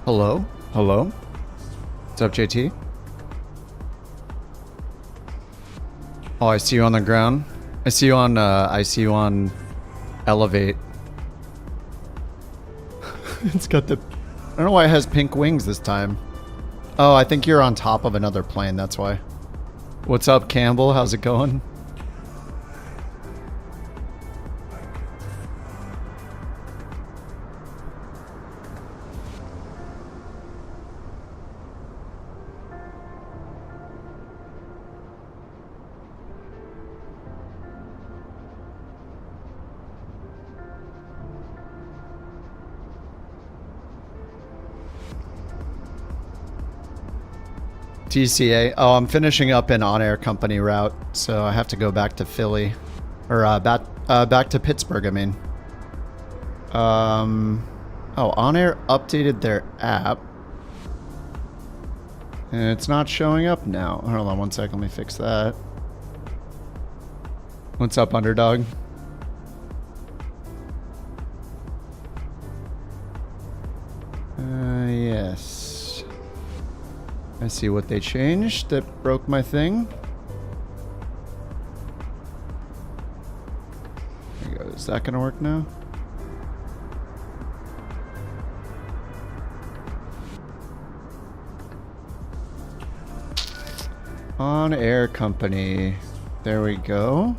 Hello? Hello? What's up, JT? Oh, I see you on the ground. I see you on Elevate. It's got the... I don't know why it has pink wings this time. Oh, I think you're on top of another plane, that's why. What's up, Campbell? How's it going? TCA. Oh, I'm finishing up an on-air company route, so I have to go back to Philly. Or back to Pittsburgh, I mean. Oh, on-air updated their app. And it's not showing up now. Hold on one second, let me fix that. What's up, Underdog? Yes. I see what they changed that broke my thing. There you go. Is that gonna work now? On air company. There we go.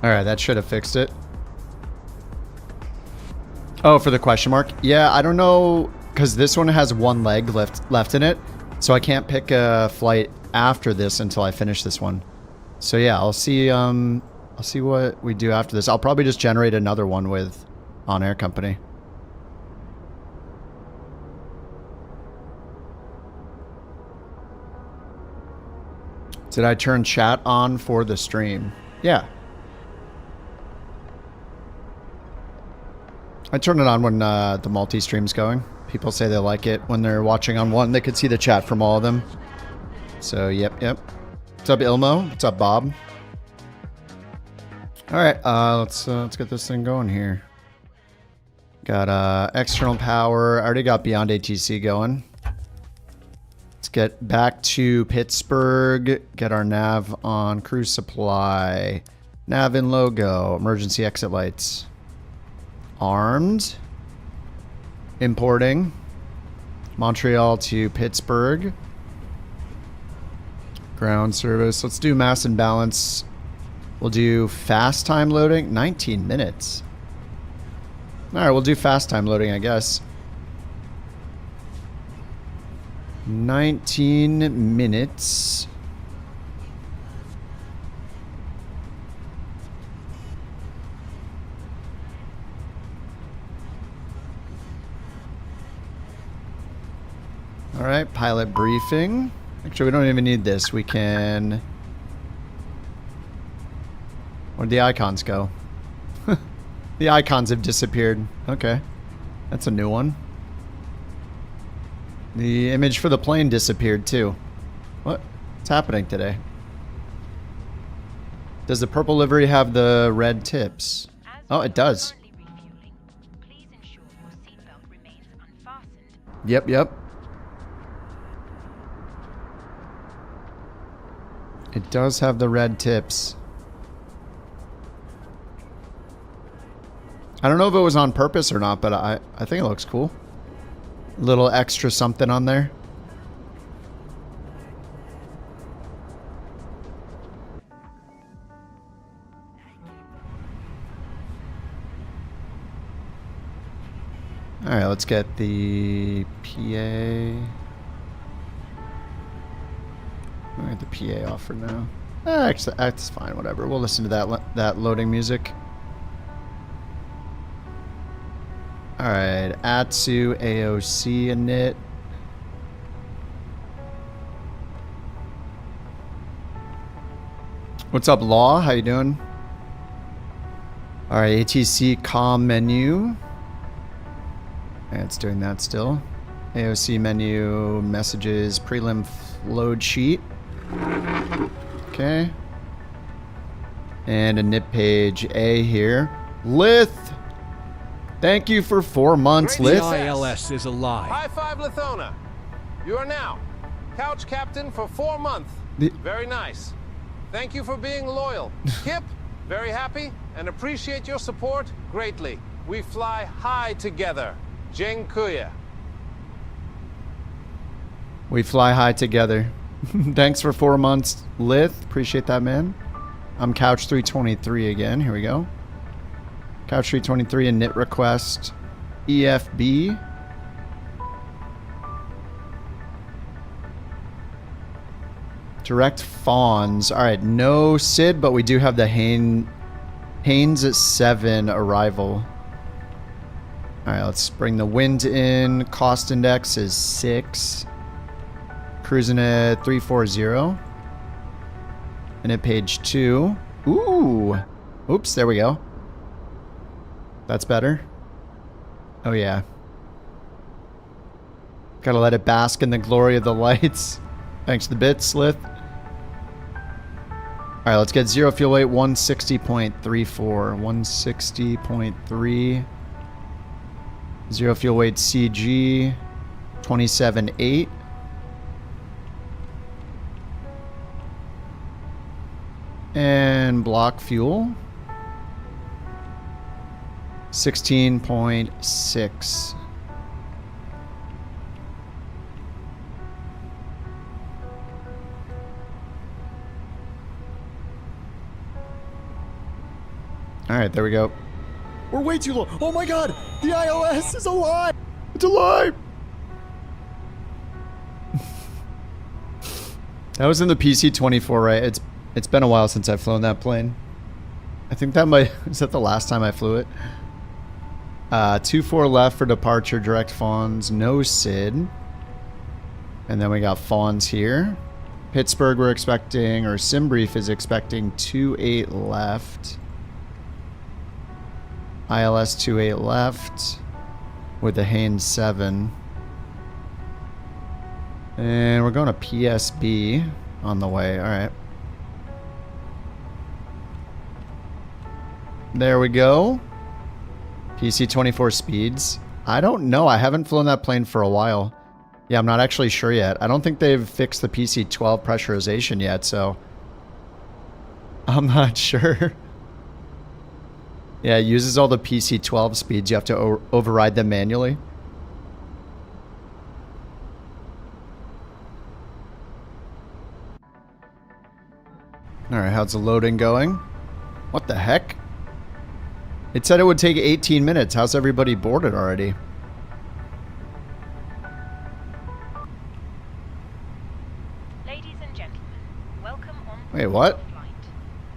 Alright, that should have fixed it. Oh, for the question mark? Yeah, I don't know, because this one has one leg left in it, so I can't pick a flight after this until I finish this one. So yeah, I'll see what we do after this. I'll probably just generate another one with on-air company. Did I turn chat on for the stream? Yeah. I turn it on when the multi-stream's going. People say they like it when they're watching on one. They could see the chat from all of them. So, yep. What's up, Ilmo? What's up, Bob? All right, let's get this thing going here. Got external power. I already got Beyond ATC going. Let's get back to Pittsburgh. Get our nav on cruise supply. Nav in logo. Emergency exit lights. Armed. Importing. Montreal to Pittsburgh. Ground service. Let's do mass and balance. We'll do fast time loading. 19 minutes. Alright, we'll do fast time loading, I guess. 19 minutes. Alright, pilot briefing. Actually, we don't even need this. We can... Where'd the icons go? The icons have disappeared. Okay. That's a new one. The image for the plane disappeared too. What's happening today? Does the purple livery have the red tips? Oh, it does. Yep. It does have the red tips. I don't know if it was on purpose or not, but I think it looks cool. A little extra something on there. Alright, let's get the PA. I'll get the PA off for now. Actually, that's fine, whatever. We'll listen to that loading music. Alright, Atsu, AOC, init. What's up, Law? How you doing? Alright, ATC comm menu. Yeah, it's doing that still. AOC menu, messages, prelim load sheet. Okay. And a nip page A here. Lith! Thank you for 4 months, Lith. ILS is a lie. High five, Lithona. You are now couch captain for 4 months. Very nice. Thank you for being loyal. Kip, very happy and appreciate your support greatly. We fly high together. Dziękuję. We fly high together. Thanks for 4 months, Lith. Appreciate that, man. I'm Couch 323 again. Here we go. Couch 323 and knit request. EFB. Direct Fawns. All right, no Sid, but we do have the Haynes at 7 arrival. All right, let's bring the wind in. Cost index is 6. Cruising at 340. And at page 2. Ooh. Oops, there we go. That's better. Oh, yeah. Gotta let it bask in the glory of the lights. Thanks to the bits, Slith. Alright, let's get 0 fuel weight, 160.34. 160.3. 0 fuel weight CG, 27.8. And block fuel, 16.6. All right, there we go. We're way too low. Oh my God, the ILS is alive. It's alive. That was in the PC-24, right? It's been a while since I've flown that plane. I think that is that the last time I flew it? 2-4 left for departure, direct Fawns, no Sid. And then we got Fawns here. Pittsburgh we're expecting, or Simbrief is expecting 2-8 left. ILS 2-8 left with the Haynes 7. And we're going to PSB on the way. All right. There we go. PC-24 speeds. I don't know. I haven't flown that plane for a while. Yeah, I'm not actually sure yet. I don't think they've fixed the PC-12 pressurization yet, so I'm not sure. Yeah, it uses all the PC-12 speeds. You have to override them manually. Alright, how's the loading going? What the heck? It said it would take 18 minutes. How's everybody boarded already? Ladies and gentlemen, welcome on Wait, what? flight.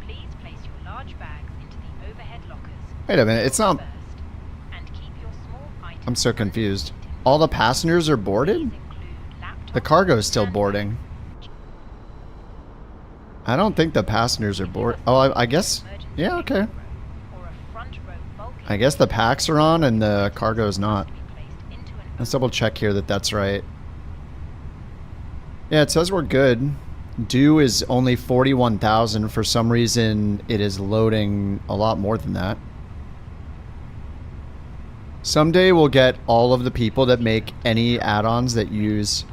Please place your large bags into the overhead lockers. Wait a minute, it's not... First, and keep your small items I'm so confused. All the passengers are boarded? The cargo is still boarding. I don't think the passengers are boarded. Oh, I guess... Yeah, okay. I guess the packs are on and the cargo is not. Let's double check here that that's right. Yeah, it says we're good. Due is only 41,000. For some reason, it is loading a lot more than that. Someday we'll get all of the people that make any add-ons that use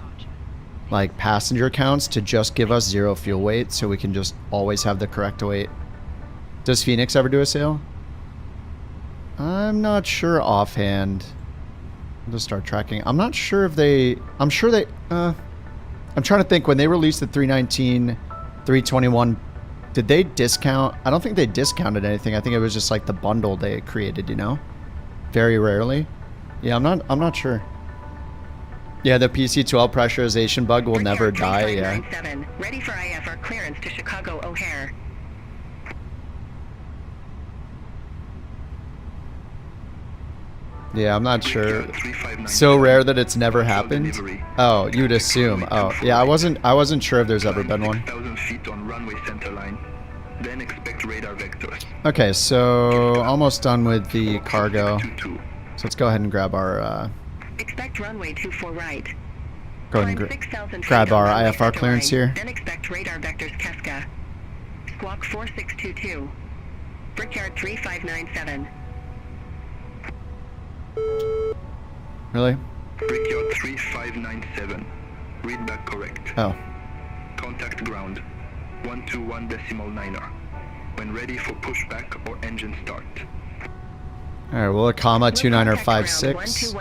like passenger counts to just give us 0 fuel weight so we can just always have the correct weight. Does Fenix ever do a sale? I'm not sure offhand. I'll just start tracking. I'm not sure if they... I'm sure they... I'm trying to think. When they released the 319, 321, did they discount? I don't think they discounted anything. I think it was just like the bundle they created, you know? Very rarely. Yeah, I'm not sure. Yeah, the PC-12 pressurization bug will never die, yeah. Ready for IFR clearance to Chicago O'Hare. Yeah, I'm not sure. So rare that it's never happened. Oh, you'd assume. Oh, yeah, I wasn't sure if there's ever been one. Okay, so almost done with the cargo. So let's go ahead and grab our Expect runway 24 right. Go ahead Climb and 6,000 grab feet on our runway IFR center clearance line, here. Then expect radar vectors Keska. Squawk 4622. Brickyard 3597. Really? Brickyard 3597. Read back correct. Oh. Contact ground. 121.9er. When ready for pushback or engine start. All right, well, a comma, 2956.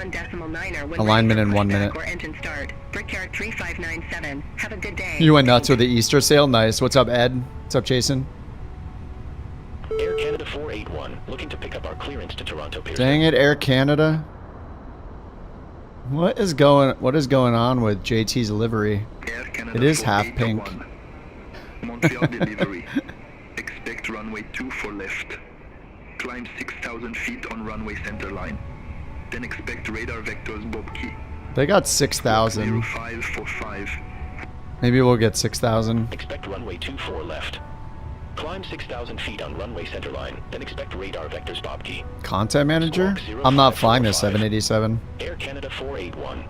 Alignment in 1 minute. Or engine start. Brickyard 3597. Have a good day. You went nuts with the Easter sale? Nice. What's up, Ed? What's up, Jason? Air Canada 481, looking to pick up our clearance to Toronto Pearson. Dang it, Air Canada. What is going on with JT's livery? Air Canada It is half 481. pink. Montreal delivery. Expect runway 2 for left. Climb 6,000 feet on runway center line. Then expect radar vectors Bob Key. They got 6,000. 0545. Maybe we'll get 6,000. Expect runway 24 left. Climb 6,000 feet on runway center line, then expect radar vectors Bob Key. Content manager? I'm not flying this 787. Air Canada 481.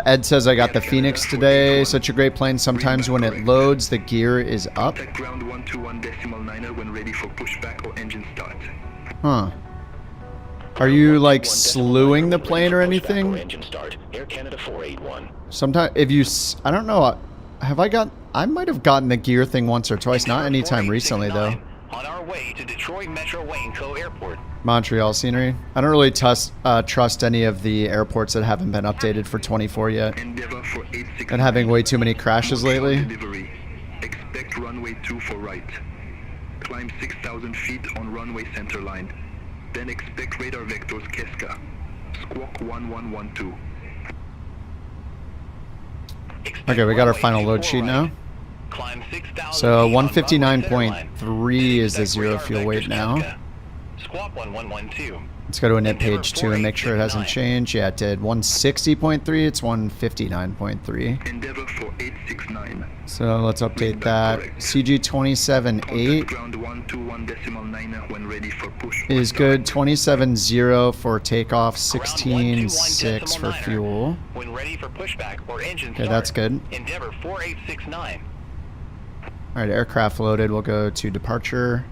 Ed says I got the Phoenix today. Such a great plane. Sometimes when it loads, the gear is up. Contact ground 121.9er when ready for pushback or engine start. Huh. Are you like slewing the plane or Or anything? engine start. Air Canada 481. Sometimes if you, I don't know. I might have gotten the gear thing once or twice. Not anytime recently though. On our way to Detroit Metro Waynco Airport. Montreal scenery. I don't really trust any of the airports that haven't been updated for 24 yet. Endeavor for 869. And having way too many crashes Montreal lately. Delivery. Expect runway 2 for right. Climb 6,000 feet on runway center line. Then expect radar vectors Keska. Squawk 1112. Okay, we got our final load sheet now. Climb 6,000 So feet on runway center line. 159.3 is the zero Expect fuel radar weight vectors now. Keska. Squawk 1112. Let's go to init page 2 and make sure it hasn't changed. Yeah, it did. 160.3, it's 159.3. Endeavor for 869. So let's update that. CG 27.8 Contact ground 121.9er when ready for push. is good. 27.0 for takeoff. 16.6 for fuel. When ready for pushback or engine Okay, start. that's good. Endeavor 4869. All right, aircraft loaded. We'll go to departure.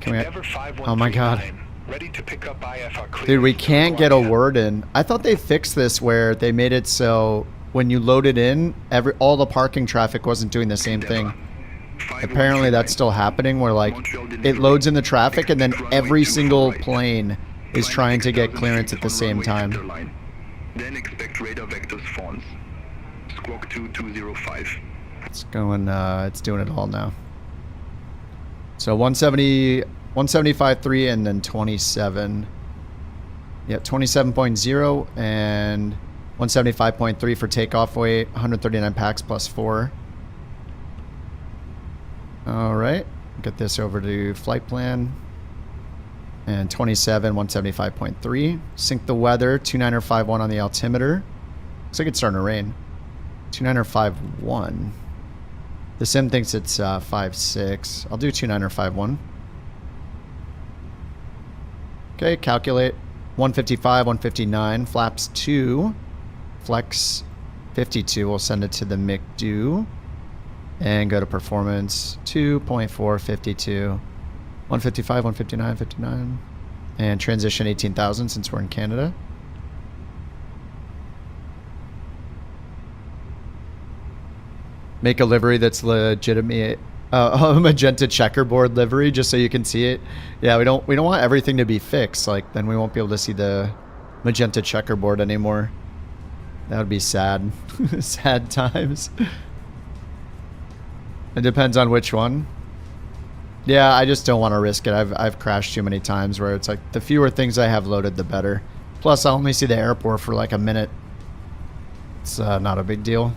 Can we? Endeavor 5139. Oh my god. Ready to pick up IFR clearance. Dude, we to can't get a Rwanda. word in. I thought they fixed this where they made it so when you loaded in, all the parking traffic wasn't doing the same thing. Apparently that's still happening where like it loads in the traffic and then every single plane is trying to get clearance at the same time. Then expect radar vectors fawns. Squawk 2205. It's going, it's doing it all now. So 170, 175.3 and then 27. Yeah, 27.0 and 175.3 for takeoff weight, 139 packs plus 4. All right, get this over to flight plan. And 27, 175.3. Sync the weather, 2951 on the altimeter. Looks like it's starting to rain. 2951. The sim thinks it's 56. I'll do 2951. Okay, calculate. 155, 159, flaps 2, flex 52. We'll send it to the McDo and go to performance 2.452, 155, 159, 59, and transition 18,000 since we're in Canada. Make a livery that's legitimate. A magenta checkerboard livery just so you can see it. Yeah, we don't want everything to be fixed. Like then we won't be able to see the magenta checkerboard anymore. That would be sad. Sad times. It depends on which one. Yeah, I just don't want to risk it. I've crashed too many times where it's like the fewer things I have loaded, the better. Plus, I only see the airport for like a minute. It's not a big deal.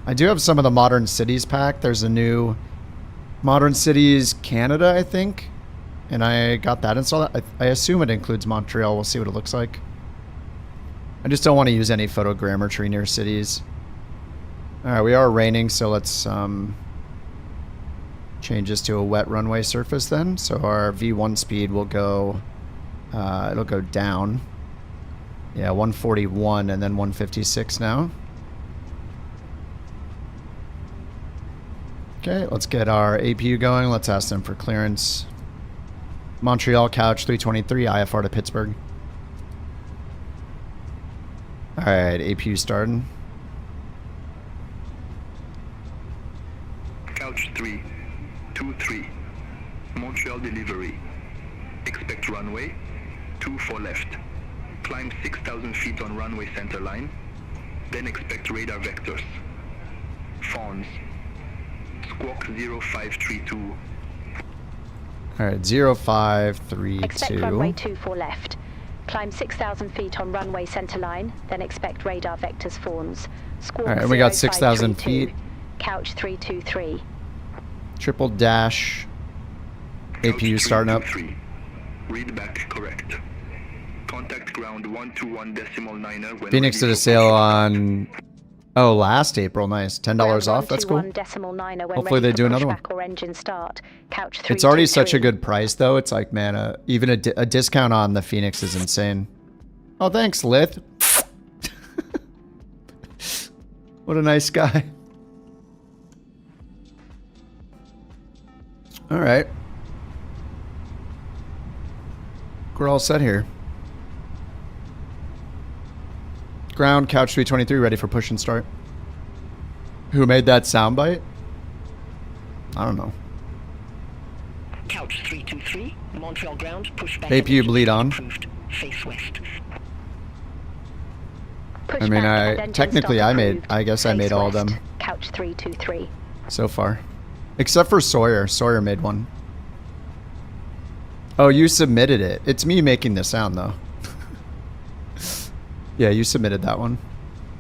I do have some of the Modern Cities pack. There's a new Modern Cities Canada, I think. And I got that installed. I assume it includes Montreal. We'll see what it looks like. I just don't want to use any photogrammetry near cities. Alright, we are raining, so let's change this to a wet runway surface then. So our V1 speed will go It'll go down. Yeah, 141 and then 156 now. Okay, let's get our APU going. Let's ask them for clearance. Montreal Couch 323, IFR to Pittsburgh. Alright, APU starting. Couch 323, Montreal delivery. Expect runway 24 left. Climb 6,000 feet on runway center line. Then expect radar vectors. Fawns. Squawk 0532. Alright, 0532. Expect runway 24 left. Climb 6,000 feet on runway center line, then expect radar vectors fawns. Squawk Alright, and we got 6,000 feet. Couch 323. Triple dash. APU starting up. Read back correct. Contact ground 121.9er when Phoenix did a sale on... Oh, last April. Nice. $10 off. That's cool. Hopefully they do another one. It's already such a good price, though. It's like, man, even a discount on the Phoenix is insane. Oh, thanks, Lith. What a nice guy. All right. We're all set here. Ground, Couch 323, ready for push and start. Who made that soundbite? I don't know. Couch 323, Montreal ground, push back. APU bleed on. Face west. I mean, I guess I made all of them. Couch 323. So far. Except for Sawyer. Sawyer made one. Oh, you submitted it. It's me making the sound, though. Yeah, you submitted that one.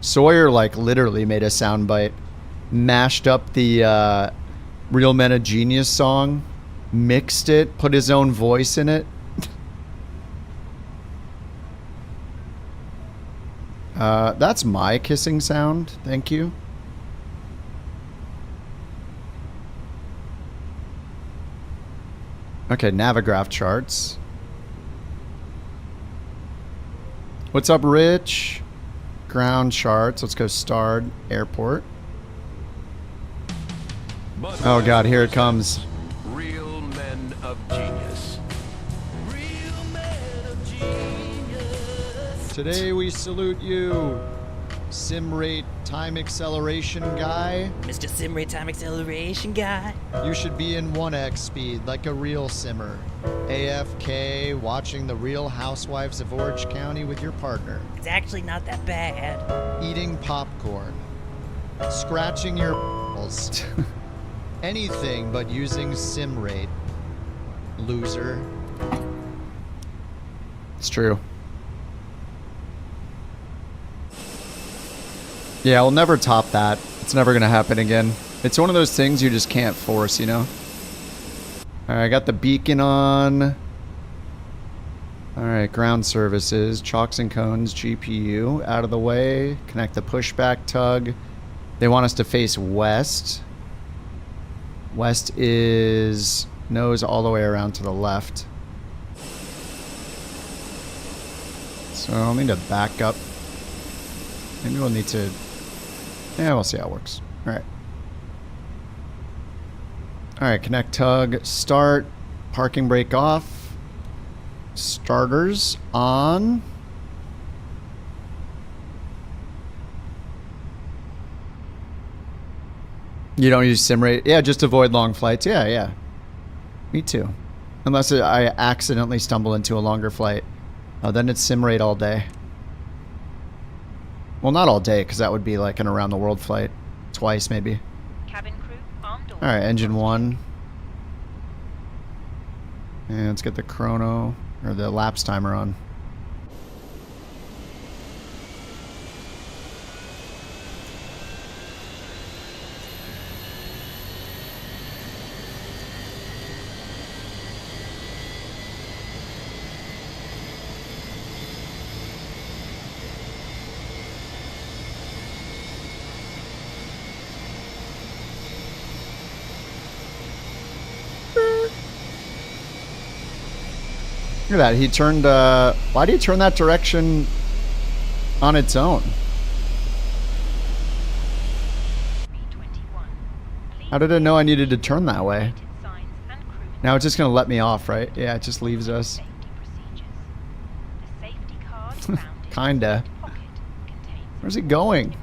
Sawyer, like, literally made a soundbite. Mashed up the Real Men of Genius song. Mixed it. Put his own voice in it. That's my kissing sound. Thank you. Okay, Navigraph charts. What's up, Rich? Ground charts. Let's go Start Airport. Oh God, here it comes. Real men of genius. Real men of genius. Today we salute you, sim rate time acceleration guy. Mr. Sim Rate Time Acceleration Guy. You should be in 1x speed like a real simmer. AFK, watching the Real Housewives of Orange County with your partner. It's actually not that bad. Eating popcorn. Scratching your balls. Anything but using sim rate. Loser. It's true. Yeah, we'll never top that. It's never gonna happen again. It's one of those things you just can't force, you know? Alright, I got the beacon on. Alright, ground services. Chalks and cones, GPU. Out of the way. Connect the pushback tug. They want us to face west. West is nose all the way around to the left. So I'll need to back up. Maybe we'll need to... Yeah, we'll see how it works. Alright. Alright, connect tug. Start. Parking brake off. Starters on. You don't use sim rate? Yeah, just avoid long flights. Yeah, yeah. Me too. Unless I accidentally stumble into a longer flight. Oh, then it's sim rate all day. Well, not all day, because that would be like an around the world flight. Twice, maybe. Cabin crew on door. Alright, engine 1. And let's get the chrono, or the lapse timer on. Look at that. He turned, why did he turn that direction on its own? How did it know I needed to turn that way? Now it's just going to let me off, right? Yeah, it just leaves us. Kinda. Where's it going?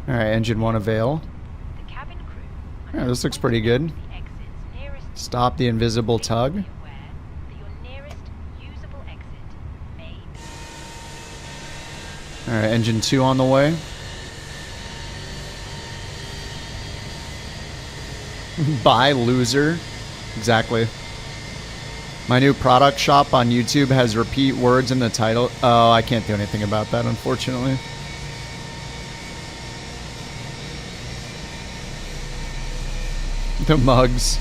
Alright, engine 1 avail. Yeah, this looks pretty good. Stop the invisible tug. Alright, engine 2 on the way. Bye, loser. Exactly. My new product shop on YouTube has repeat words in the title. Oh, I can't do anything about that, unfortunately. The mugs.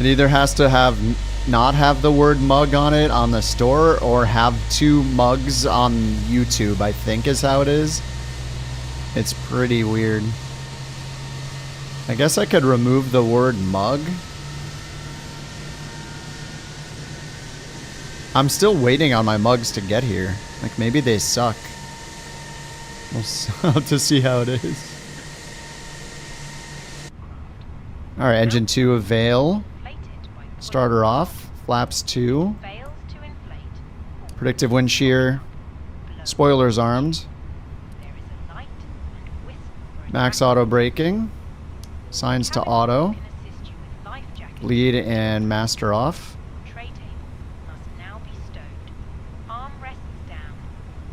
It either has to have not have the word mug on it on the store or have 2 mugs on YouTube, I think is how it is. It's pretty weird. I guess I could remove the word mug. I'm still waiting on my mugs to get here. Like, maybe they suck. We'll have to see how it is. Alright, engine 2 avail. Starter off. Flaps 2. Predictive wind shear. Spoilers armed. Max auto braking. Signs to auto. Lead and master off.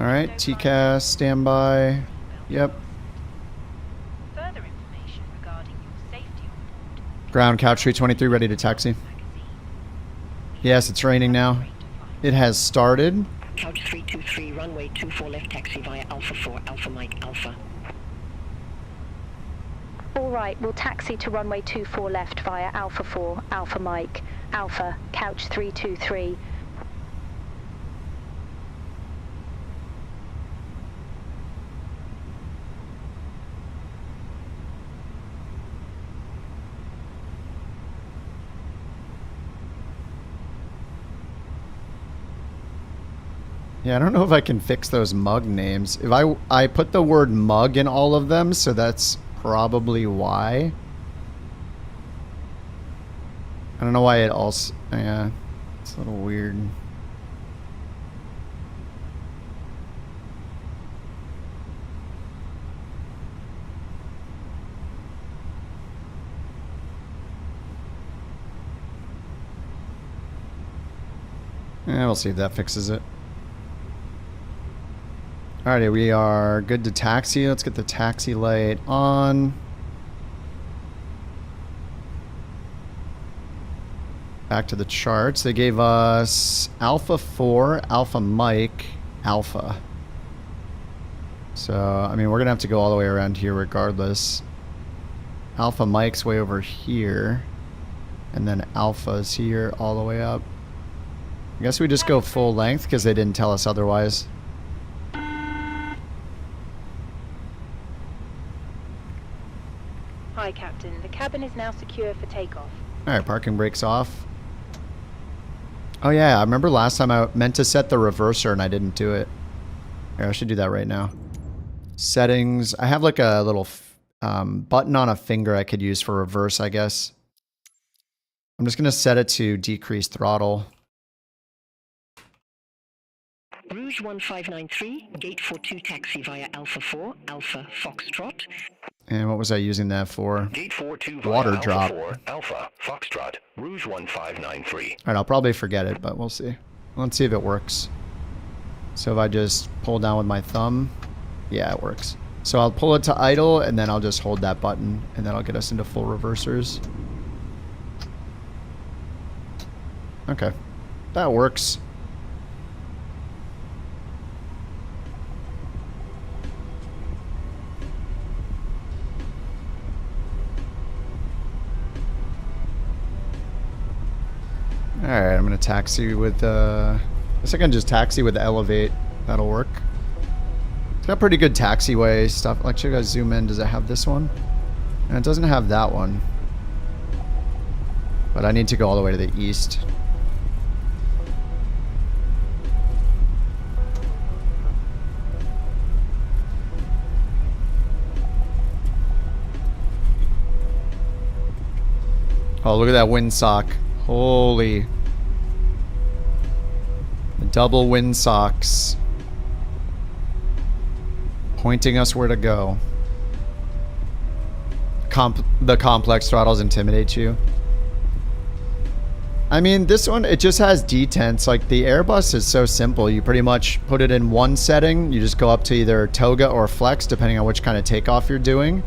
Alright, TCAS, standby. Yep. Ground couch 323 ready to taxi. Yes, it's raining now. It has started. Couch 323, runway 24 left taxi via Alpha 4, Alpha Mike, Alpha. Alright, we'll taxi to runway 24 left via Alpha 4, Alpha Mike, Alpha, couch 323. Yeah, I don't know if I can fix those mug names. If I put the word mug in all of them, so that's probably why. I don't know why it also... Yeah, it's a little weird. Yeah, we'll see if that fixes it. Alrighty, we are good to taxi. Let's get the taxi light on. Back to the charts. They gave us Alpha 4, Alpha Mike, Alpha. So, I mean, we're going to have to go all the way around here regardless. Alpha Mike's way over here. And then Alpha's here all the way up. I guess we just go full length because they didn't tell us otherwise. Hi, Captain. The cabin is now secure for takeoff. Alright, parking brakes off. Oh yeah, I remember last time I meant to set the reverser and I didn't do it. Here, I should do that right now. Settings. I have like a little button on a finger I could use for reverse, I guess. I'm just going to set it to decrease throttle. Rouge 1593, gate 42 taxi via Alpha 4, Alpha Foxtrot. And what was I using that for? Gate 42 Water via drop. Alpha 4, Alpha Foxtrot, Rouge 1593. Alright, I'll probably forget it, but we'll see. Let's see if it works. So if I just pull down with my thumb, yeah, it works. So I'll pull it to idle, and then I'll just hold that button, and then I'll get us into full reversers. Okay, that works. Alright, I'm gonna taxi with I guess I can just taxi with the elevate. That'll work. It's got pretty good taxiway stuff. Actually, I gotta zoom in. Does it have this one? And it doesn't have that one. But I need to go all the way to the east. Oh, look at that windsock. Holy. The double windsocks. Pointing us where to go. The complex throttles intimidate you. I mean, this one, it just has detents. Like, the Airbus is so simple. You pretty much put it in one setting. You just go up to either toga or flex, depending on which kind of takeoff you're doing.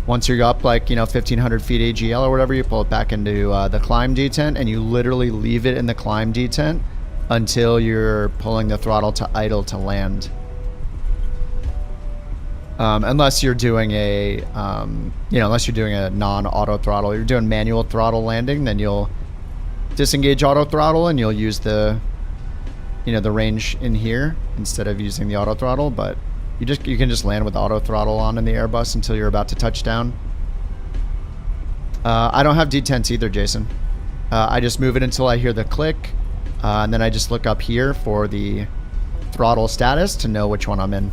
Once you're up, like, you know, 1,500 feet AGL or whatever, you pull it back into the climb detent, and you literally leave it in the climb detent until you're pulling the throttle to idle to land. Unless you're doing a, you know, unless you're doing a non-auto throttle. You're doing manual throttle landing, then you'll disengage auto throttle and you'll use the, you know, the range in here instead of using the auto throttle. But you can just land with auto throttle on in the Airbus until you're about to touch down. I don't have detents either, Jason. I just move it until I hear the click, and then I just look up here for the throttle status to know which one I'm in.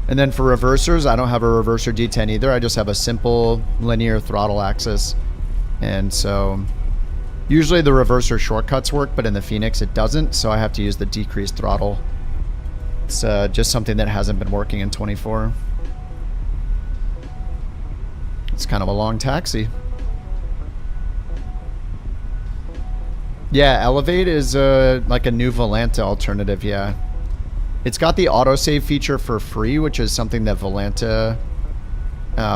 And then for reversers, I don't have a reverser detent either. I just have a simple linear throttle axis. And so usually the reverser shortcuts work, but in the Fenix it doesn't, so I have to use the decreased throttle. It's just something that hasn't been working in 24. It's kind of a long taxi. Yeah, Elevate is like a new Volanta alternative, yeah. It's got the autosave feature for free, which is something that Volanta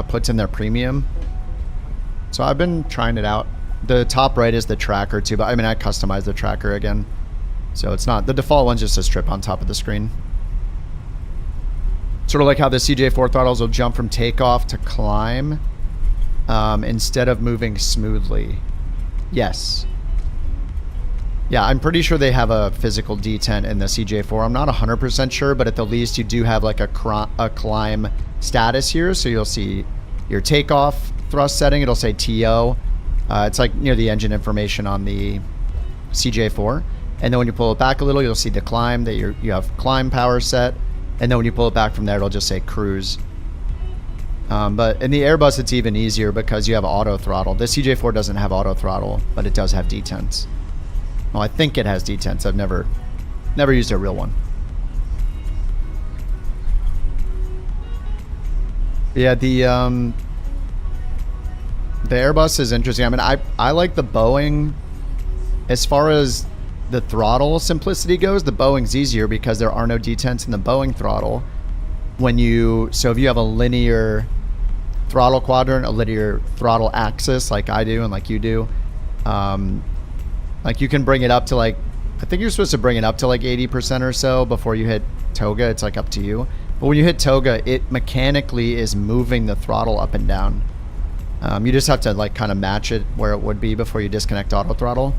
puts in their premium. So I've been trying it out. The top right is the tracker too, but I mean, I customized the tracker again. So it's not, the default one's just a strip on top of the screen. Sort of like how the CJ4 throttles will jump from takeoff to climb instead of moving smoothly. Yes. Yeah, I'm pretty sure they have a physical detent in the CJ4. I'm not 100% sure, but at the least you do have like a climb status here. So you'll see your takeoff thrust setting. It'll say TO. It's like near the engine information on the CJ4. And then when you pull it back a little, you'll see the climb that you have climb power set. And then when you pull it back from there, it'll just say cruise. But in the Airbus, it's even easier because you have auto throttle. The CJ4 doesn't have auto throttle, but it does have detents. Well, I think it has detents. I've never used a real one. Yeah, the Airbus is interesting. I mean, I like the Boeing. As far as the throttle simplicity goes, the Boeing's easier because there are no detents in the Boeing throttle. So if you have a linear throttle quadrant, a linear throttle axis like I do and like you do, like you can bring it up to like, I think you're supposed to bring it up to like 80% or so before you hit toga. It's like up to you. But when you hit toga, it mechanically is moving the throttle up and down. You just have to like kind of match it where it would be before you disconnect auto throttle.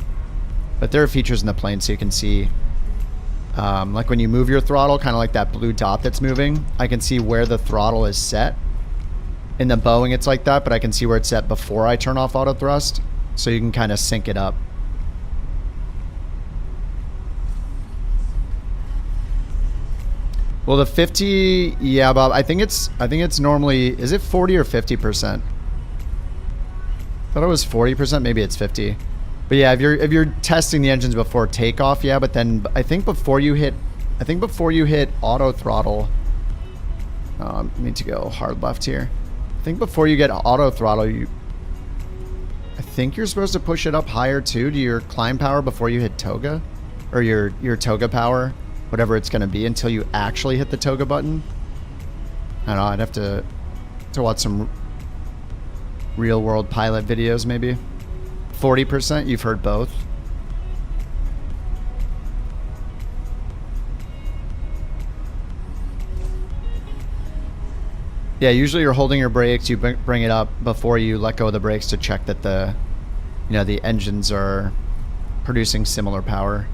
But there are features in the plane so you can see, like when you move your throttle, kind of like that blue dot that's moving, I can see where the throttle is set. In the Boeing, it's like that, but I can see where it's set before I turn off auto thrust. So you can kind of sync it up. Well, the 50, yeah, Bob. I think it's normally, is it 40 or 50%? I thought it was 40%. Maybe it's 50. But yeah, if you're testing the engines before takeoff, yeah. But then I think before you hit auto throttle, I need to go hard left here. I think before you get auto throttle, I think you're supposed to push it up higher too to your climb power before you hit toga, or your toga power. Whatever it's going to be until you actually hit the toga button. I don't know, I'd have to watch some real world pilot videos maybe. 40%, you've heard both. Yeah, usually you're holding your brakes, you bring it up before you let go of the brakes to check that the you know, the engines are producing similar power.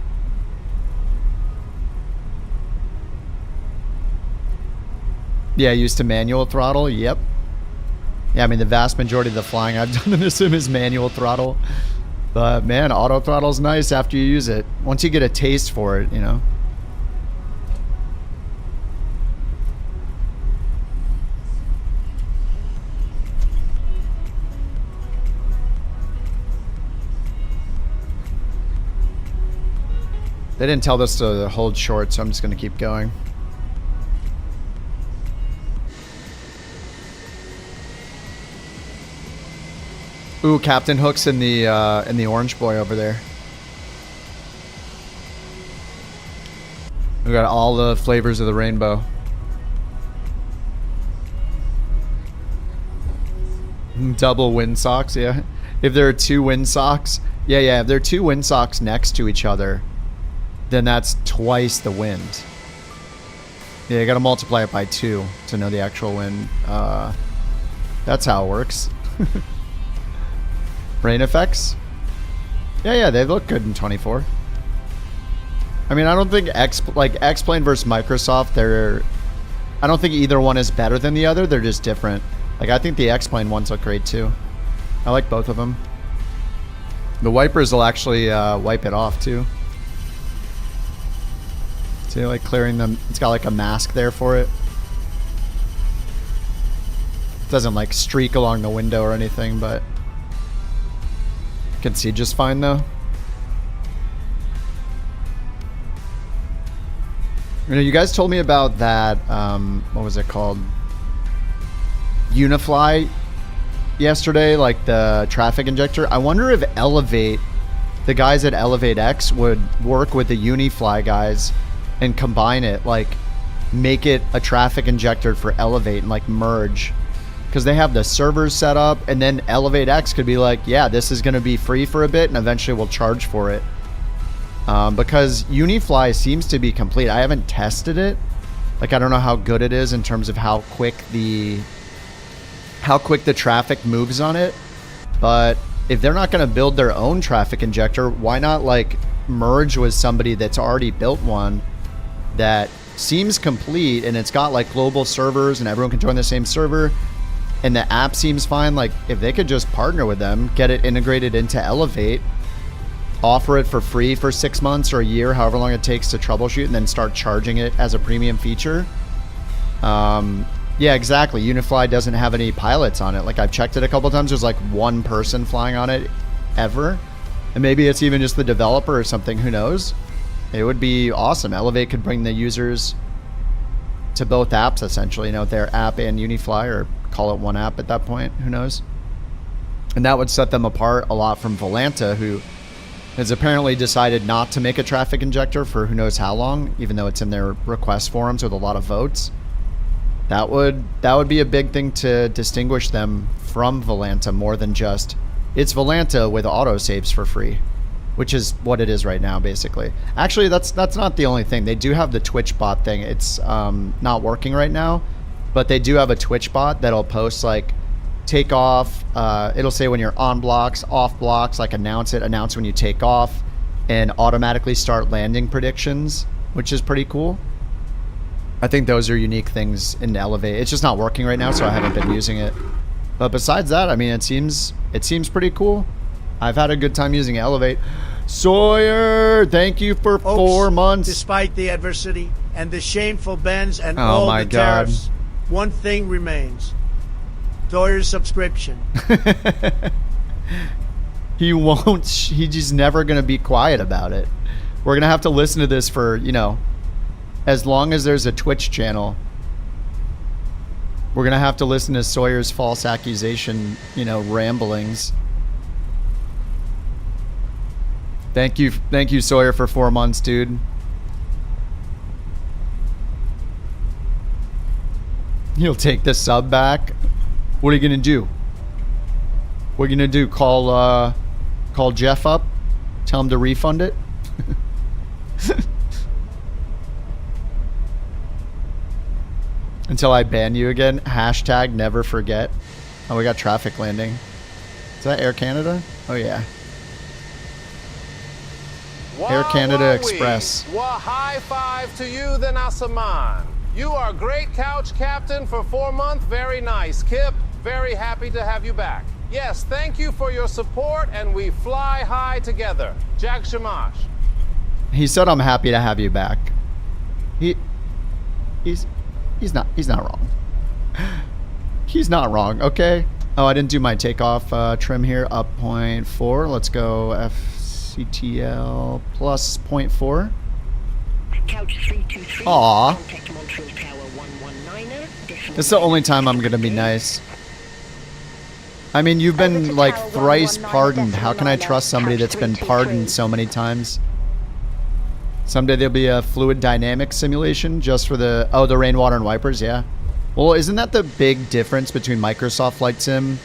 Yeah, used to manual throttle. Yep. Yeah, I mean, the vast majority of the flying I've done in this sim is manual throttle. But man, auto throttle's nice after you use it. Once you get a taste for it, you know. They didn't tell us to hold short, so I'm just going to keep going. Ooh, Captain Hook's in the orange boy over there. We got all the flavors of the rainbow. Double windsocks, yeah. If there are two windsocks, yeah. If there are two windsocks next to each other, then that's twice the wind. Yeah, you gotta multiply it by 2 to know the actual wind. That's how it works. Rain effects? Yeah, they look good in 24. I mean, I don't think X-Plane versus Microsoft, I don't think either one is better than the other. They're just different. Like, I think the X-Plane ones look great too. I like both of them. The wipers will actually wipe it off too. See, like clearing them. It's got like a mask there for it. It doesn't like streak along the window or anything, but you can see just fine though. You know, you guys told me about that, what was it called? Unifly yesterday, like the traffic injector. I wonder if Elevate, the guys at Elevate X would work with the Unifly guys and combine it, like make it a traffic injector for Elevate and like merge. Because they have the servers set up, and then Elevate X could be like, yeah, this is going to be free for a bit and eventually we'll charge for it. Because Unifly seems to be complete. I haven't tested it. Like, I don't know how good it is in terms of how quick the traffic moves on it. But if they're not going to build their own traffic injector, why not like merge with somebody that's already built one that seems complete, and it's got like global servers and everyone can join the same server, and the app seems fine. Like, if they could just partner with them, get it integrated into Elevate, offer it for free for 6 months or a year, however long it takes to troubleshoot, and then start charging it as a premium feature. Yeah, exactly. Unifly doesn't have any pilots on it. Like, I've checked it a couple times. There's like one person flying on it ever. And maybe it's even just the developer or something. Who knows? It would be awesome. Elevate could bring the users to both apps, essentially. You know, their app and Unifly, or call it one app at that point. Who knows? And that would set them apart a lot from Volanta, who has apparently decided not to make a traffic injector for who knows how long, even though it's in their request forums with a lot of votes. That would be a big thing to distinguish them from Volanta, more than just, it's Volanta with autosaves for free, which is what it is right now, basically. Actually, that's not the only thing. They do have the Twitch bot thing. It's not working right now, but they do have a Twitch bot that'll post like takeoff. It'll say when you're on blocks, off blocks, like announce when you take off, and automatically start landing predictions, which is pretty cool. I think those are unique things in Elevate. It's just not working right now, so I haven't been using it. But besides that, I mean, it seems pretty cool. I've had a good time using Elevate. Sawyer, thank you for 4 months. Despite the adversity and the shameful bans and all the tariffs, one thing remains. Sawyer's subscription. He's just never going to be quiet about it. We're going to have to listen to this for, you know, as long as there's a Twitch channel. We're going to have to listen to Sawyer's false accusation, you know, ramblings. Thank you, Sawyer, for 4 months, dude. You'll take the sub back? What are you going to do? What are you going to do? Call Jeff up? Tell him to refund it? Until I ban you again. Hashtag never forget. Oh, we got traffic landing. Is that Air Canada? Oh, yeah. Air Canada Express. Well, high five to you, then Asaman. You are great couch captain for 4 months. Very nice. Kip, very happy to have you back. Yes, thank you for your support, and we fly high together. Jack Shamash. He said, "I'm happy to have you back." He's not wrong. He's not wrong. Okay. Oh, I didn't do my takeoff trim here. Up 0.4. Let's go FCTL plus 0.4. Couch 323. Aw. Contact Montreal Tower 119er. This is the only time I'm gonna be nice. I mean, you've been like thrice pardoned. How can I trust somebody that's been pardoned so many times? Someday there'll be a fluid dynamics simulation just for the rainwater and wipers. Yeah. Well, isn't that the big difference between Microsoft Flight Sim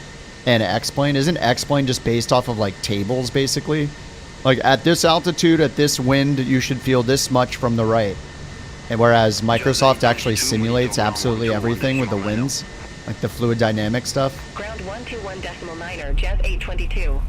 and X-Plane? Isn't X-Plane just based off of like tables basically? Like at this altitude, at this wind, you should feel this much from the right. And whereas Microsoft actually simulates absolutely everything with the winds, like the fluid dynamic stuff. Ground 121.9er, Jazz 822.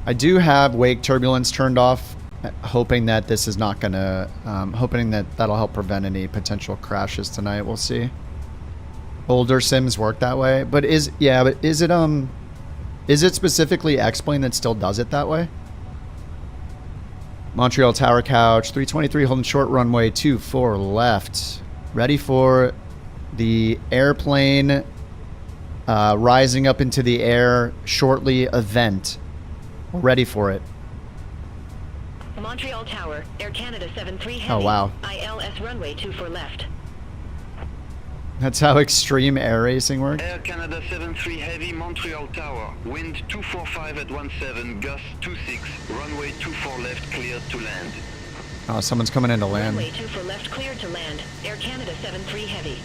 I do have wake turbulence turned off, hoping that this is not gonna, hoping that that'll help prevent any potential crashes tonight. We'll see. Older sims work that way, but is it specifically X-Plane that still does it that way? Montreal Tower Couch 323 holding short runway 24 left, ready for the airplane rising up into the air shortly event. We're ready for it. Montreal Tower, Air Canada 73 heavy. Oh, wow. ILS runway 24 left. That's how extreme air racing works? Air Canada 73 heavy, Montreal Tower. Wind 245 at 17, gust 26, runway 24 left cleared to land. Oh, someone's coming in to land. Runway 24 left cleared to land. Air Canada 73 heavy.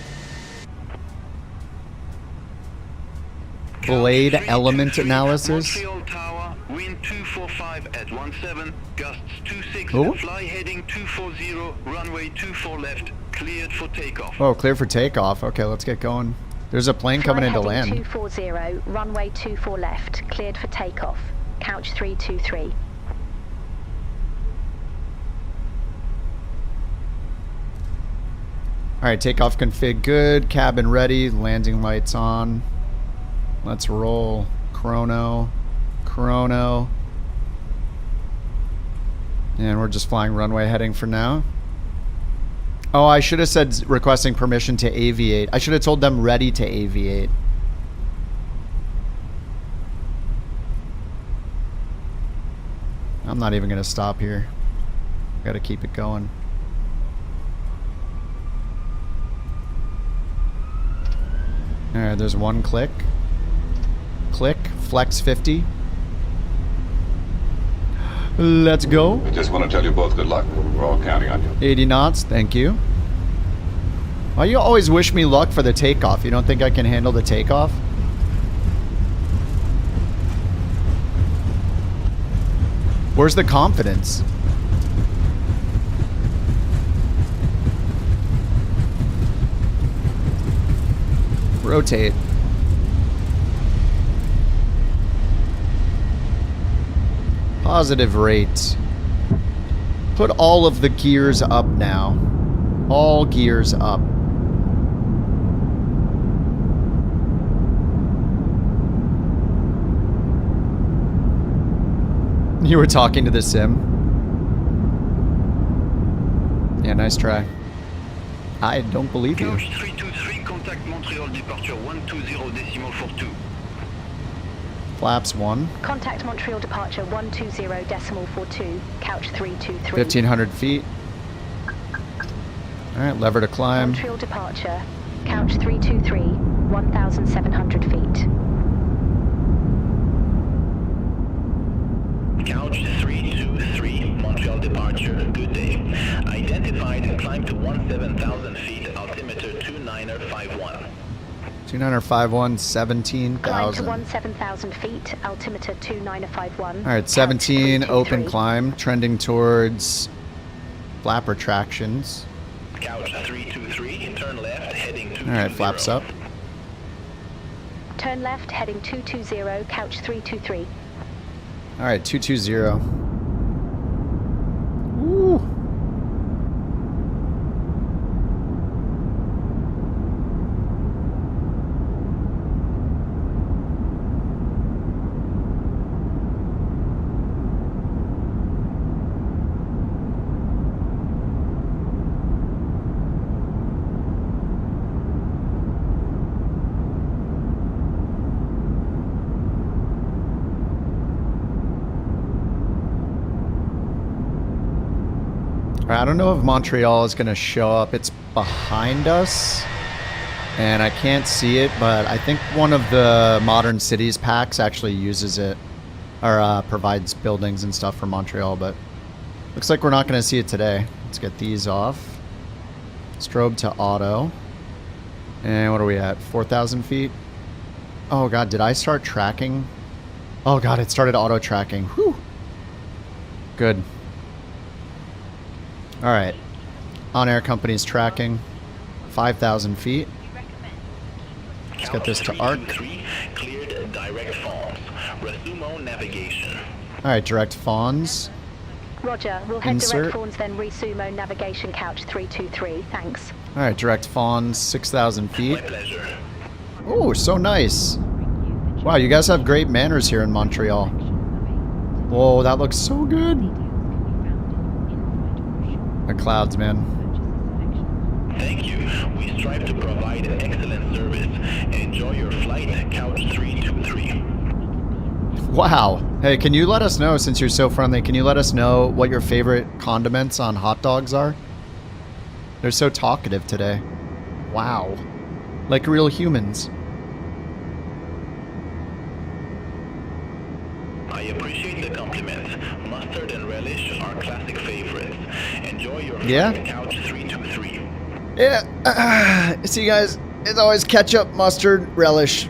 Blade element analysis. Montreal Tower, wind 245 at 17, gusts 26, Ooh. fly heading 240, runway 24 left, cleared for takeoff. Oh, clear for takeoff. Okay, let's get going. There's a plane coming in to land. 240, runway 24 left, cleared for takeoff. Couch 323. Alright, takeoff config good. Cabin ready. Landing lights on. Let's roll. Chrono. And we're just flying runway heading for now. Oh, I should have said requesting permission to aviate. I should have told them ready to aviate. I'm not even going to stop here. Got to keep it going. Alright, there's one click. Click, flex 50. Let's go. I just want to tell you both good luck. We're all counting on you. 80 knots, thank you. Why you always wish me luck for the takeoff? You don't think I can handle the takeoff? Where's the confidence? Rotate. Positive rate. Put all of the gears up now. All gears up. You were talking to the sim? Yeah, nice try. I don't believe you. Couch 323, contact Montreal departure 120.42. Flaps 1. Contact Montreal departure 120.42. Couch 323. 1,500 feet. Alright, lever to climb. Montreal departure. Couch 323. 1,700 feet. Couch 323, Montreal departure, good day. Identified and climbed to 17,000 feet, altimeter 2951. 2951, Climb to 17,000. 17,000 feet, altimeter 2951. Alright, 17, open climb, trending towards flap retractions. Couch 323, turn left, heading to Alright, flaps up. Turn left, heading 220, couch 323. All right, 220. Woo. I don't know if Montreal is going to show up. It's behind us, and I can't see it, but I think one of the Modern Cities packs actually uses it, or provides buildings and stuff for Montreal, but looks like we're not going to see it today. Let's get these off. Strobe to auto. And what are we at? 4,000 feet? Oh god, did I start tracking? Oh god, it started auto tracking. Whew. Good. Alright. On Air Company's tracking. 5,000 feet. Let's get this to ARC. Cleared direct fawns. Resumo navigation. Alright, direct fawns. Roger, we'll head Insert. direct fawns, then resumo navigation couch 323. Thanks. Alright, direct fawns, 6,000 feet. My pleasure. Oh, so nice. Wow, you guys have great manners here in Montreal. Whoa, that looks so good. The clouds, man. Thank you. We strive to provide an excellent service. Enjoy your flight, couch 323. Wow. Hey, can you let us know, since you're so friendly, can you let us know what your favorite condiments on hot dogs are? They're so talkative today. Wow. Like real humans. I appreciate the compliment. Mustard and relish are classic favorites. Enjoy your flight, couch 323. Yeah. See, guys, it's always ketchup, mustard, relish.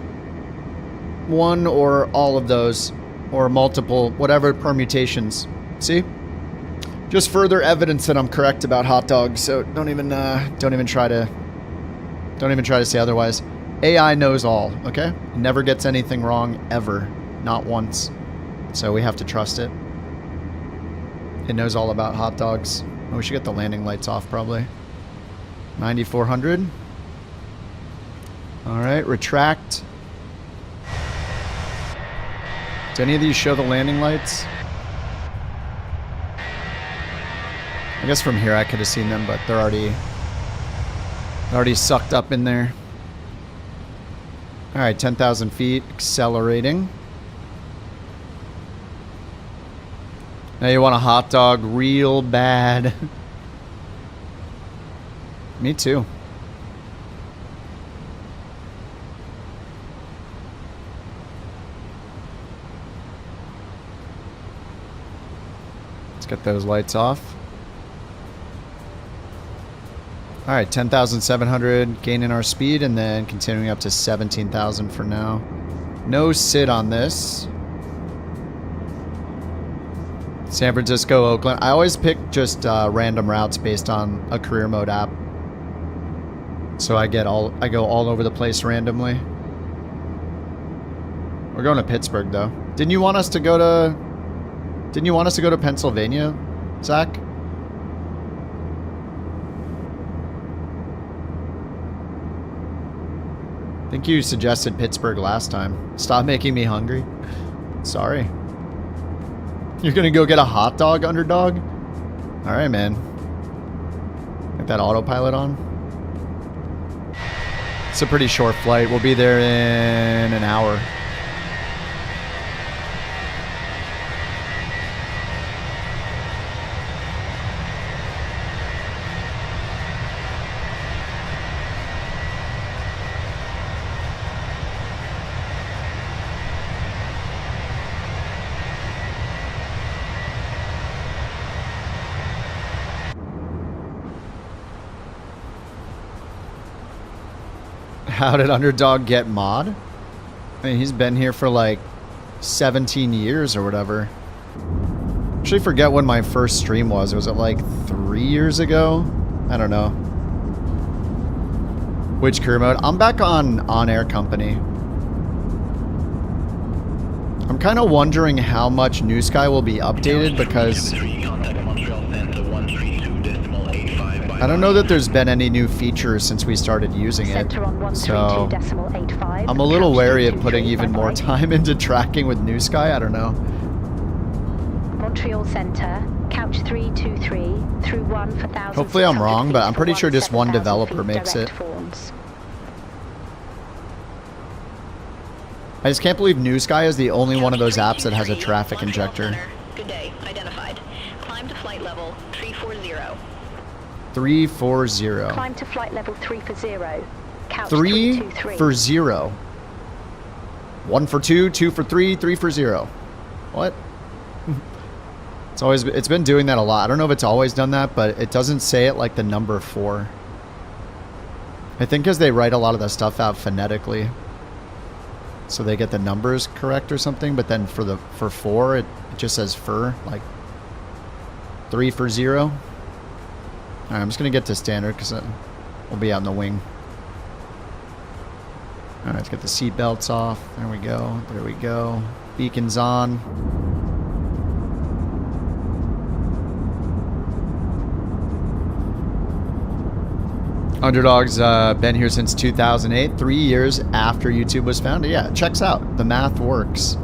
One or all of those, or multiple, whatever permutations. See? Just further evidence that I'm correct about hot dogs. So don't even try to say otherwise. AI knows all. Okay? It never gets anything wrong ever, not once. So we have to trust it. It knows all about hot dogs. Oh, we should get the landing lights off probably. 9,400. All right, retract. Do any of these show the landing lights? I guess from here I could have seen them, but they're already sucked up in there. All right, 10,000 feet, accelerating. Now you want a hot dog real bad. Me too. Let's get those lights off. All right, 10,700 gaining our speed and then continuing up to 17,000 for now. No sit on this. San Francisco, Oakland. I always pick just random routes based on a career mode app. So I go all over the place randomly. We're going to Pittsburgh though. Didn't you want us to go to Pennsylvania, Zach? I think you suggested Pittsburgh last time. Stop making me hungry. Sorry. You're gonna go get a hot dog, underdog? Alright, man. Get that autopilot on. It's a pretty short flight. We'll be there in an hour. How did Underdog get mod? I mean, he's been here for like 17 years or whatever. Actually forget when my first stream was. Was it like 3 years ago? I don't know. Which career mode? I'm back on Air Company. I'm kind of wondering how much New Sky will be updated because I don't know that there's been any new features since we started using it. So I'm a little wary of putting even more time into tracking with New Sky. I don't know. Montreal Center, couch 323 through 1 for 1,000. Hopefully I'm wrong, but I'm pretty sure just one developer makes it. I just can't believe New Sky is the only one of those apps that has a traffic injector. Good day. Identified. Climb to flight level 340. 340. Climb to flight level 340. Couch 3 for 0. 1 for 2, 2 for 3, 3 for 0. What? It's been doing that a lot. I don't know if it's always done that, but it doesn't say it like the number 4. I think because they write a lot of the stuff out phonetically, so they get the numbers correct or something. But then for 4, it just says fur, like 3 for 0. All right, I'm just gonna get to standard because we'll be out in the wing. All right, let's get the seat belts off. There we go. There we go. Beacons on. Underdog's been here since 2008, 3 years after YouTube was founded. Yeah, it checks out. The math works.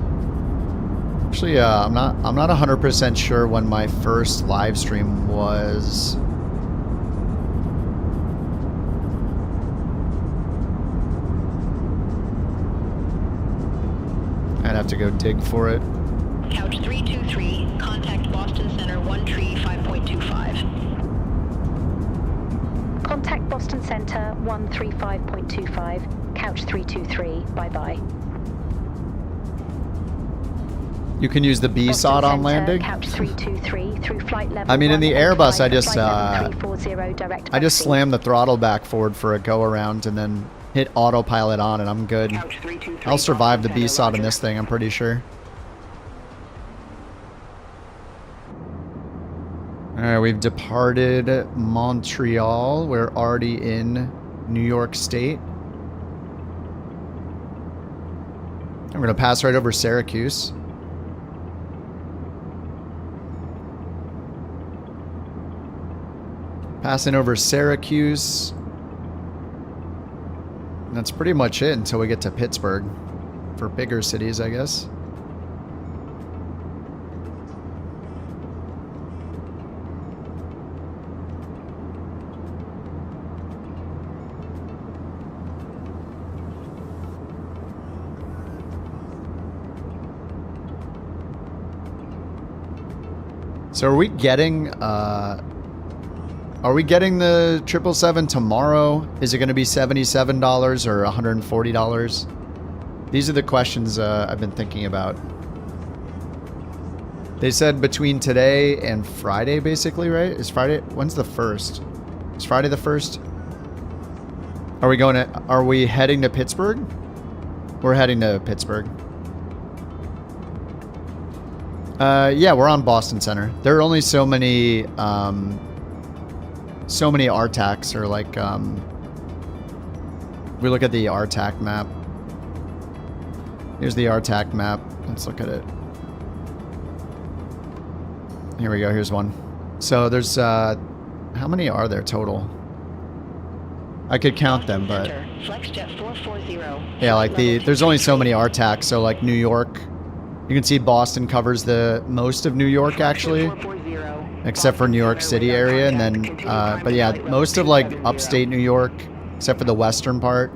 Actually, I'm not 100% sure when my first live stream was. I'd have to go dig for it. Couch 323, contact Boston Center 1 tree 5.25. Contact Boston Center 135.25, couch 323, bye-bye. You can use the B-SOD on landing? Couch 323 through flight level. I mean, in the Airbus, I just slam slam the throttle back forward for a go-around and then hit autopilot on and I'm good. I'll survive the B-SOD in this thing, I'm pretty sure. Alright, we've departed Montreal. We're already in New York State. I'm going to pass right over Syracuse. Passing over Syracuse. That's pretty much it until we get to Pittsburgh. For bigger cities, I guess. So are we getting the 777 tomorrow? Is it going to be $77 or $140? These are the questions I've been thinking about. They said between today and Friday, basically, right? Is Friday? When's the 1st? Is Friday the 1st? Are we heading to Pittsburgh? We're heading to Pittsburgh. Yeah, we're on Boston Center. There are only so many RTACs, or like, we look at the RTAC map. Here's the RTAC map. Let's look at it. Here we go. Here's one. So there's, how many are there total? I could count them, but yeah, like there's only so many RTACs. So like New York, you can see Boston covers the most of New York actually, except for New York City area, and then but yeah, most of like upstate New York, except for the western part,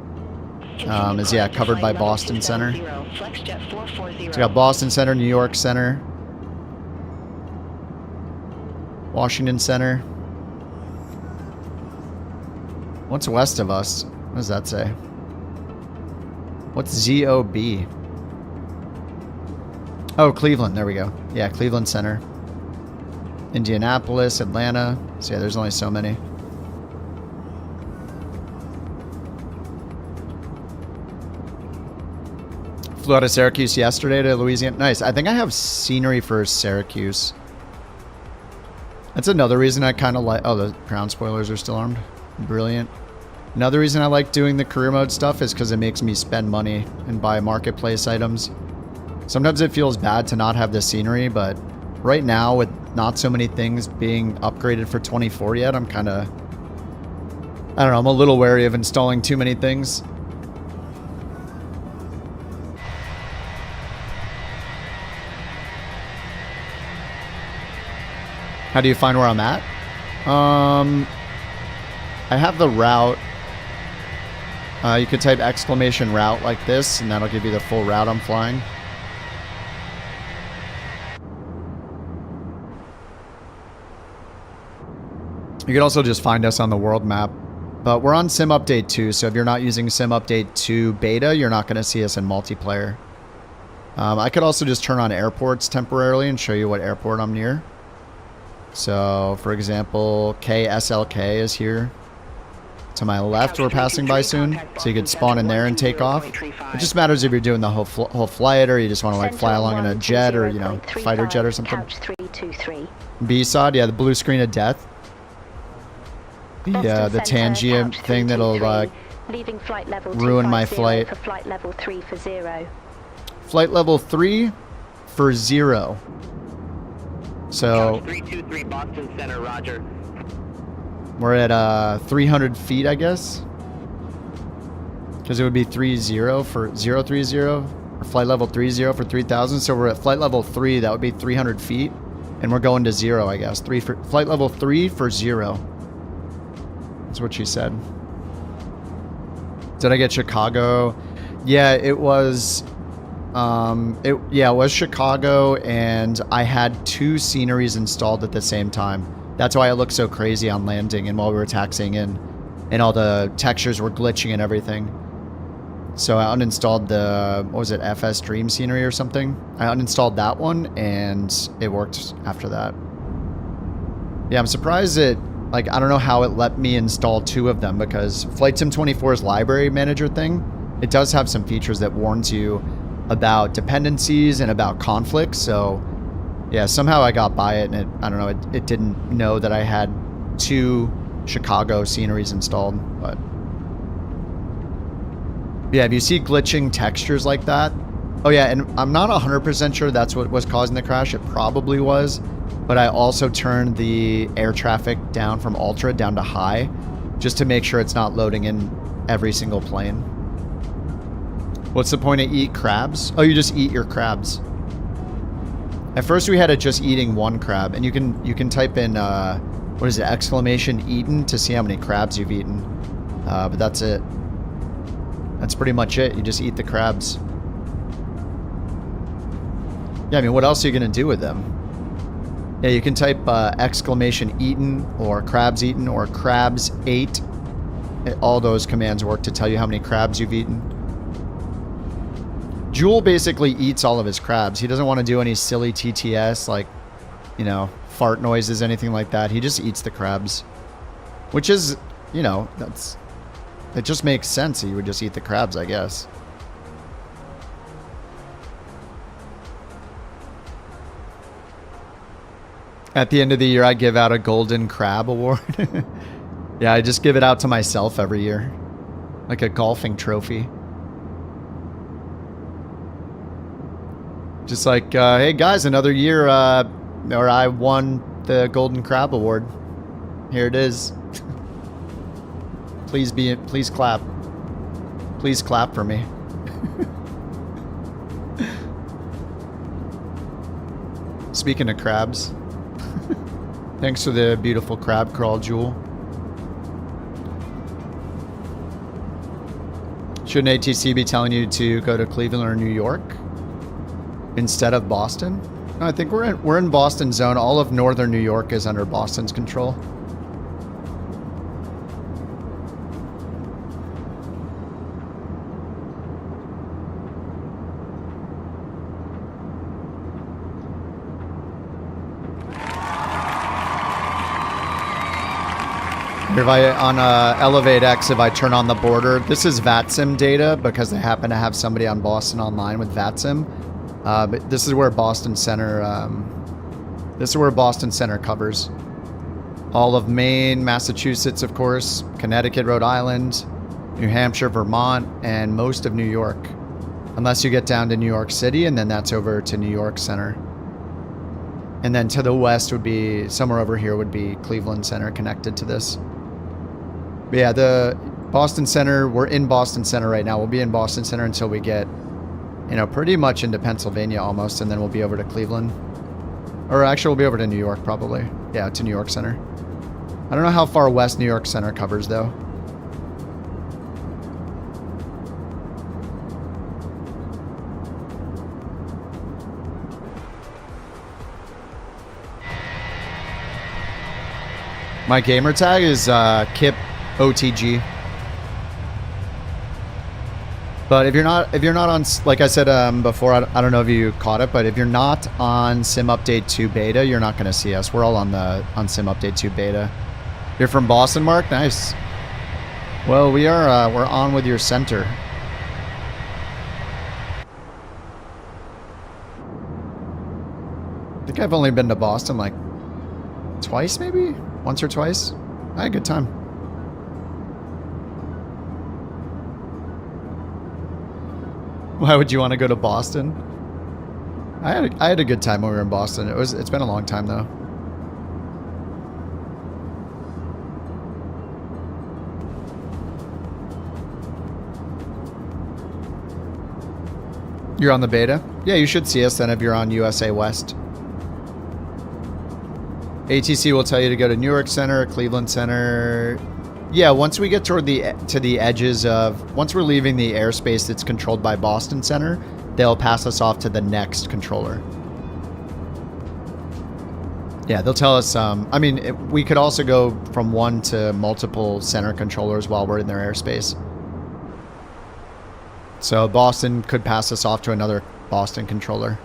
is covered by Boston Center. So we got Boston Center, New York Center, Washington Center. What's west of us? What does that say? What's ZOB? Oh, Cleveland. There we go. Yeah, Cleveland Center. Indianapolis, Atlanta. So yeah, there's only so many. Flew out of Syracuse yesterday to Louisiana. Nice. I think I have scenery for Syracuse. That's another reason I kind of like... Oh, the ground spoilers are still armed. Brilliant. Another reason I like doing the career mode stuff is because it makes me spend money and buy marketplace items. Sometimes it feels bad to not have the scenery, but right now with not so many things being upgraded for 24 yet, I'm kind of, I don't know, I'm a little wary of installing too many things. How do you find where I'm at? I have the route. You could type exclamation route like this, and that'll give you the full route I'm flying. You could also just find us on the world map. But we're on Sim Update 2, so if you're not using Sim Update 2 beta, you're not going to see us in multiplayer. I could also just turn on airports temporarily and show you what airport I'm near. So, for example, KSLK is here. To my left, we're passing by soon, so you could spawn in there and take off. It just matters if you're doing the whole flight, or you just want to like fly along in a jet, or you know, fighter jet or something. B-Sod, yeah, the blue screen of death. The Tangier thing that'll ruin my flight. Flight level 3 for 0. Flight level 3 for 0. So 323 Boston Center, roger. We're at 300 feet, I guess. Because it would be 30 for 030, or flight level 30 for 3000. So we're at flight level 3, that would be 300 feet. And we're going to 0, I guess. Flight level 3 for 0. That's what she said. Did I get Chicago? Yeah, it was... it was Chicago, and I had 2 sceneries installed at the same time. That's why it looked so crazy on landing and while we were taxiing in, and all the textures were glitching and everything. So I uninstalled the, what was it, FS Dream scenery or something? I uninstalled that one, and it worked after that. Yeah, I'm surprised it, like, I don't know how it let me install 2 of them, because Flight Sim 24's library manager thing, it does have some features that warns you about dependencies and about conflicts. So yeah, somehow I got by it, and I don't know, it didn't know that I had 2 Chicago sceneries installed. But yeah, if you see glitching textures like that, oh yeah, and I'm not 100% sure that's what was causing the crash. It probably was, but I also turned the air traffic down from ultra down to high, just to make sure it's not loading in every single plane. What's the point of eat crabs? Oh, you just eat your crabs. At first we had it just eating 1 crab, and you can type in what is it, exclamation eaten, to see how many crabs you've eaten. But that's it. That's pretty much it. You just eat the crabs. Yeah, I mean, what else are you gonna do with them? Yeah, you can type exclamation eaten, or crabs eaten, or crabs ate. All those commands work to tell you how many crabs you've eaten. JUL basically eats all of his crabs. He doesn't want to do any silly TTS, like, you know, fart noises, anything like that. He just eats the crabs. Which is, you know, it just makes sense. He would just eat the crabs, I guess. At the end of the year, I give out a Golden Crab Award. Yeah, I just give it out to myself every year. Like a golfing trophy. Just like, hey guys, another year, or I won the Golden Crab Award. Here it is. Please clap. Please clap for me. Speaking of crabs, thanks for the beautiful crab crawl, Jewel. Shouldn't ATC be telling you to go to Cleveland or New York instead of Boston? No, I think we're in Boston zone. All of northern New York is under Boston's control. If I, on Elevate X, if I turn on the border, this is VATSIM data because they happen to have somebody on Boston Online with VATSIM. But this is where Boston Center, covers. All of Maine, Massachusetts, of course, Connecticut, Rhode Island, New Hampshire, Vermont, and most of New York. Unless you get down to New York City, and then that's over to New York Center. And then to the west would be, somewhere over here would be Cleveland Center connected to this. But yeah, the Boston Center, we're in Boston Center right now. We'll be in Boston Center until we get, you know, pretty much into Pennsylvania almost, and then we'll be over to Cleveland. Or actually, we'll be over to New York probably. Yeah, to New York Center. I don't know how far west New York Center covers though. My gamer tag is Kip OTG. But if you're not on, like I said before, I don't know if you caught it, but if you're not on Sim Update 2 Beta, you're not going to see us. We're all on Sim Update 2 Beta. You're from Boston, Mark? Nice. Well, we're on with your center. I think I've only been to Boston like twice, maybe? Once or twice. I had a good time. Why would you want to go to Boston? I had a good time when we were in Boston. It's been a long time though. You're on the beta? Yeah, you should see us then if you're on USA West. ATC will tell you to go to New York Center, Cleveland Center. Yeah, once we get toward to the edges of, once we're leaving the airspace that's controlled by Boston Center, they'll pass us off to the next controller. Yeah, they'll tell us, I mean, we could also go from one to multiple center controllers while we're in their airspace. So Boston could pass us off to another Boston controller.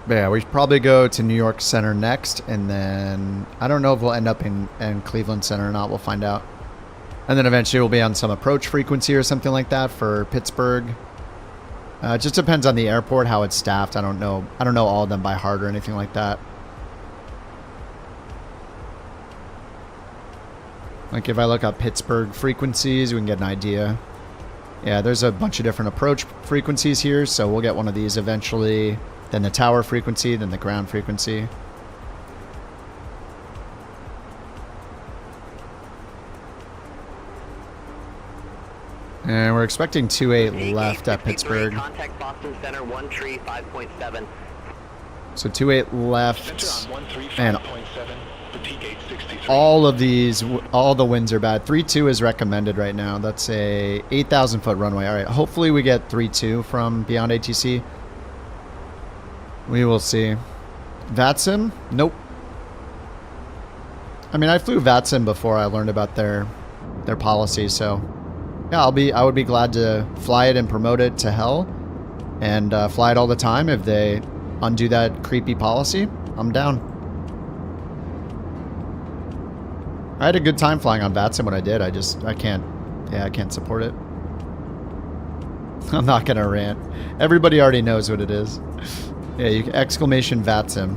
But yeah, we should probably go to New York Center next, and then I don't know if we'll end up in Cleveland Center or not. We'll find out. And then eventually we'll be on some approach frequency or something like that for Pittsburgh. It just depends on the airport, how it's staffed. I don't know all of them by heart or anything like that. Like if I look up Pittsburgh frequencies, we can get an idea. Yeah, there's a bunch of different approach frequencies here, so we'll get one of these eventually. Then the tower frequency, then the ground frequency. And we're expecting 28 left at Pittsburgh. Contact Boston Center 135.7. So 28 left. And all of these, all the winds are bad. 3-2 is recommended right now. That's a 8,000 foot runway. All right, hopefully we get 3-2 from beyond ATC. We will see. VATSIM? Nope. I mean, I flew VATSIM before I learned about their policy, so yeah, I would be glad to fly it and promote it to hell, and fly it all the time. If they undo that creepy policy, I'm down. I had a good time flying on VATSIM when I did. I can't support it. I'm not gonna rant. Everybody already knows what it is. Yeah, you can exclamation VATSIM.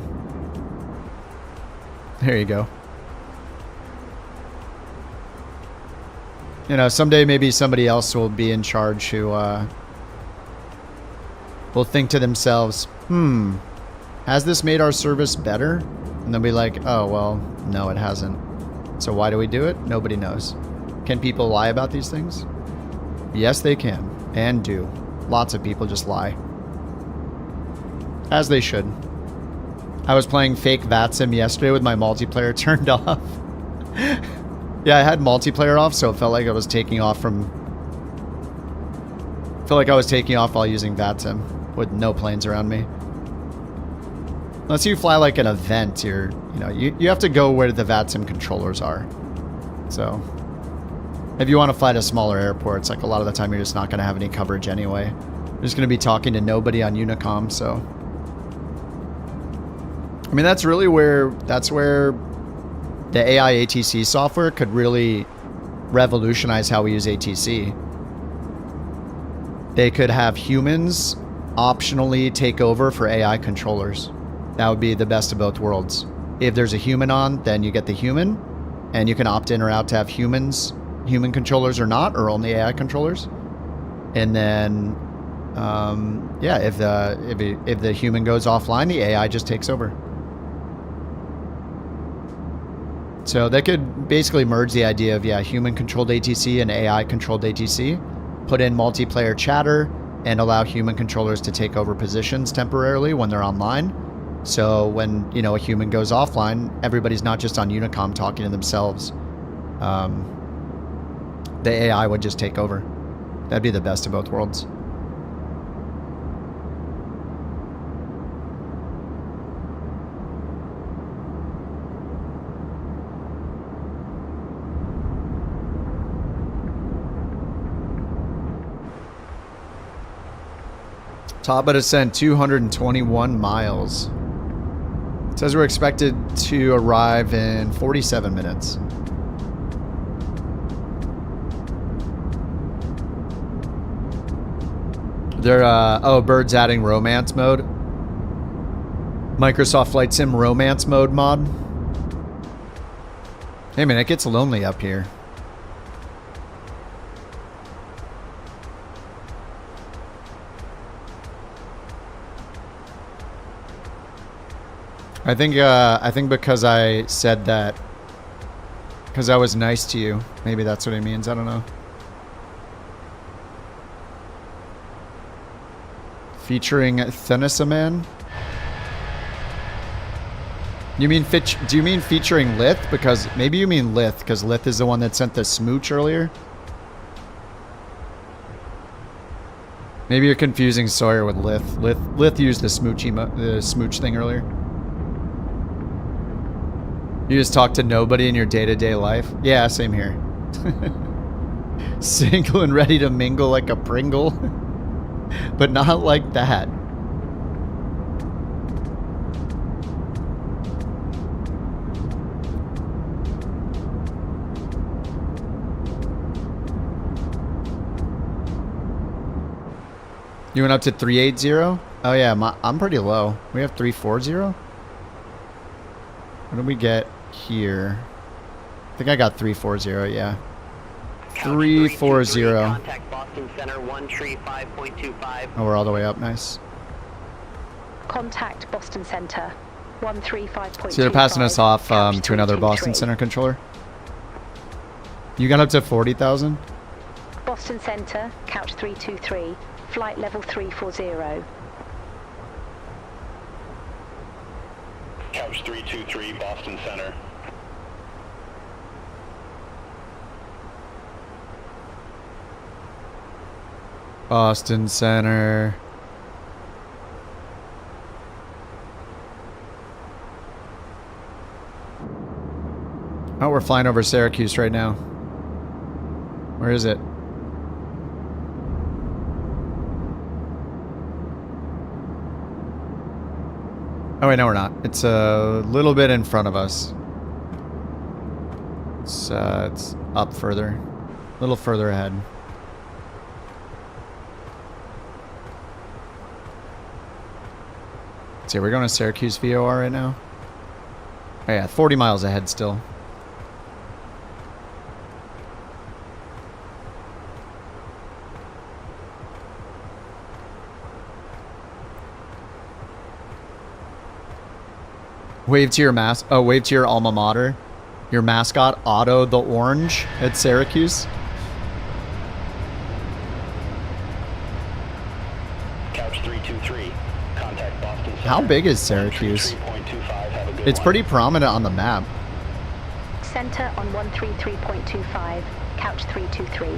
There you go. You know, someday maybe somebody else will be in charge who will think to themselves, has this made our service better? And they'll be like, oh, well, no, it hasn't. So why do we do it? Nobody knows. Can people lie about these things? Yes, they can. And do. Lots of people just lie. As they should. I was playing fake VATSIM yesterday with my multiplayer turned off. Yeah, I had multiplayer off, so it felt like I was taking off while using VATSIM with no planes around me. Unless you fly like an event, you have to go where the VATSIM controllers are. So if you want to fly to smaller airports, like a lot of the time you're just not going to have any coverage anyway. You're just going to be talking to nobody on Unicom, so I mean, that's where the AI ATC software could really revolutionize how we use ATC. They could have humans optionally take over for AI controllers. That would be the best of both worlds. if there's a human on, then you get the human, and you can opt in or out to have human controllers or not, or only AI controllers. And then, yeah, if the human goes offline, the AI just takes over. So they could basically merge the idea of, yeah, human-controlled ATC and AI-controlled ATC, put in multiplayer chatter, and allow human controllers to take over positions temporarily when they're online. So when, you know, a human goes offline, everybody's not just on Unicom talking to themselves. The AI would just take over. That'd be the best of both worlds. Top of descent 221 miles. It says we're expected to arrive in 47 minutes. They're, oh, Bird's adding romance mode. Microsoft Flight Sim romance mode mod. Hey man, it gets lonely up here. I think because I said that, because I was nice to you. Maybe that's what it means. I don't know. Featuring Thenisaman. You mean do you mean featuring Lith? Because maybe you mean Lith, because Lith is the one that sent the smooch earlier. Maybe you're confusing Sawyer with Lith. Lith used the smooch thing earlier. You just talk to nobody in your day-to-day life? Yeah, same here. Single and ready to mingle like a Pringle. But not like that. You went up to 380? Oh yeah, I'm pretty low. We have 340? What did we get here? I think I got 340, yeah. 340. Contact Boston Center 135.25. Oh, we're all the way up, nice. Contact Boston Center 135.25. So they're passing us off to another Boston Center controller. You got up to 40,000? Boston Center, couch 323, flight level 340. Couch 323, Boston Center. Boston Center. Oh, we're flying over Syracuse right now. Where is it? Oh wait, no we're not. It's a little bit in front of us. It's up further. A little further ahead. Let's see, we're going to Syracuse VOR right now. Oh yeah, 40 miles ahead still. Wave to your wave to your alma mater. Your mascot, Otto the Orange at Syracuse. Couch 323. Contact Boston Center. How big is Syracuse? It's pretty prominent on the map. Center on 133.25, couch 323.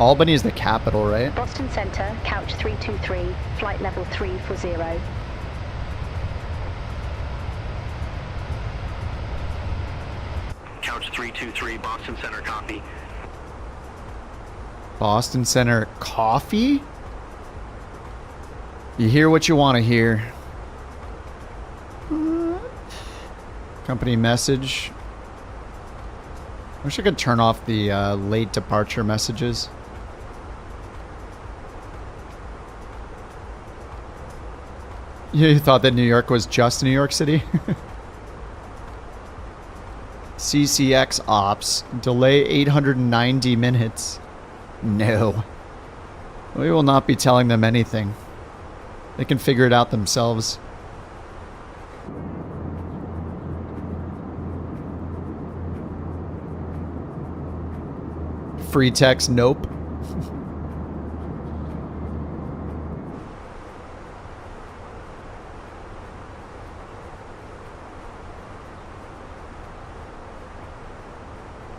Albany is the capital, right? Boston Center, couch 323, flight level 340. Couch 323, Boston Center, copy. Boston Center coffee? You hear what you want to hear. Company message. I wish I could turn off the late departure messages. You thought that New York was just New York City? CCX ops. Delay 890 minutes. No. We will not be telling them anything. They can figure it out themselves. Free text, nope.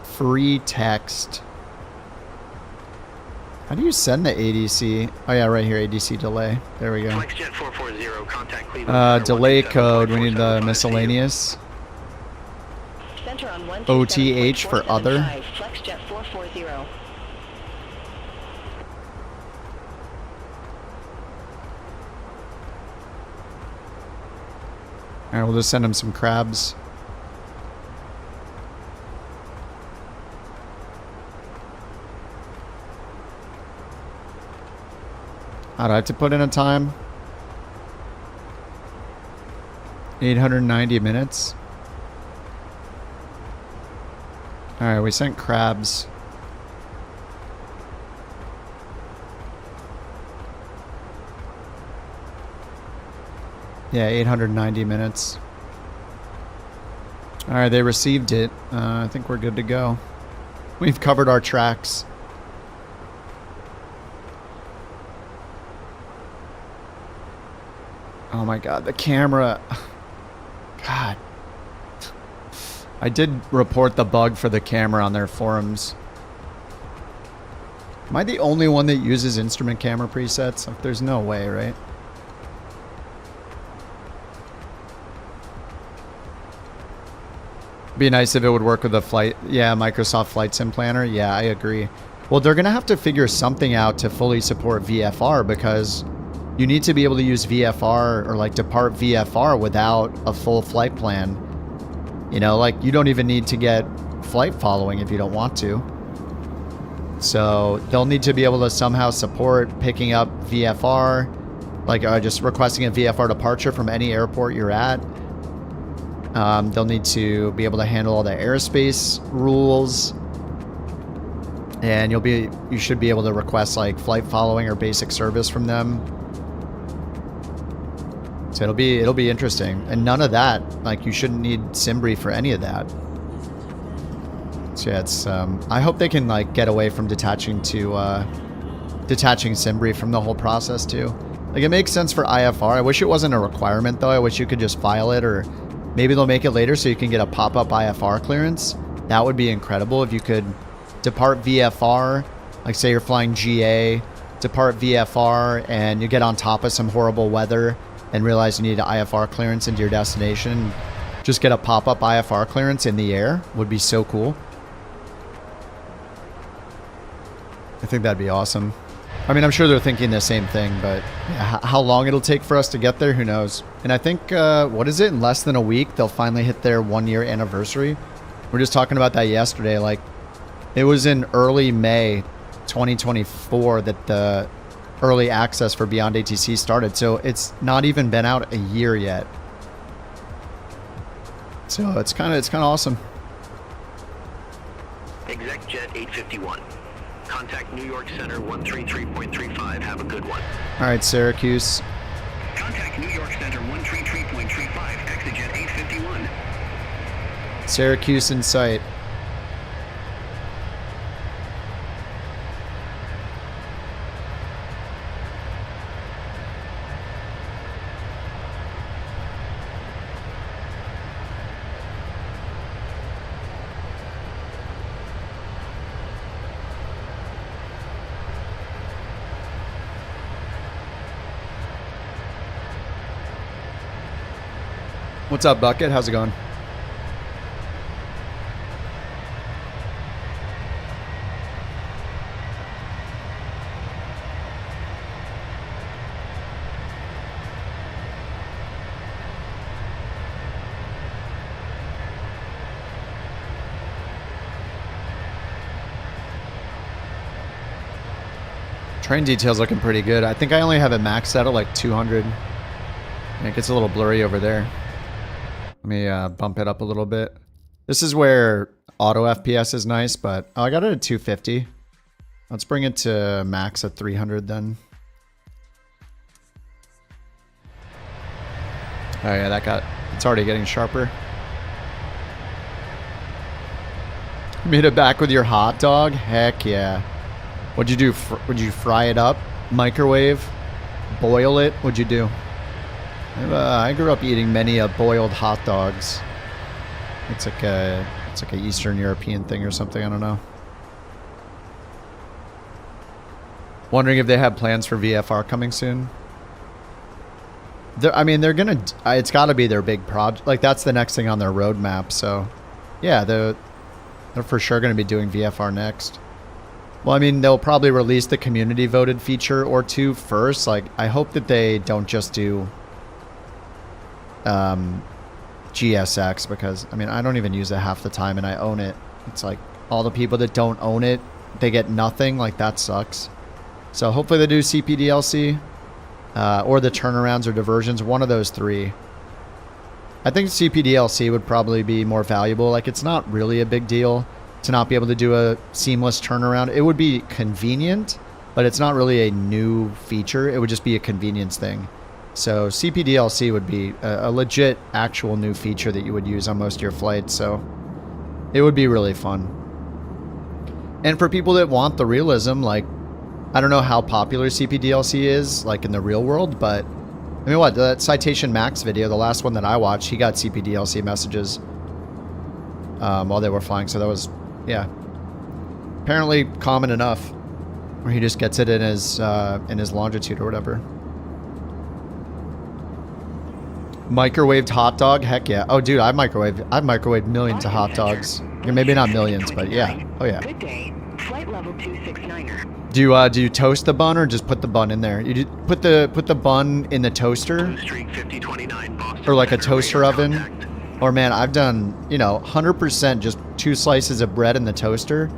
Free text. How do you send the ADC? Oh yeah, right here, ADC delay. There we go. FlexJet 440, contact Cleveland. Delay code, we need the miscellaneous. OTH for other. FlexJet 440. Alright, we'll just send him some crabs. Do I have to put in a time? 890 minutes. Alright, we sent crabs. Yeah, 890 minutes. Alright, they received it. I think we're good to go. We've covered our tracks. Oh my god, the camera. God. I did report the bug for the camera on their forums. Am I the only one that uses instrument camera presets? There's no way, right? Be nice if it would work with the flight. Yeah, Microsoft Flight Sim Planner. Yeah, I agree. Well, they're going to have to figure something out to fully support VFR, because you need to be able to use VFR or like depart VFR without a full flight plan. You know, like you don't even need to get flight following if you don't want to. So they'll need to be able to somehow support picking up VFR, like just requesting a VFR departure from any airport you're at. They'll need to be able to handle all the airspace rules, and you should be able to request like flight following or basic service from them. So it'll be interesting, and none of that, like you shouldn't need Simbri for any of that. So yeah, it's I hope they can like get away from detaching Simbri from the whole process too. Like it makes sense for IFR. I wish it wasn't a requirement though. I wish you could just file it, or maybe they'll make it later so you can get a pop-up IFR clearance. That would be incredible if you could depart VFR, like say you're flying GA, depart VFR, and you get on top of some horrible weather and realize you need an IFR clearance into your destination. Just get a pop-up IFR clearance in the air would be so cool. I think that'd be awesome. I mean, I'm sure they're thinking the same thing, but yeah, how long it'll take for us to get there, who knows? And I think, what is it, in less than a week, they'll finally hit their 1-year anniversary. We're just talking about that yesterday. Like, it was in early May 2024 that the early access for Beyond ATC started. So it's not even been out a year yet. So it's kind of awesome. ExecJet 851. Contact New York Center 133.35. Have a good one. All right, Syracuse. Contact New York Center 133.35. ExecJet 851. Syracuse in sight. What's up, Bucket? How's it going? Train details looking pretty good. I think I only have it maxed out at like 200. It gets a little blurry over there. Let me bump it up a little bit. This is where auto FPS is nice, but I got it at 250. Let's bring it to max at 300 then. Oh yeah, it's already getting sharper. Made it back with your hot dog? Heck yeah. What'd you do? Would you fry it up? Microwave? Boil it? What'd you do? I grew up eating many boiled hot dogs. It's like a Eastern European thing or something. I don't know. Wondering if they have plans for VFR coming soon. I mean, they're gonna. It's got to be their big project. Like that's the next thing on their roadmap. So, yeah, they're for sure going to be doing VFR next. Well, I mean, they'll probably release the community voted feature or two first. Like, I hope that they don't just do GSX because, I mean, I don't even use it half the time and I own it. It's like all the people that don't own it, they get nothing. Like, that sucks. So hopefully they do CPDLC or the turnarounds or diversions, one of those three. I think CPDLC would probably be more valuable. Like, it's not really a big deal to not be able to do a seamless turnaround. It would be convenient, but it's not really a new feature. It would just be a convenience thing. So CPDLC would be a legit actual new feature that you would use on most of your flights. So it would be really fun. And for people that want the realism, like, I don't know how popular CPDLC is, like, in the real world, but I mean, what, that Citation Max video, the last one that I watched, he got CPDLC messages while they were flying. So that was, yeah, apparently common enough where he just gets it in his longitude or whatever. Microwaved hot dog? Heck yeah. Oh, dude, I've microwaved millions of hot dogs. Yeah, maybe not millions, but yeah. Oh, yeah. Good day. Flight level 269er. Do you toast the bun or just put the bun in there? You put the bun in the toaster, or like a toaster oven, or man, I've done 100% just 2 slices of bread in the toaster.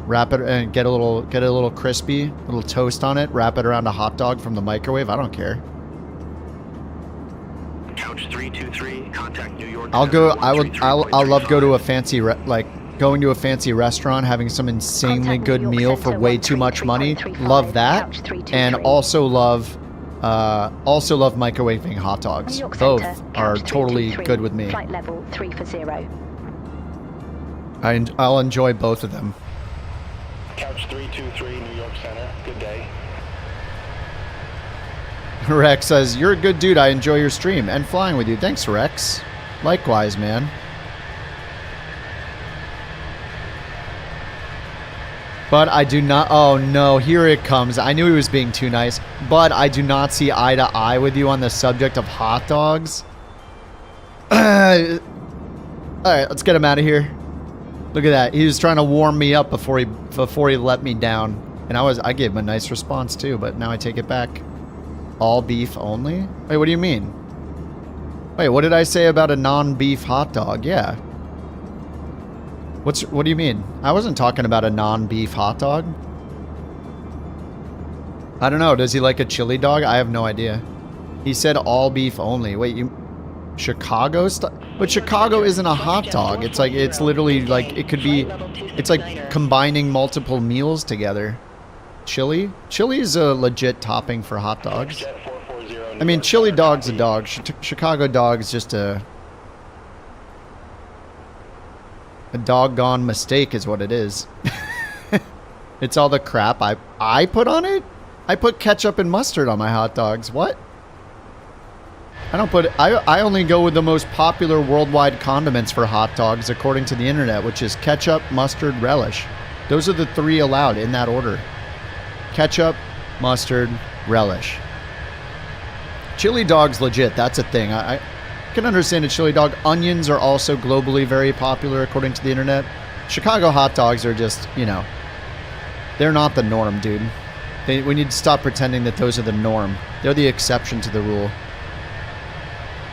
Wrap it and get a little crispy, a little toast on it. Wrap it around a hot dog from the microwave. I don't care. Couch 323, contact New York. I'll love go to a fancy going to a fancy restaurant, having some insanely good meal for way too much money. Love that. And also love microwaving hot dogs. Both are totally good with me. Flight level 340. I'll enjoy both of them. Couch 323, New York Center. Good day. Rex says, "You're a good dude. I enjoy your stream and flying with you." Thanks, Rex. Likewise, man. But I do not... Oh, no. Here it comes. I knew he was being too nice. But I do not see eye to eye with you on the subject of hot dogs. Alright, let's get him out of here. Look at that. He was trying to warm me up before he let me down. And I gave him a nice response too, but now I take it back. All beef only? Wait, what do you mean? Wait, what did I say about a non-beef hot dog? Yeah. What do you mean? I wasn't talking about a non-beef hot dog. I don't know. Does he like a chili dog? I have no idea. He said all beef only. Wait, Chicago stuff? But Chicago isn't a hot dog. It's like, it's literally like, it could be, it's like combining multiple meals together. Chili? Chili is a legit topping for hot dogs. I mean, chili dog's a dog. Chicago dog is just a doggone mistake is what it is. It's all the crap I put on it? I put ketchup and mustard on my hot dogs. What? I don't put... I only go with the most popular worldwide condiments for hot dogs according to the internet, which is ketchup, mustard, relish. Those are the 3 allowed in that order. Ketchup, mustard, relish. Chili dog's legit. That's a thing. I can understand a chili dog. Onions are also globally very popular according to the internet. Chicago hot dogs are just, they're not the norm, dude. We need to stop pretending that those are the norm. They're the exception to the rule.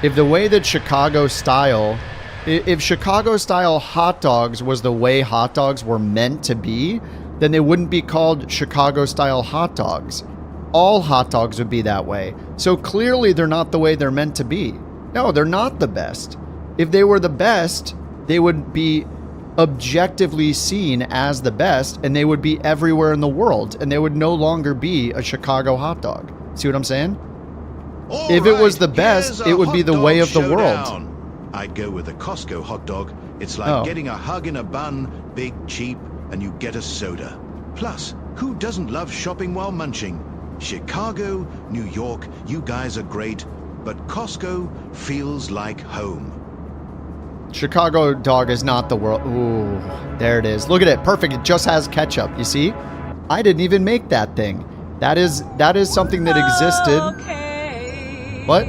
If the way that Chicago style hot dogs was the way hot dogs were meant to be, then they wouldn't be called Chicago style hot dogs. all hot dogs would be that way. So clearly they're not the way they're meant to be. No, they're not the best. If they were the best, they would be objectively seen as the best, and they would be everywhere in the world, and they would no longer be a Chicago hot dog. See what I'm saying? If it was the best, it would be the way of the world. I'd go with a Costco hot dog. It's like getting a hug in a bun, big, cheap, and you get a soda. Plus, who doesn't love shopping while munching? Chicago, New York, you guys are great, but Costco feels like home. Chicago dog is not the world. Ooh, there it is. Look at it. Perfect. It just has ketchup. You see? I didn't even make that thing. That is something that existed. Okay. What?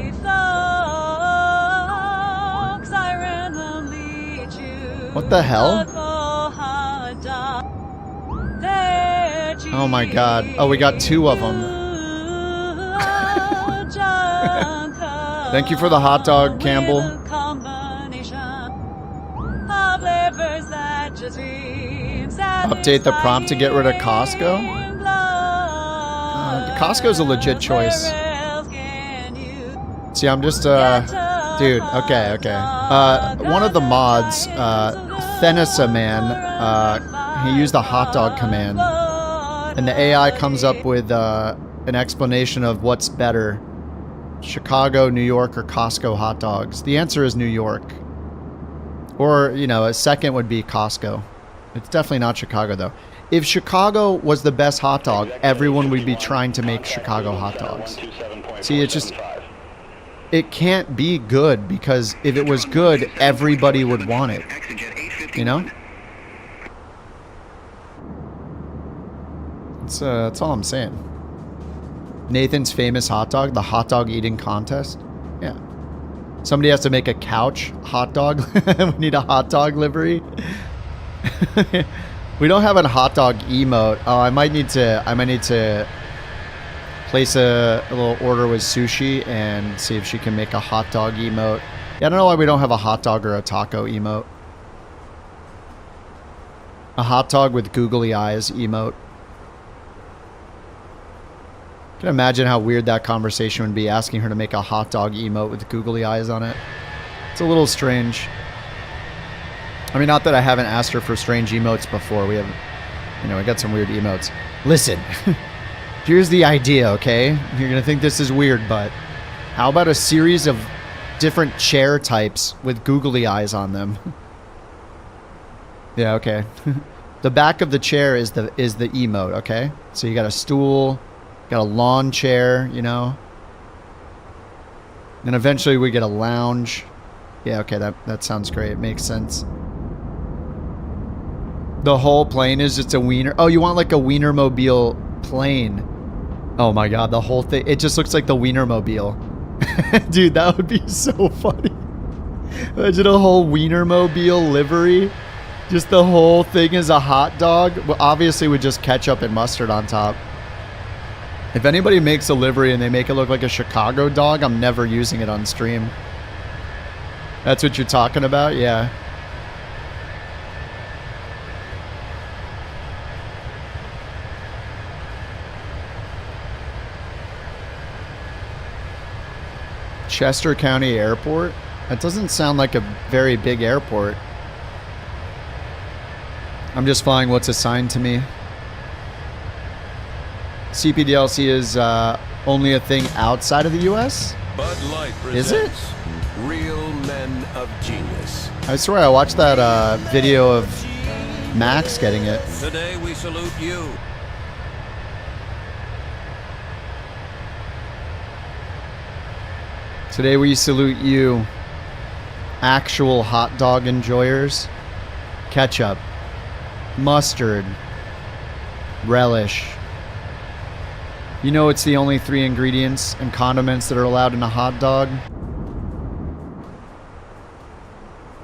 What the hell? Oh my god. Oh, we got 2 of them. Thank you for the hot dog, Campbell. Update the prompt to get rid of Costco? Costco's a legit choice. See, I'm just, dude, okay. One of the mods, Fenix Man, he used the hot dog command. And the AI comes up with an explanation of what's better. Chicago, New York, or Costco hot dogs. The answer is New York. Or, you know, a second would be Costco. It's definitely not Chicago, though. If Chicago was the best hot dog, everyone would be trying to make Chicago hot dogs. See, it's just... It can't be good, because if it was good, everybody would want it. You know? That's all I'm saying. Nathan's famous hot dog, the hot dog eating contest. Yeah. Somebody has to make a couch hot dog. We need a hot dog livery. We don't have a hot dog emote. Oh, I might need to place a little order with Sushi and see if she can make a hot dog emote. Yeah, I don't know why we don't have a hot dog or a taco emote. A hot dog with googly eyes emote. I can imagine how weird that conversation would be, asking her to make a hot dog emote with googly eyes on it. It's a little strange. I mean, not that I haven't asked her for strange emotes before. We have, you know, we got some weird emotes. Listen, here's the idea, okay? You're going to think this is weird, but how about a series of different chair types with googly eyes on them? Yeah, okay. The back of the chair is the emote, okay? So you got a stool, got a lawn chair, you know? And eventually we get a lounge. Yeah, okay, that sounds great. It makes sense. The whole plane is just a wiener. Oh, you want like a Wienermobile plane. Oh my god, the whole thing. It just looks like the Wienermobile. Dude, that would be so funny. Imagine a whole Wienermobile livery. Just the whole thing is a hot dog. Well, obviously with just ketchup and mustard on top. If anybody makes a livery and they make it look like a Chicago dog, I'm never using it on stream. That's what you're talking about? Yeah. Chester County Airport? That doesn't sound like a very big airport. I'm just flying what's assigned to me. CPDLC is only a thing outside of the US? Bud Light is it? Real men of genius. I swear I watched that video of Max getting it. Today we salute you. Today we salute you, actual hot dog enjoyers. Ketchup, mustard, relish. You know it's the only 3 ingredients and condiments that are allowed in a hot dog?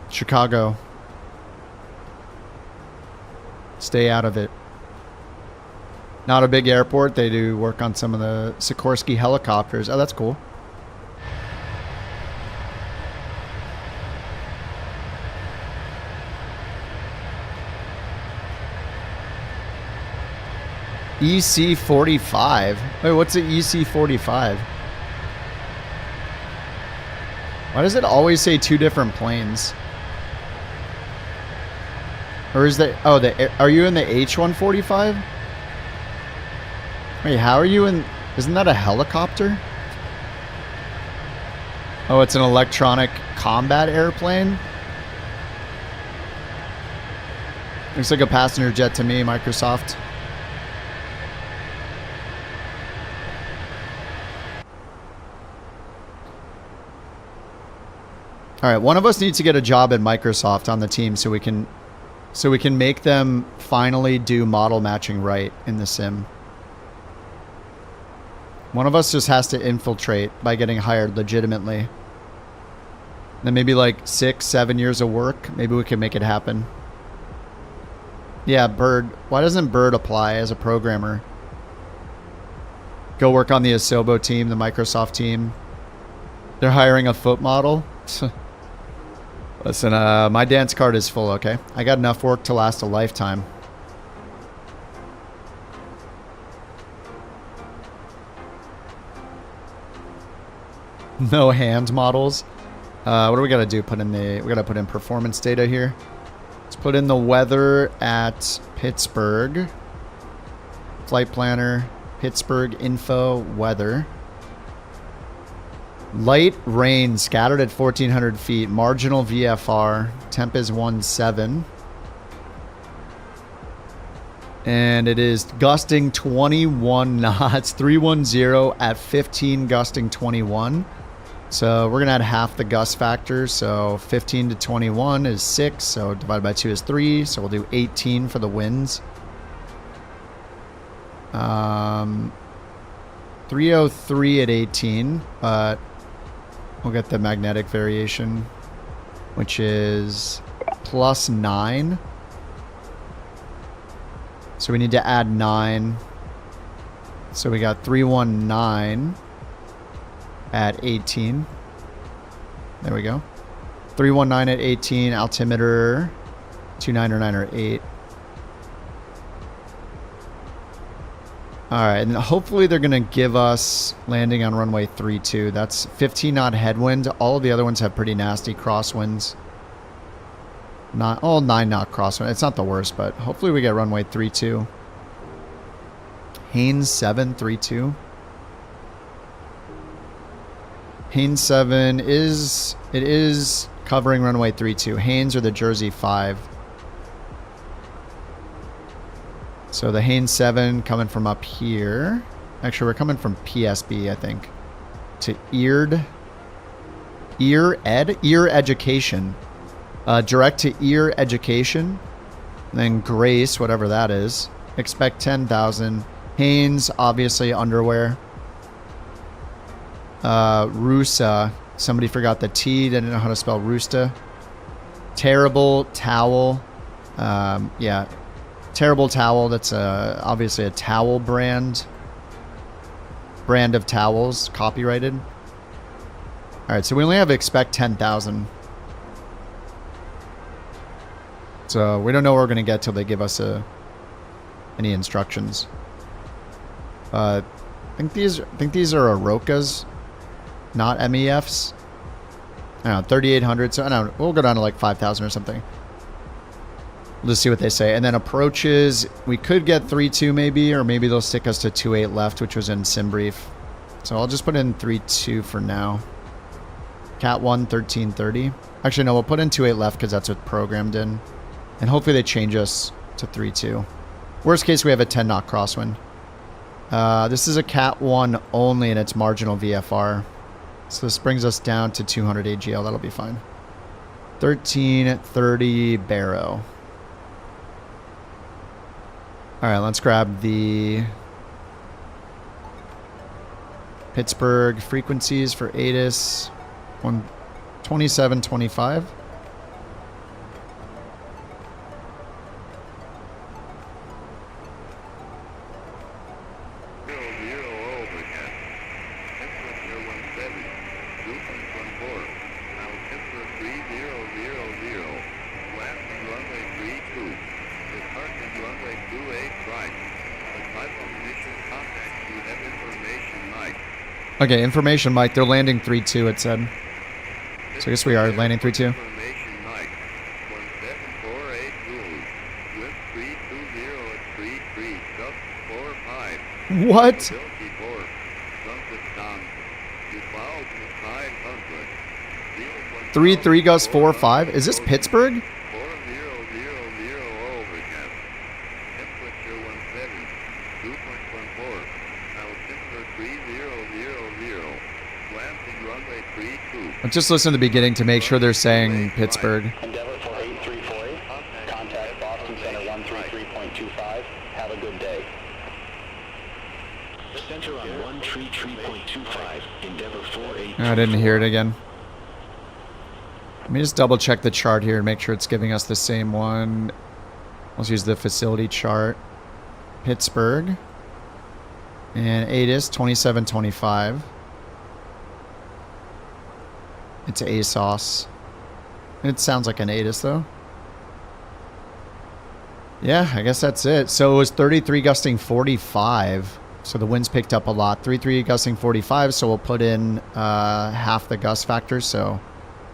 Chicago. Stay out of it. Not a big airport. They do work on some of the Sikorsky helicopters. Oh, that's cool. EC45. Wait, what's an EC45? Why does it always say two different planes? Or is that... Oh, are you in the H-145? Wait, how are you in... Isn't that a helicopter? Oh, it's an electronic combat airplane? Looks like a passenger jet to me, Microsoft. All right, one of us needs to get a job at Microsoft on the team so we can make them finally do model matching right in the sim. One of us just has to infiltrate by getting hired legitimately. Then maybe like 6-7 years of work, maybe we can make it happen. Yeah, Bird. Why doesn't Bird apply as a programmer? Go work on the Asobo team, the Microsoft team. They're hiring a foot model. Listen, my dance card is full, okay? I got enough work to last a lifetime. No hand models. What do we gotta do? We gotta put in performance data here. Let's put in the weather at Pittsburgh. Flight planner, Pittsburgh info, weather. Light rain scattered at 1,400 feet. Marginal VFR. Temp is 17. And it is gusting 21 knots. 310 at 15, gusting 21. So we're going to add half the gust factor. So 15 to 21 is 6. So divided by 2 is 3. So we'll do 18 for the winds. 303 at 18. But we'll get the magnetic variation, which is +9. So we need to add 9. So we got 319 at 18. There we go. 319 at 18. Altimeter 299 or 8. All right, and hopefully they're going to give us landing on runway 32. That's 15 knot headwind. All of the other ones have pretty nasty crosswinds. Not all 9 knot crosswind. It's not the worst, but hopefully we get runway 32. Haynes 732. Haynes 7 is covering runway 32. Haynes or the Jersey 5. So the Haynes 7 coming from up here. Actually, we're coming from PSB, I think. To Ear Education. Direct to Ear Education. And then Grace, whatever that is. Expect 10,000. Haynes, obviously underwear. Rusa. Somebody forgot the T. Didn't know how to spell Rusta. Terrible towel. Yeah. Terrible towel. That's obviously a towel brand of towels, copyrighted. All right, so we only have expect 10,000. So we don't know what we're gonna get till they give us any instructions. I think these are Arokas, not MEFs. I don't know, 3,800. So I don't know, we'll go down to like 5,000 or something. We'll just see what they say. And then approaches, we could get 3.2 maybe, or maybe they'll stick us to 2.8 left, which was in sim brief. So I'll just put in 3.2 for now. Cat 1, 1330. Actually, no, we'll put in 2.8 left because that's what's programmed in. And hopefully they change us to 3.2. Worst case, we have a 10 knot crosswind. This is a Cat 1 only, and it's marginal VFR. So this brings us down to 200 AGL. That'll be fine. 1330 Barrow. All right, let's grab the Pittsburgh frequencies for ATIS. 2725. Okay, information, Mike. They're landing 3-2, it said. So I guess we are landing 3-2. What? 3-3 gust 4-5. Is this Pittsburgh? I'm just listening to the beginning to make sure they're saying Pittsburgh. Endeavor for 8348. Contact Boston Center 133.25. Have a good day. Center on 133.25. Endeavor 48. I didn't hear it again. Let me just double check the chart here and make sure it's giving us the same one. Let's use the facility chart. Pittsburgh. And ATIS 2725. It's ASOS. It sounds like an ATIS though. Yeah, I guess that's it. So it was 33 gusting 45. So the winds picked up a lot. 33 gusting 45, so we'll put in half the gust factor. So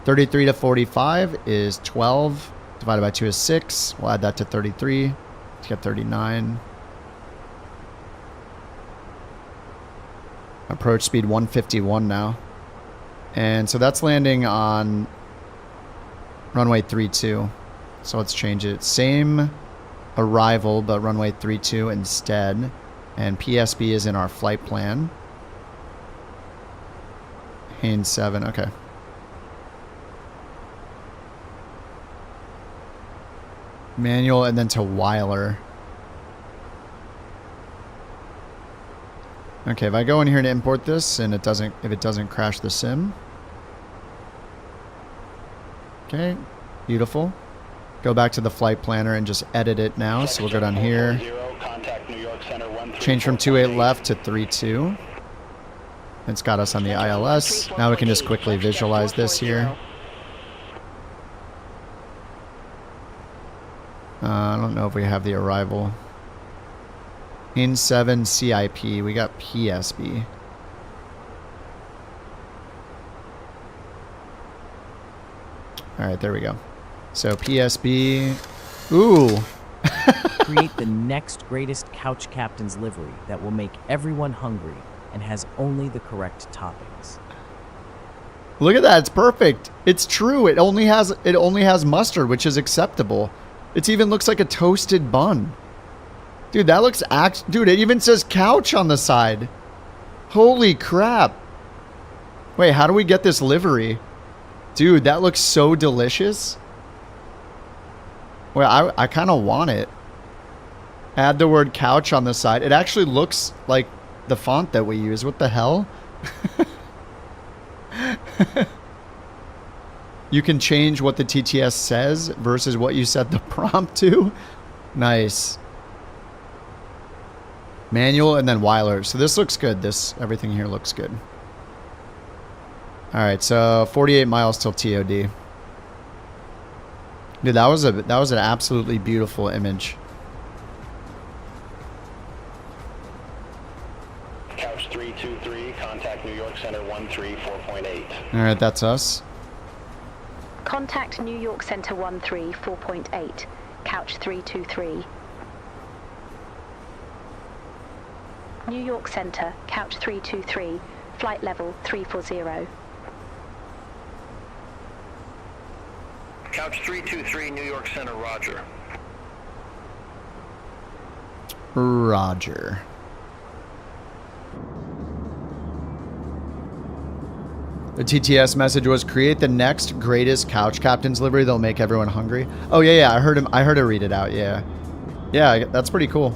33 to 45 is 12. Divided by 2 is 6. We'll add that to 33 to get 39. Approach speed 151 now. And so that's landing on runway 32. So let's change it. Same arrival, but runway 32 instead. And PSB is in our flight plan. Haynes 7, okay. Manual and then to Weiler. Okay, if I go in here and import this and if it doesn't crash the sim. Okay, beautiful. Go back to the flight planner and just edit it now. So we'll go down here. Change from 28 left to 32. It's got us on the ILS. Now we can just quickly visualize this here. I don't know if we have the arrival. In 7 CIP, we got PSB. Alright, there we go. So PSB. Ooh. Create the next greatest couch captain's livery that will make everyone hungry and has only the correct toppings. Look at that, it's perfect. It's true. It only has mustard, which is acceptable. It even looks like a toasted bun. Dude, that looks dude, it even says couch on the side. Holy crap. Wait, how do we get this livery? Dude, that looks so delicious. Well, I kind of want it. Add the word couch on the side. It actually looks like the font that we use. What the hell? You can change what the TTS says versus what you set the prompt to. Nice. Manual and then Weiler. So this looks good. Everything here looks good. All right, so 48 miles till TOD. Dude, that was an absolutely beautiful image. Couch 323, contact New York Center 134.8. All right, that's us. Contact New York Center 134.8, couch 323. New York Center, couch 323, flight level 340. Couch 323, New York Center, roger. Roger. The TTS message was create the next greatest couch captain's livery that'll make everyone hungry. Oh yeah, I heard her read it out. Yeah, that's pretty cool.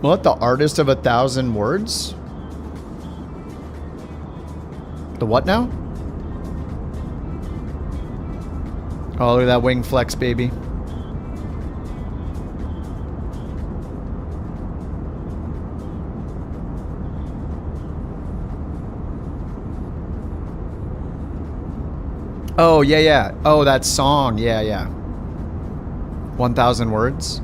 What, the artist of 1,000 words? The what now? Oh, look at that wing flex, baby. Oh, yeah. Oh, that song. Yeah. 1,000 words?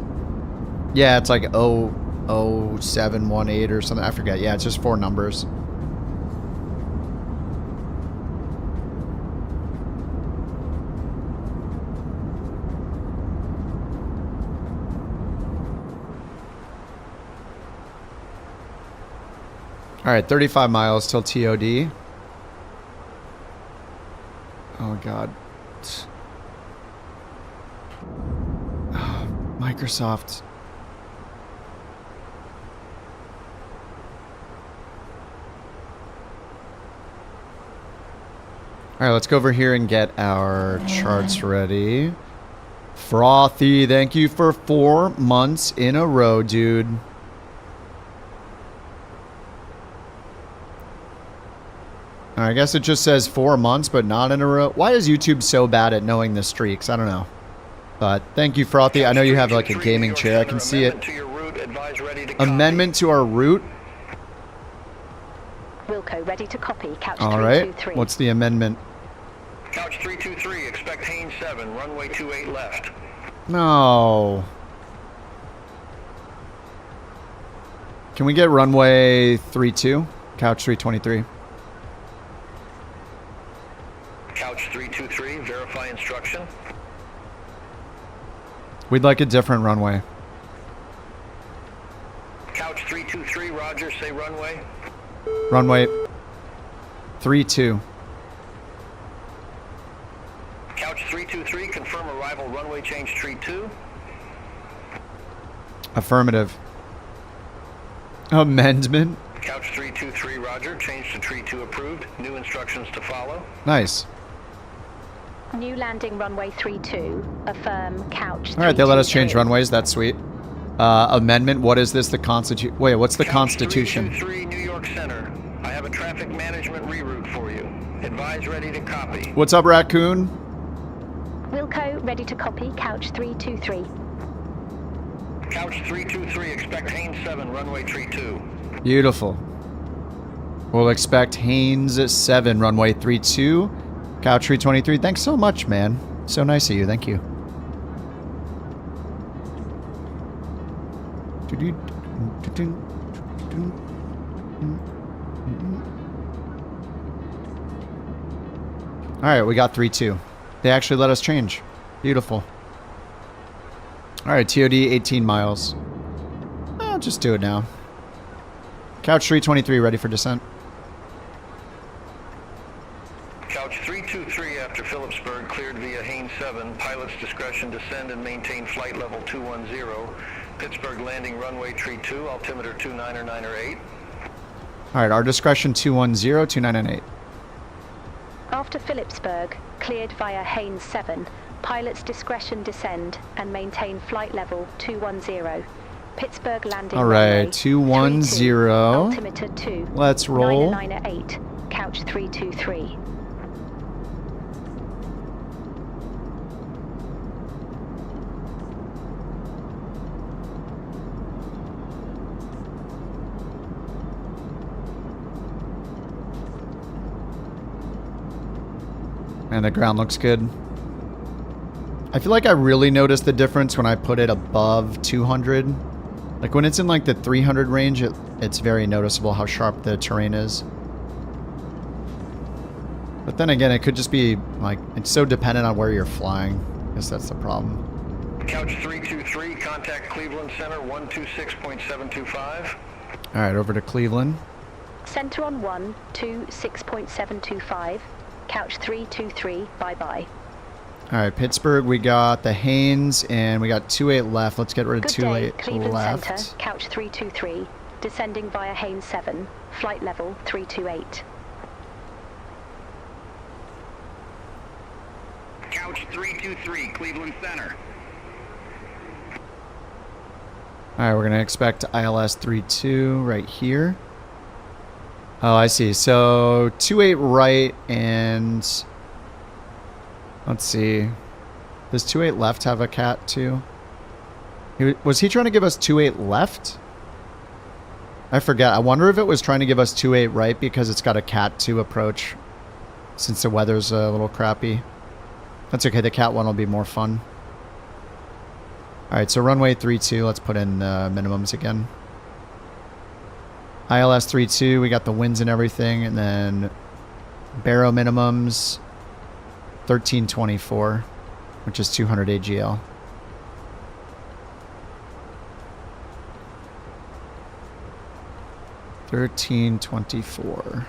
Yeah, it's like 00718 or something. I forget. Yeah, it's just 4 numbers. All right, 35 miles till TOD. Oh, God. Oh, Microsoft. All right, let's go over here and get our charts ready. Frothy, thank you for 4 months in a row, dude. I guess it just says 4 months, but not in a row. Why is YouTube so bad at knowing the streaks? I don't know. But thank you, Frothy. I know you have like a gaming chair. I can see it. Amendment to our route. Wilco, ready to copy. Couch All right. What's the amendment? Couch 323, expect Haynes 7, runway 28 left. No. Can we get runway 32? Couch 323. Couch 323, verify instruction. We'd like a different runway. Couch 323, roger, say runway. Runway 32. Couch 323, confirm arrival, runway change tree 2. Affirmative. Amendment. Couch 323, roger, change to tree 2 approved. New instructions to follow. Nice. New landing runway 32. Affirm couch. All right, they let us change runways. That's sweet. Amendment. What is this? The Constitution. Wait, what's the Constitution? 323 New York Center. I have a traffic management reroute for you. Advise ready to copy. What's up, Raccoon? Wilco, ready to copy. Couch 323. Couch 323, expect Haynes 7, runway tree 2. Beautiful. We'll expect Haynes 7, runway 32. Couch 323. Thanks so much, man. So nice of you. Thank you. All right, we got 3-2. They actually let us change. Beautiful. All right, TOD 18 miles. I'll just do it now. Couch 323 ready for descent. Couch 323 after Phillipsburg, cleared via Haynes 7. Pilot's discretion, descend and maintain flight level 210. Pittsburgh landing runway tree 2, altimeter 29908. All right, our discretion 210, 2998. After Phillipsburg, cleared via Haynes 7. Pilot's discretion, descend and maintain flight level 210. Pittsburgh landing. All right, 210. Altimeter 2. Let's roll. 998. Couch 323. And the ground looks good. I feel like I really noticed the difference when I put it above 200. Like when it's in like the 300 range, it's very noticeable how sharp the terrain is. But then again, it could just be like, it's so dependent on where you're flying. I guess that's the problem. Couch 323, contact Cleveland Center 126.725. All right, over to Cleveland. Center on 126.725. Couch 323, bye-bye. All right, Pittsburgh, we got the Haynes, and we got 28 left. Let's get rid of Good day, 28 Cleveland left. Center, Couch 323, descending via Haynes 7, flight level 328. Couch 323, Cleveland Center. All right, we're going to expect ILS 32 right here. Oh, I see. So 28 right and... Let's see. Does 28 left have a cat too? Was he trying to give us 28 left? I forget. I wonder if it was trying to give us 28 right because it's got a cat 2 approach since the weather's a little crappy. That's okay. The cat one will be more fun. All right, so runway 32, let's put in minimums again. ILS 32, we got the winds and everything, and then Barrow minimums 1324, which is 200 AGL. $13.24.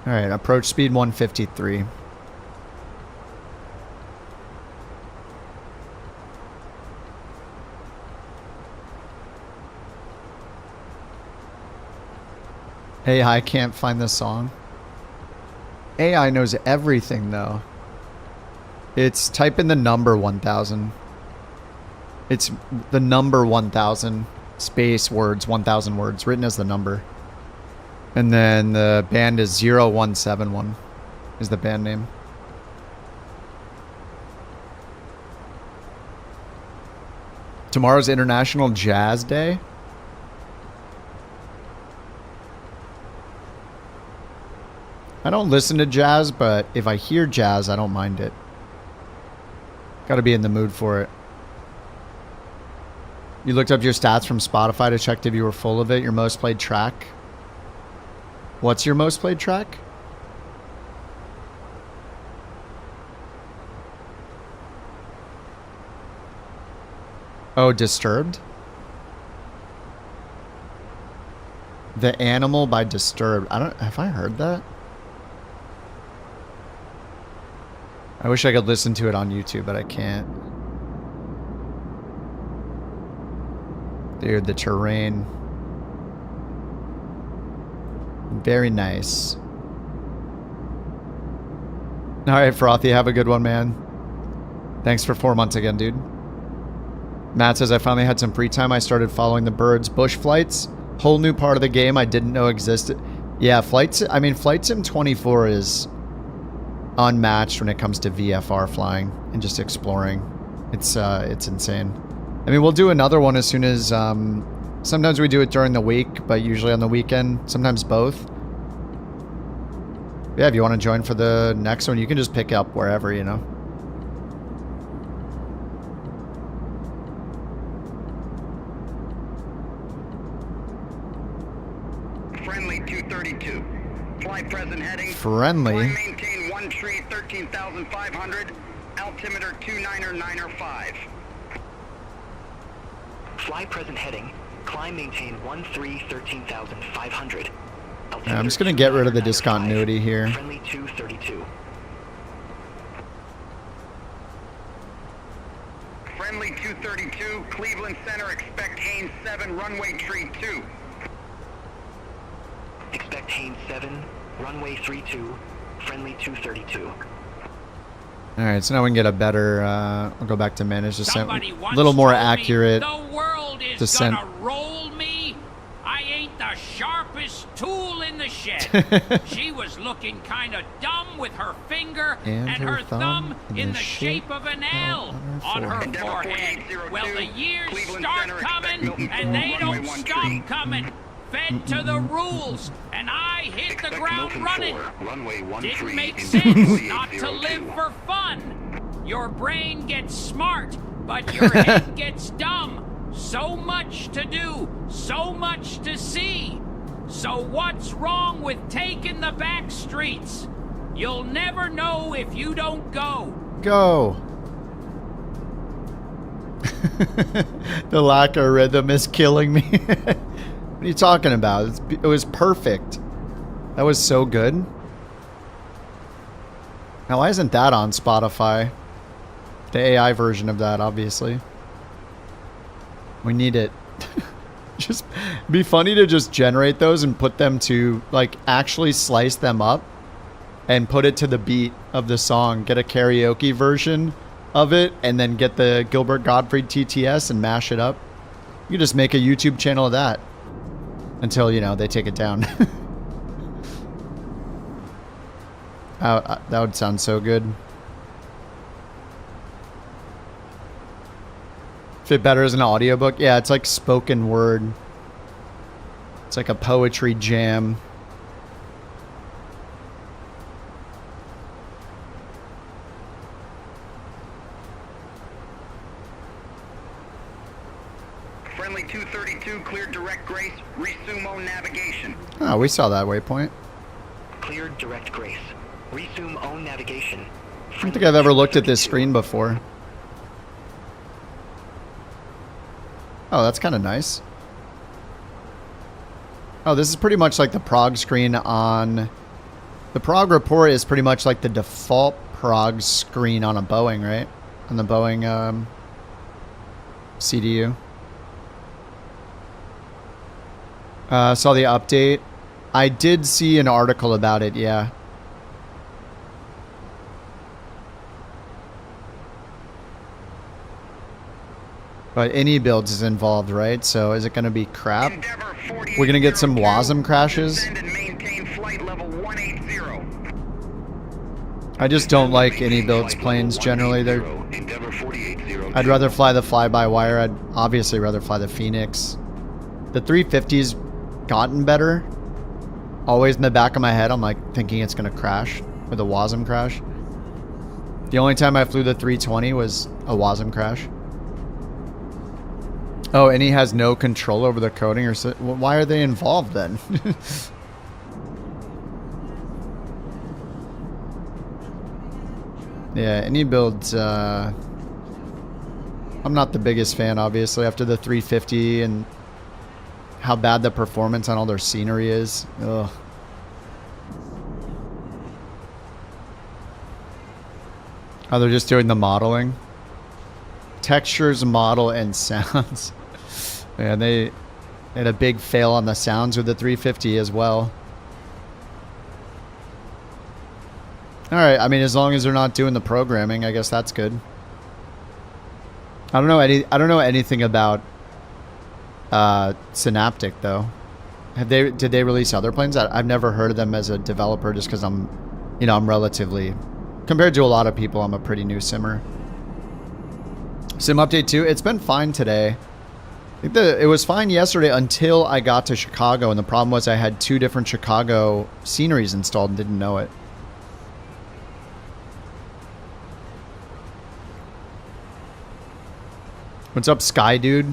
All right, approach speed 153. AI can't find the song. AI knows everything though. It's type in the number 1000. It's the number 1000 space words, 1000 words written as the number. And then the band is 0171 is the band name. Tomorrow's International Jazz Day. I don't listen to jazz, but if I hear jazz, I don't mind it. Got to be in the mood for it. You looked up your stats from Spotify to check if you were full of it. Your most played track. What's your most played track? Oh, Disturbed? The Animal by Disturbed. Have I heard that? I wish I could listen to it on YouTube, but I can't. Dude, the terrain. Very nice. Alright, Frothy, have a good one, man. Thanks for 4 months again, dude. Matt says, I finally had some free time. I started following the birds. Bush flights. Whole new part of the game I didn't know existed. Yeah, Flight Sim 24 is unmatched when it comes to VFR flying and just exploring. It's insane. I mean, we'll do another one as soon as sometimes we do it during the week, but usually on the weekend, sometimes both. Yeah, if you want to join for the next one, you can just pick up wherever, you know. Friendly 232. Fly present heading. Friendly. Climb maintain 1 tree 13,500. Altimeter 299.5. Fly present heading. Climb maintain 13 13,500. Yeah, I'm just gonna get rid of the discontinuity here. Friendly 232. Friendly 232. Cleveland Center. Expect Haynes 7. Runway tree 2. Expect Haynes 7. Runway 32. Friendly 232. Alright, so now we can get a better, I'll go back to manage descent. A little more accurate the world is descent. Gonna roll me. I ain't the sharpest tool in the shed. She was looking kind of dumb with her finger and her thumb in the shape of an L on her forehead. Well, the years start coming and they don't stop coming. Fed to the rules, and I hit the ground running. Didn't make sense not to live for fun. Your brain gets smart, but your head gets dumb. So much to do, so much to see. So what's wrong with taking the back streets? You'll never know if you don't go. Go. The lack of rhythm is killing me. What are you talking about? It was perfect. That was so good. Now, why isn't that on Spotify? The AI version of that, obviously. We need it. Just be funny to just generate those and put them to, like, actually slice them up and put it to the beat of the song. Get a karaoke version of it and then get the Gilbert Gottfried TTS and mash it up. You just make a YouTube channel of that. Until, you know, they take it down. That would sound so good. Fit better as an audiobook? Yeah, it's like spoken word. It's like a poetry jam. Friendly 232, cleared direct grace. Resume own navigation. Oh, we saw that waypoint. Cleared direct grace. Resume own navigation. I don't think I've ever looked at this screen before. Oh, that's kind of nice. Oh, this is pretty much like the Prague screen on... The Prague report is pretty much like the default Prague screen on a Boeing, right? On the Boeing CDU. Saw the update. I did see an article about it, yeah. But any builds is involved, right? So is it going to be crap? We're going to get some WASM crashes. I just don't like any builds planes generally. I'd rather fly the fly-by-wire. I'd obviously rather fly the Phoenix. The 350's gotten better. Always in the back of my head, I'm like thinking it's going to crash with a WASM crash. The only time I flew the 320 was a WASM crash. Oh, and he has no control over the coding, or so, why are they involved then? Yeah, any builds, I'm not the biggest fan, obviously, after the 350 and how bad the performance on all their scenery is. Ugh. Oh, they're just doing the modeling. Textures, model, and sounds. Yeah, they had a big fail on the sounds with the 350 as well. Alright, I mean, as long as they're not doing the programming, I guess that's good. I don't know anything about Synaptic though. Did they release other planes? I've never heard of them as a developer just because I'm relatively, compared to a lot of people, I'm a pretty new simmer. Sim update 2, it's been fine today. I think it was fine yesterday until I got to Chicago, and the problem was I had 2 different Chicago sceneries installed and didn't know it. What's up, Sky Dude?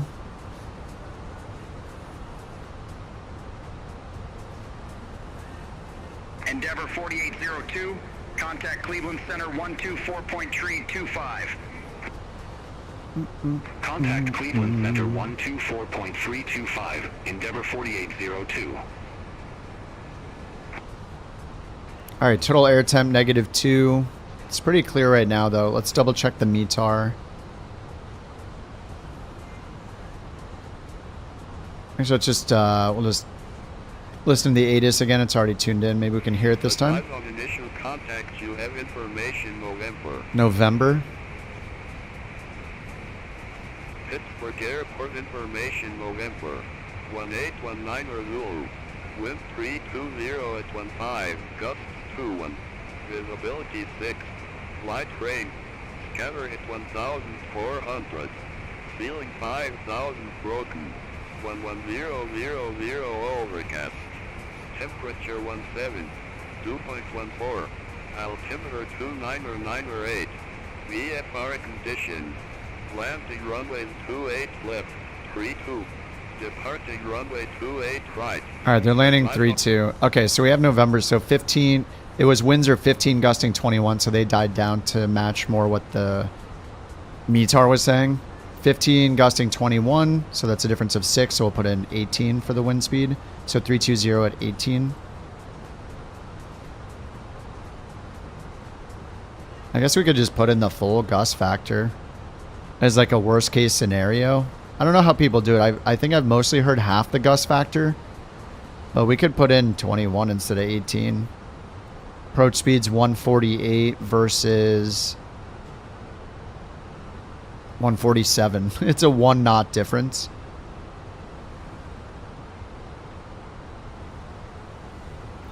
Endeavor 4802, contact Cleveland Center 124.325. Contact Cleveland Center 124.325, Endeavor 4802. Alright, total air temp -2. It's pretty clear right now though. Let's double check the METAR. Actually, let's just, we'll just listen to the ATIS again. It's already tuned in. Maybe we can hear it this time. On initial contact, you have information November. November. Pittsburgh Airport information November. 1819 or Zulu. Wind 320 at 15. Gusts 21. Visibility 6. Flight range. Scatter at 1,400. Ceiling 5,000 broken. 11000 overcast. Temperature 17. 2.14. Altimeter 2998. VFR condition. Landing runway 28 left. 32. Departing runway 28 right. Alright, they're landing 32. Okay, so we have November, so 15. It was Windsor 15 gusting 21, so they died down to match more what the METAR was saying. 15 gusting 21, so that's a difference of 6, so we'll put in 18 for the wind speed. So 320 at 18. I guess we could just put in the full gust factor as like a worst case scenario. I don't know how people do it. I think I've mostly heard half the gust factor, but we could put in 21 instead of 18. Approach speed's 148 versus 147. It's a 1 knot difference.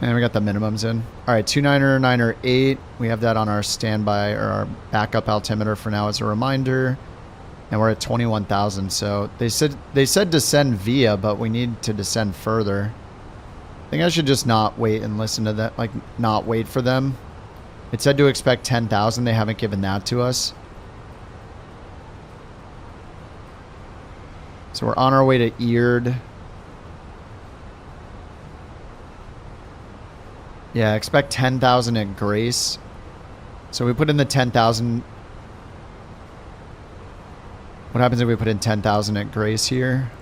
And we got the minimums in. All right, 29er, 9er, 8. We have that on our standby or our backup altimeter for now as a reminder. And we're at 21,000. So they said descend via, but we need to descend further. I think I should just not wait and listen to that, like not wait for them. It said to expect 10,000. They haven't given that to us. So we're on our way to Eared. Yeah, expect 10,000 at Grace. So we put in the 10,000. What happens if we put in 10,000 at Grace here?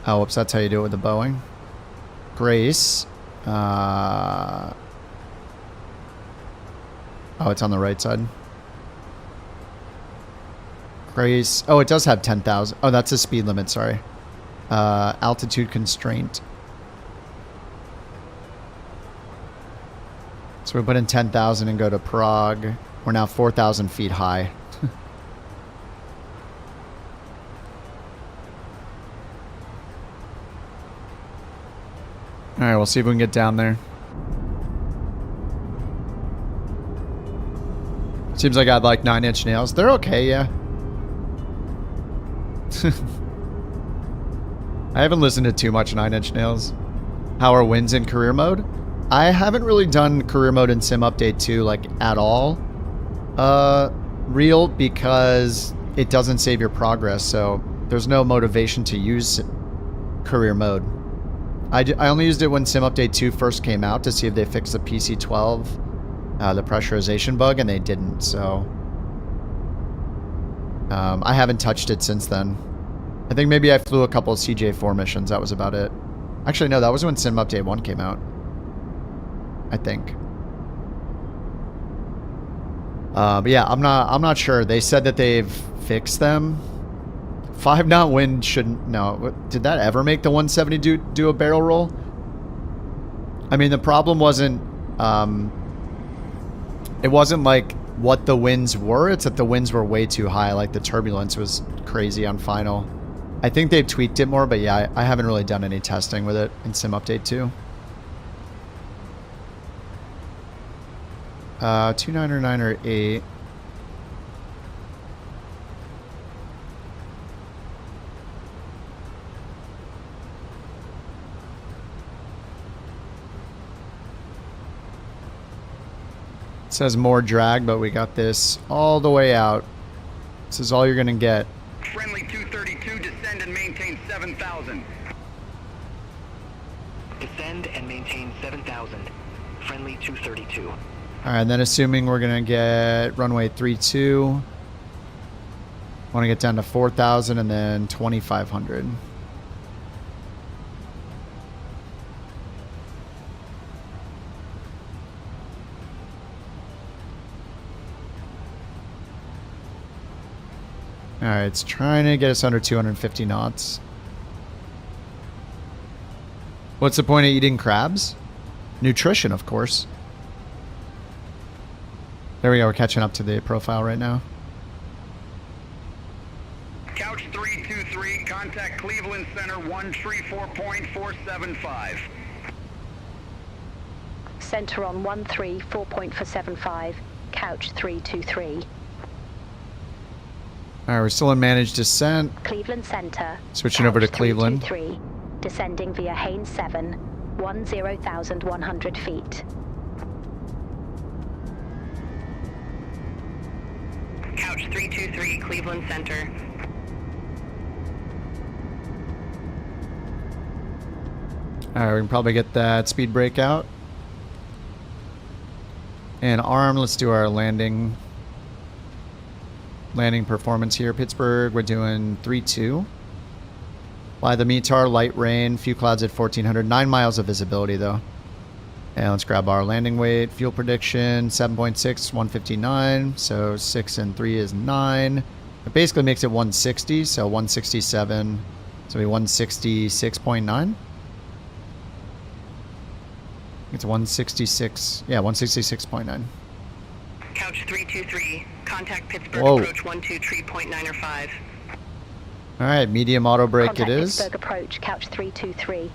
Oh, whoops, that's how you do it with the Boeing. Grace. Oh, it's on the right side. Grace. Oh, it does have 10,000. Oh, that's a speed limit, sorry. Altitude constraint. So we put in 10,000 and go to Prague. We're now 4,000 feet high. Alright, we'll see if we can get down there. Seems like I had like 9-inch nails. They're okay, yeah. I haven't listened to too much 9-inch nails. How are wins in career mode? I haven't really done career mode in Sim Update 2 like at all. Real because it doesn't save your progress, so there's no motivation to use career mode. I only used it when Sim Update 2 first came out to see if they fixed the PC-12, the pressurization bug, and they didn't, so... I haven't touched it since then. I think maybe I flew a couple of CJ4 missions, that was about it. Actually, no, that was when Sim Update 1 came out. I think. But yeah, I'm not sure. They said that they've fixed them. 5-knot wind shouldn't... No. Did that ever make the 170 do a barrel roll? I mean, the problem wasn't... it wasn't like what the winds were. It's that the winds were way too high. Like the turbulence was crazy on final. I think they've tweaked it more, but yeah, I haven't really done any testing with it in Sim Update 2. 299 or 8. It says more drag, but we got this all the way out. This is all you're gonna get. Friendly 232, descend and maintain 7,000. Descend and maintain 7,000. Friendly 232. All right, and then assuming we're gonna get runway 32. Want to get down to 4,000 and then 2,500. All right, it's trying to get us under 250 knots. What's the point of eating crabs? Nutrition, of course. There we go, we're catching up to the profile right now. Couch 323, contact Cleveland Center 134.475. Center on 134.475, couch 323. All right, we're still in managed descent. Cleveland Center. Switching over to Cleveland. 323, descending via Haynes 7, 10,100 feet. Couch 323, Cleveland Center. All right, we can probably get that speed brake out. And arm, let's do our landing performance here. Pittsburgh, we're doing 3-2. Fly the METAR, light rain, few clouds at 1,400. 9 miles of visibility, though. And let's grab our landing weight. Fuel prediction, 7.6, 159. So 6 and 3 is 9. It basically makes it 160, so 167. So we 166.9. It's 166. Yeah, 166.9. Couch 323, contact Pittsburgh Whoa. approach 123.905. All right, medium auto brake Contact it is. Pittsburgh approach, couch 323.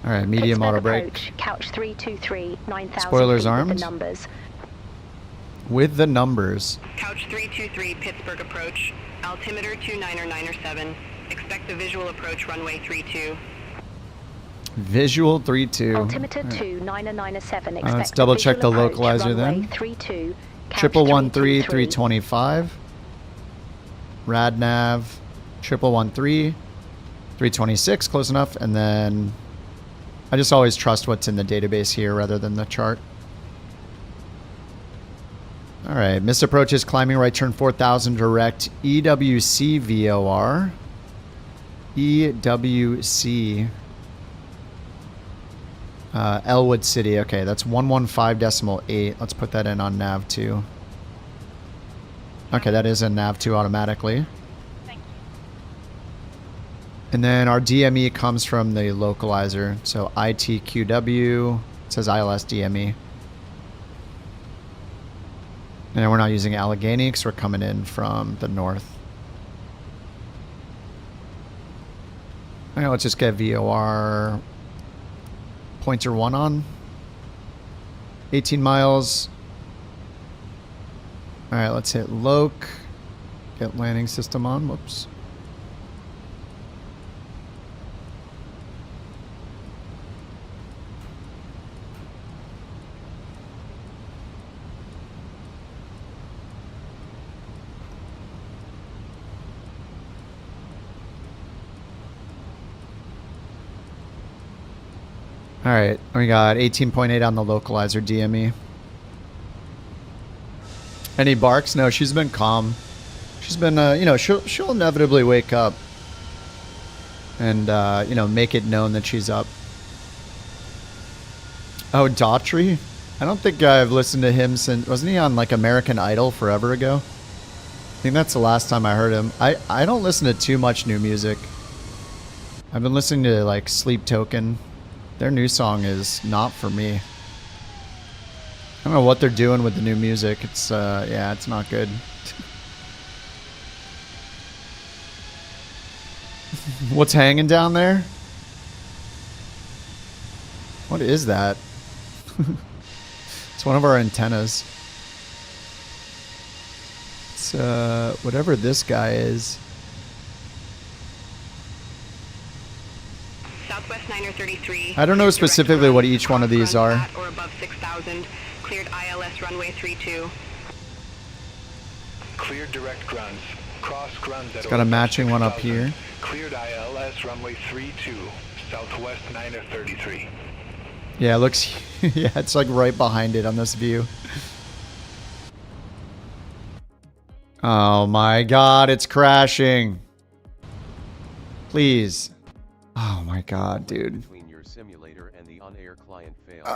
All right, medium Pittsburgh auto brake. Approach, couch 323, 9,000 Spoilers feet armed. with the numbers. With the numbers. Couch 323, Pittsburgh approach, altimeter 29907. Expect the visual approach runway 32. Visual 3-2. Altimeter 29907. Let's double check the localizer then. 32, 113 325. Radnav 113 326, close enough. And then I just always trust what's in the database here rather than the chart. All right, missed approaches, climbing right turn 4000 direct, EWC VOR. EWC. Elwood City. Okay, that's 115.8. Let's put that in on nav 2. Okay, that is in nav 2 automatically. And then our DME comes from the localizer. So ITQW, it says ILS DME. And we're not using Allegheny because we're coming in from the north. All right, let's just get VOR pointer 1 on. 18 miles. All right, let's hit loc. Get landing system on. Whoops. All right, we got 18.8 on the localizer DME. Any barks? No, she's been calm. She's been, you know, she'll inevitably wake up and, you know, make it known that she's up. Oh, Daughtry? I don't think I've listened to him since, wasn't he on like American Idol forever ago? I think that's the last time I heard him. I don't listen to too much new music. I've been listening to like Sleep Token. Their new song is not for me. I don't know what they're doing with the new music. It's, yeah, it's not good. What's hanging down there? What is that? It's one of our antennas. It's, whatever this guy is. Southwest 933. I don't know specifically what each one of these are. Or above 6,000. Cleared ILS runway 32. Cleared direct grunts. Cross grunts. It's got a matching one up here. Cleared ILS runway 32. Southwest 933. Yeah, it looks. Yeah, it's like right behind it on this view. Oh my god, it's crashing. Please. Oh my god, dude. Between your simulator and the on-air client failed.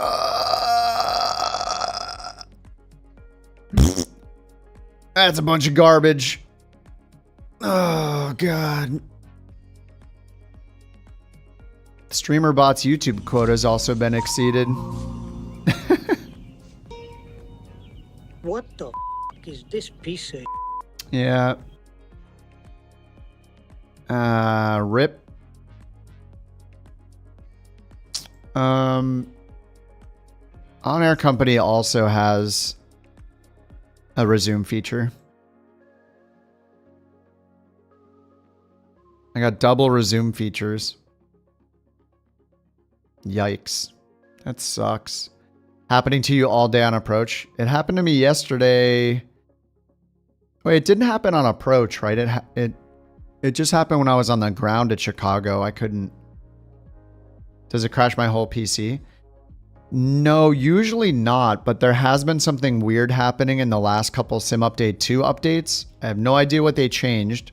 That's a bunch of garbage. Oh god. StreamerBot's YouTube quota has also been exceeded. What the is this piece of? Yeah. RIP. On-air company also has a resume feature. I got double resume features. Yikes. That sucks. Happening to you all day on approach. It happened to me yesterday. Wait, it didn't happen on approach, right? It just happened when I was on the ground at Chicago. I couldn't. Does it crash my whole PC? No, usually not, but there has been something weird happening in the last couple Sim Update 2 updates. I have no idea what they changed,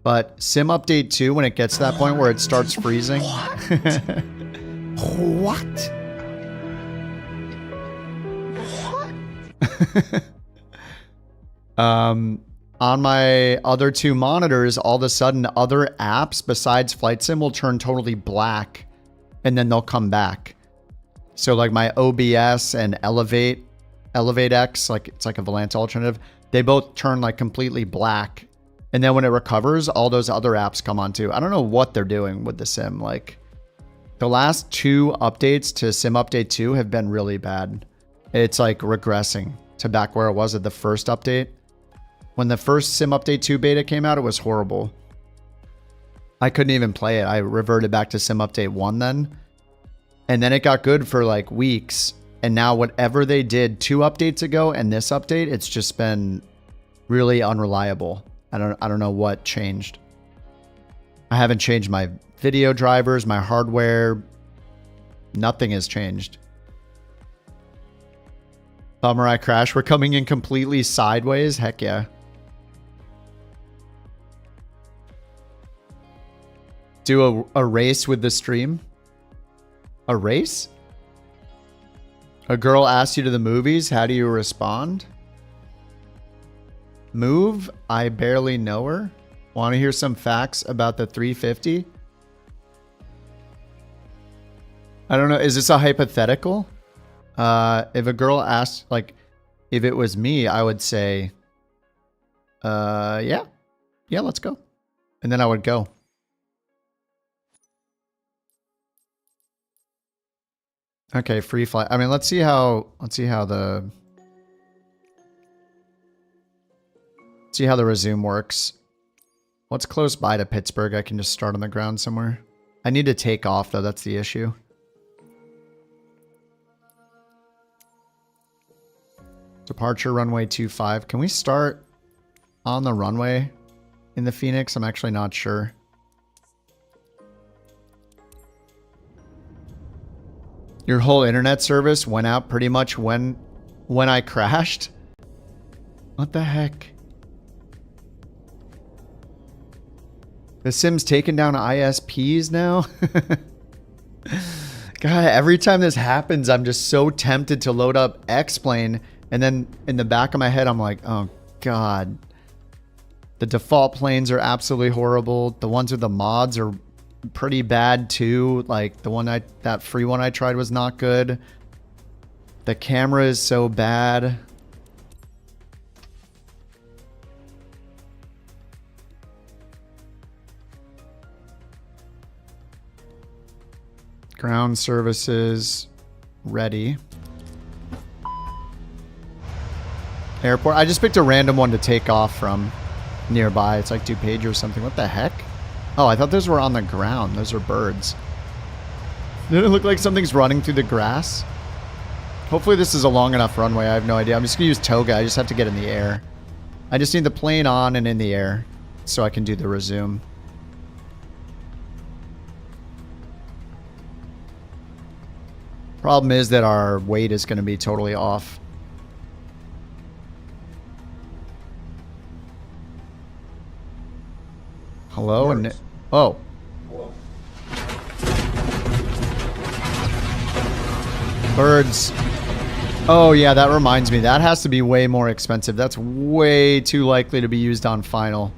but Sim Update 2, when it gets to that point where it starts freezing. What? On my other two monitors, all of a sudden other apps besides Flight Sim will turn totally black and then they'll come back. So like my OBS and Elevate X, like it's like a Volante alternative, they both turn like completely black. And then when it recovers, all those other apps come on too. I don't know what they're doing with the Sim. Like the last two updates to Sim Update 2 have been really bad. It's like regressing to back where it was at the first update. When the first Sim Update 2 beta came out, it was horrible. I couldn't even play it. I reverted back to Sim Update 1 then. And then it got good for like weeks. And now whatever they did 2 updates ago and this update, it's just been really unreliable. I don't know what changed. I haven't changed my video drivers, my hardware. Nothing has changed. Bummer I crashed. We're coming in completely sideways. Heck yeah. Do a race with the stream. A race? A girl asks you to the movies. How do you respond? Move? I barely know her. Want to hear some facts about the 350? I don't know. Is this a hypothetical? If a girl asks, like, if it was me, I would say, yeah, let's go. And then I would go. Okay, free flight. I mean, let's see how the resume works. What's close by to Pittsburgh? I can just start on the ground somewhere. I need to take off though, that's the issue. Departure runway 25. Can we start on the runway in the Phoenix? I'm actually not sure. Your whole internet service went out pretty much when I crashed? What the heck? The Sim's taking down ISPs now? God, every time this happens, I'm just so tempted to load up X-Plane. And then in the back of my head, I'm like, oh God. The default planes are absolutely horrible. The ones with the mods are pretty bad too. Like the one that free one I tried was not good. The camera is so bad. Ground services ready. Airport. I just picked a random one to take off from nearby. It's like DuPage or something. What the heck? Oh, I thought those were on the ground. Those are birds. Didn't it look like something's running through the grass? Hopefully this is a long enough runway. I have no idea. I'm just going to use toga. I just have to get in the air. I just need the plane on and in the air so I can do the resume. Problem is that our weight is going to be totally off. Hello? And oh. Birds. Oh yeah, that reminds me. That has to be way more expensive. That's way too likely to be used on final.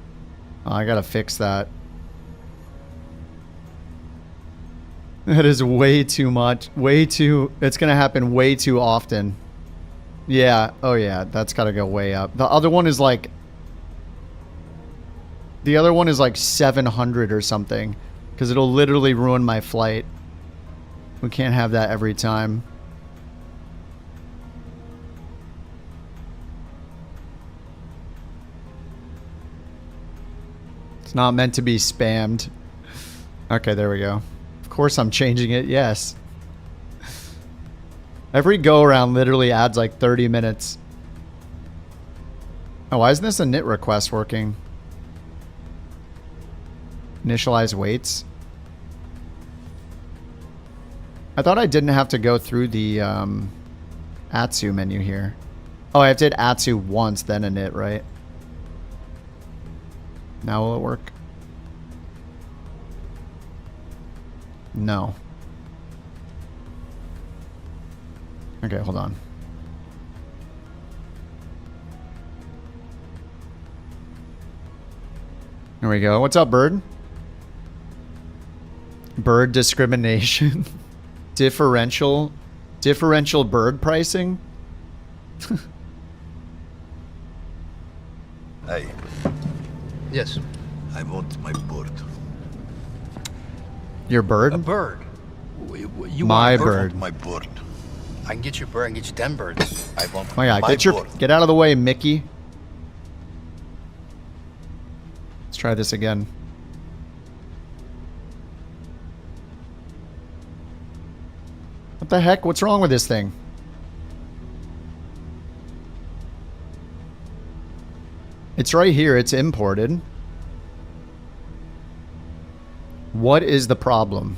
Oh, I gotta fix that. That is way too much. Way too... It's gonna happen way too often. Yeah. Oh yeah, that's gotta go way up. The other one is like... The other one is like 700 or something. Because it'll literally ruin my flight. We can't have that every time. It's not meant to be spammed. Okay, there we go. Of course I'm changing it, yes. Every go around literally adds like 30 minutes. Oh, why isn't this a NIT request working? Initialize weights. I thought I didn't have to go through the ATSU menu here. Oh, I have to hit ATSU once, then init, right? Now will it work? No. Okay, hold on. There we go. What's up, bird? Bird discrimination. Differential bird pricing. Hey. Yes. I want my bird. Your bird? A bird. You my want a bird. My bird. I can get you a bird. I can get you 10 birds. I want oh yeah, my get out of the way, Mickey. Let's try this again. What the heck? What's wrong with this thing? It's right here. It's imported. What is the problem?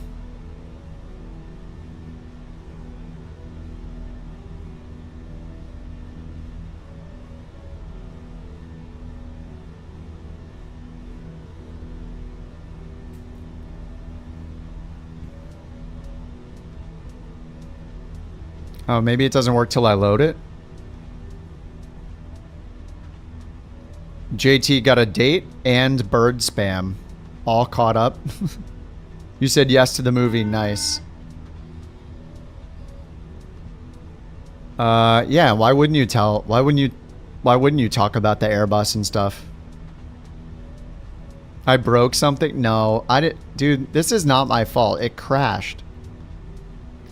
Oh, maybe it doesn't work till I load it. JT got a date and bird spam. All caught up. You said yes to the movie. Nice. Yeah, why wouldn't you talk about the Airbus and stuff? I broke something? No, I didn't. Dude, this is not my fault. It crashed.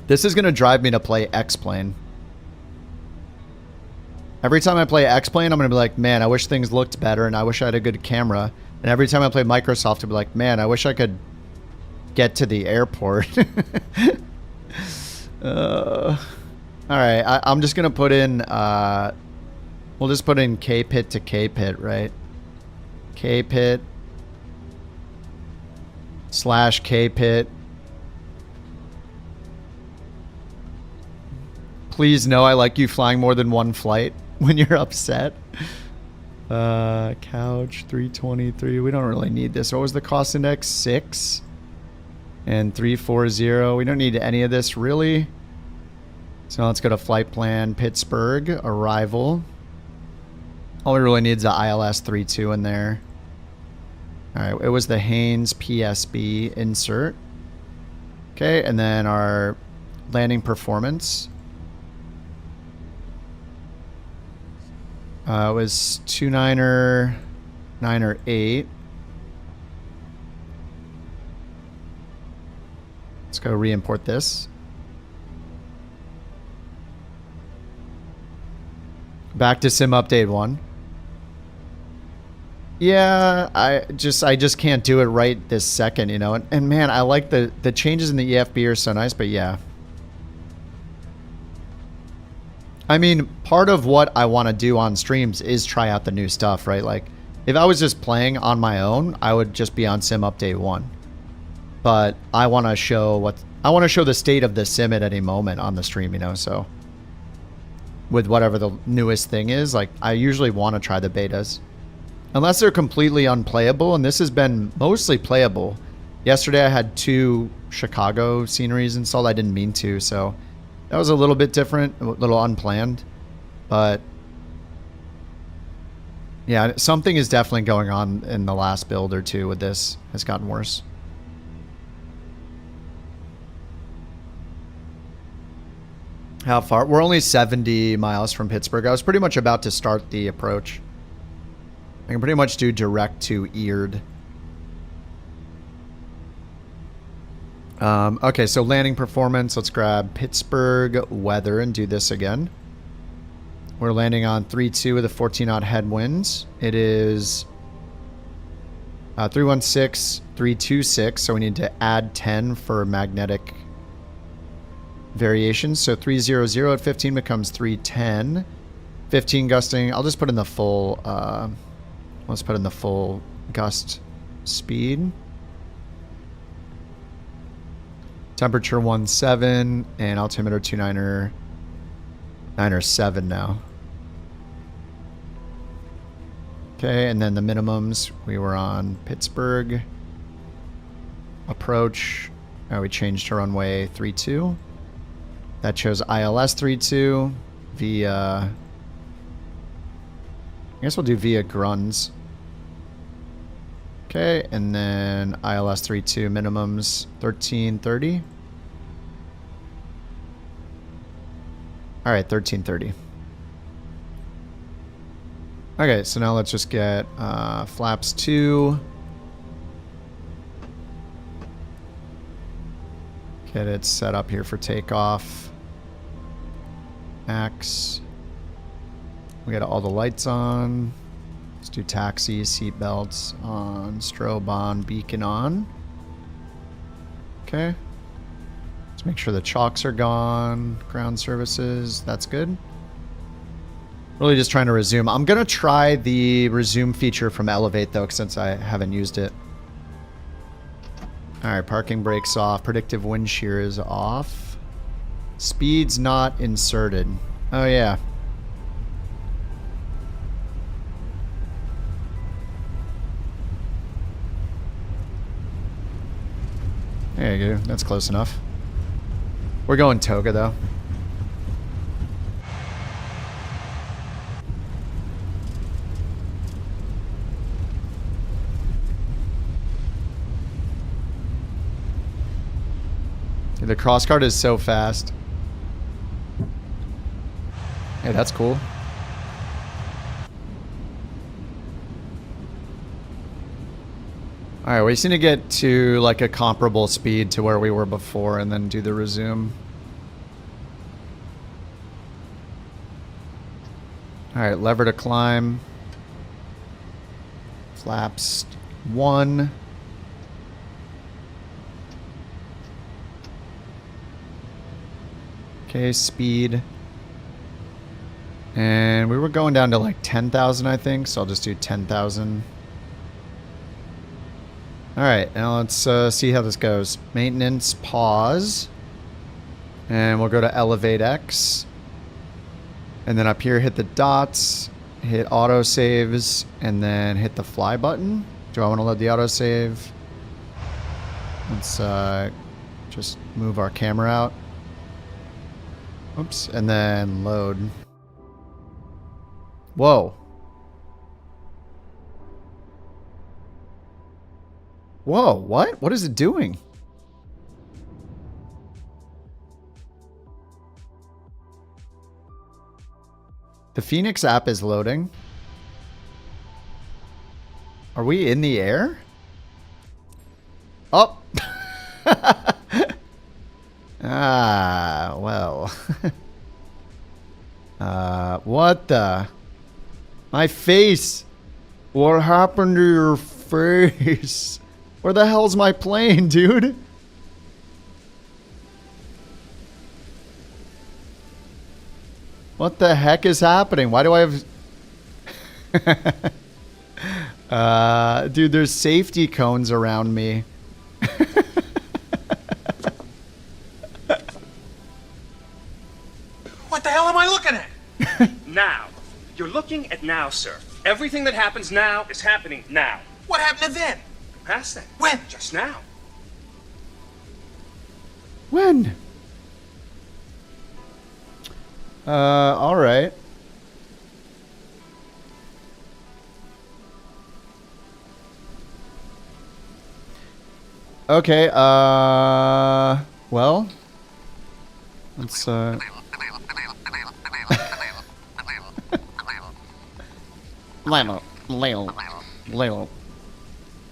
This is going to drive me to play X-Plane. Every time I play X-Plane, I'm going to be like, man, I wish things looked better and I wish I had a good camera. And every time I play Microsoft, I'll be like, man, I wish I could get to the airport. All right, I'm just going to put in, we'll just put in KPIT to KPIT, right? KPIT / KPIT. Please know I like you flying more than one flight when you're upset. Couch 323. We don't really need this. What was the cost index? 6 and 340. We don't need any of this really. So let's go to flight plan. Pittsburgh arrival. All we really need is the ILS 32 in there. All right, it was the Haynes PSB insert. Okay, and then our landing performance. It was 29er, 9er, 8. Let's go re-import this. Back to sim update 1. Yeah, I just can't do it right this second, you know. And man, I like the changes in the EFB are so nice, but yeah. I mean, part of what I want to do on streams is try out the new stuff, right? Like, if I was just playing on my own, I would just be on sim update 1. But I want to show the state of the sim at any moment on the stream, you know, so with whatever the newest thing is, like, I usually want to try the betas. Unless they're completely unplayable, and this has been mostly playable. Yesterday I had 2 Chicago sceneries installed. I didn't mean to, so that was a little bit different, a little unplanned. But yeah, something is definitely going on in the last build or two with this. It's gotten worse. How far? We're only 70 miles from Pittsburgh. I was pretty much about to start the approach. I can pretty much do direct to Eared. Okay, so landing performance. Let's grab Pittsburgh weather and do this again. We're landing on 3-2 with a 14-knot headwinds. It is 316, 326, so we need to add 10 for magnetic variations. So 300 at 15 becomes 310. 15 gusting. I'll just put in the full, let's put in the full gust speed. Temperature 17 and altimeter 29er 907 now. Okay, and then the minimums, we were on Pittsburgh approach. We changed to runway 32. That shows ILS 32 via, I guess we'll do via Gruns. Okay, and then ILS 32 minimums 1330. All right, 1330. Okay, so now let's just get flaps 2. Get it set up here for takeoff. Max. We got all the lights on. Let's do taxi, seat belts on, strobe on, beacon on. Okay. Let's make sure the chocks are gone. Ground services, that's good. Really just trying to resume. I'm going to try the resume feature from Elevate, though, since I haven't used it. Alright, parking brakes off. Predictive wind shear is off. Speed's not inserted. Oh, yeah. There you go. That's close enough. We're going toga, though. The crossguard is so fast. Hey, that's cool. Alright, we just need to get to like a comparable speed to where we were before and then do the resume. Alright, lever to climb. Flaps 1. Okay, speed. And we were going down to like 10,000, I think, so I'll just do 10,000. Alright, now let's see how this goes. Maintenance, pause. And we'll go to Elevate X. And then up here, hit the dots, hit autosaves, and then hit the fly button. Do I want to load the autosave? Let's just move our camera out. Oops, and then load. Whoa. Whoa, what? What is it doing? The Fenix app is loading. Are we in the air? Oh! Ah, well. What the? My face! What happened to your face? Where the hell's my plane, dude? What the heck is happening? Why do I have... dude, there's safety cones around me. What the hell am I looking at? Now. You're looking at now, sir. Everything that happens now is happening now. What happened to then? Past then. When? Just now. When? Alright. Okay, well, let's,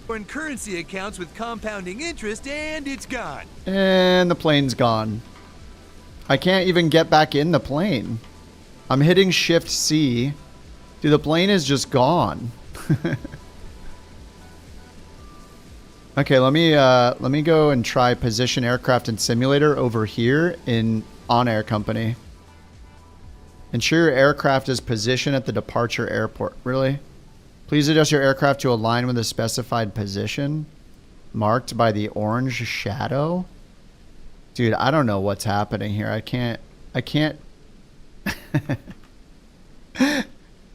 Foreign currency accounts with compounding interest, and it's gone. And the plane's gone. I can't even get back in the plane. I'm hitting Shift C. Dude, the plane is just gone. Okay, let me go and try position aircraft and simulator over here in On Air Company. Ensure your aircraft is positioned at the departure airport. Really? Please adjust your aircraft to align with the specified position marked by the orange shadow. Dude, I don't know what's happening here. I can't I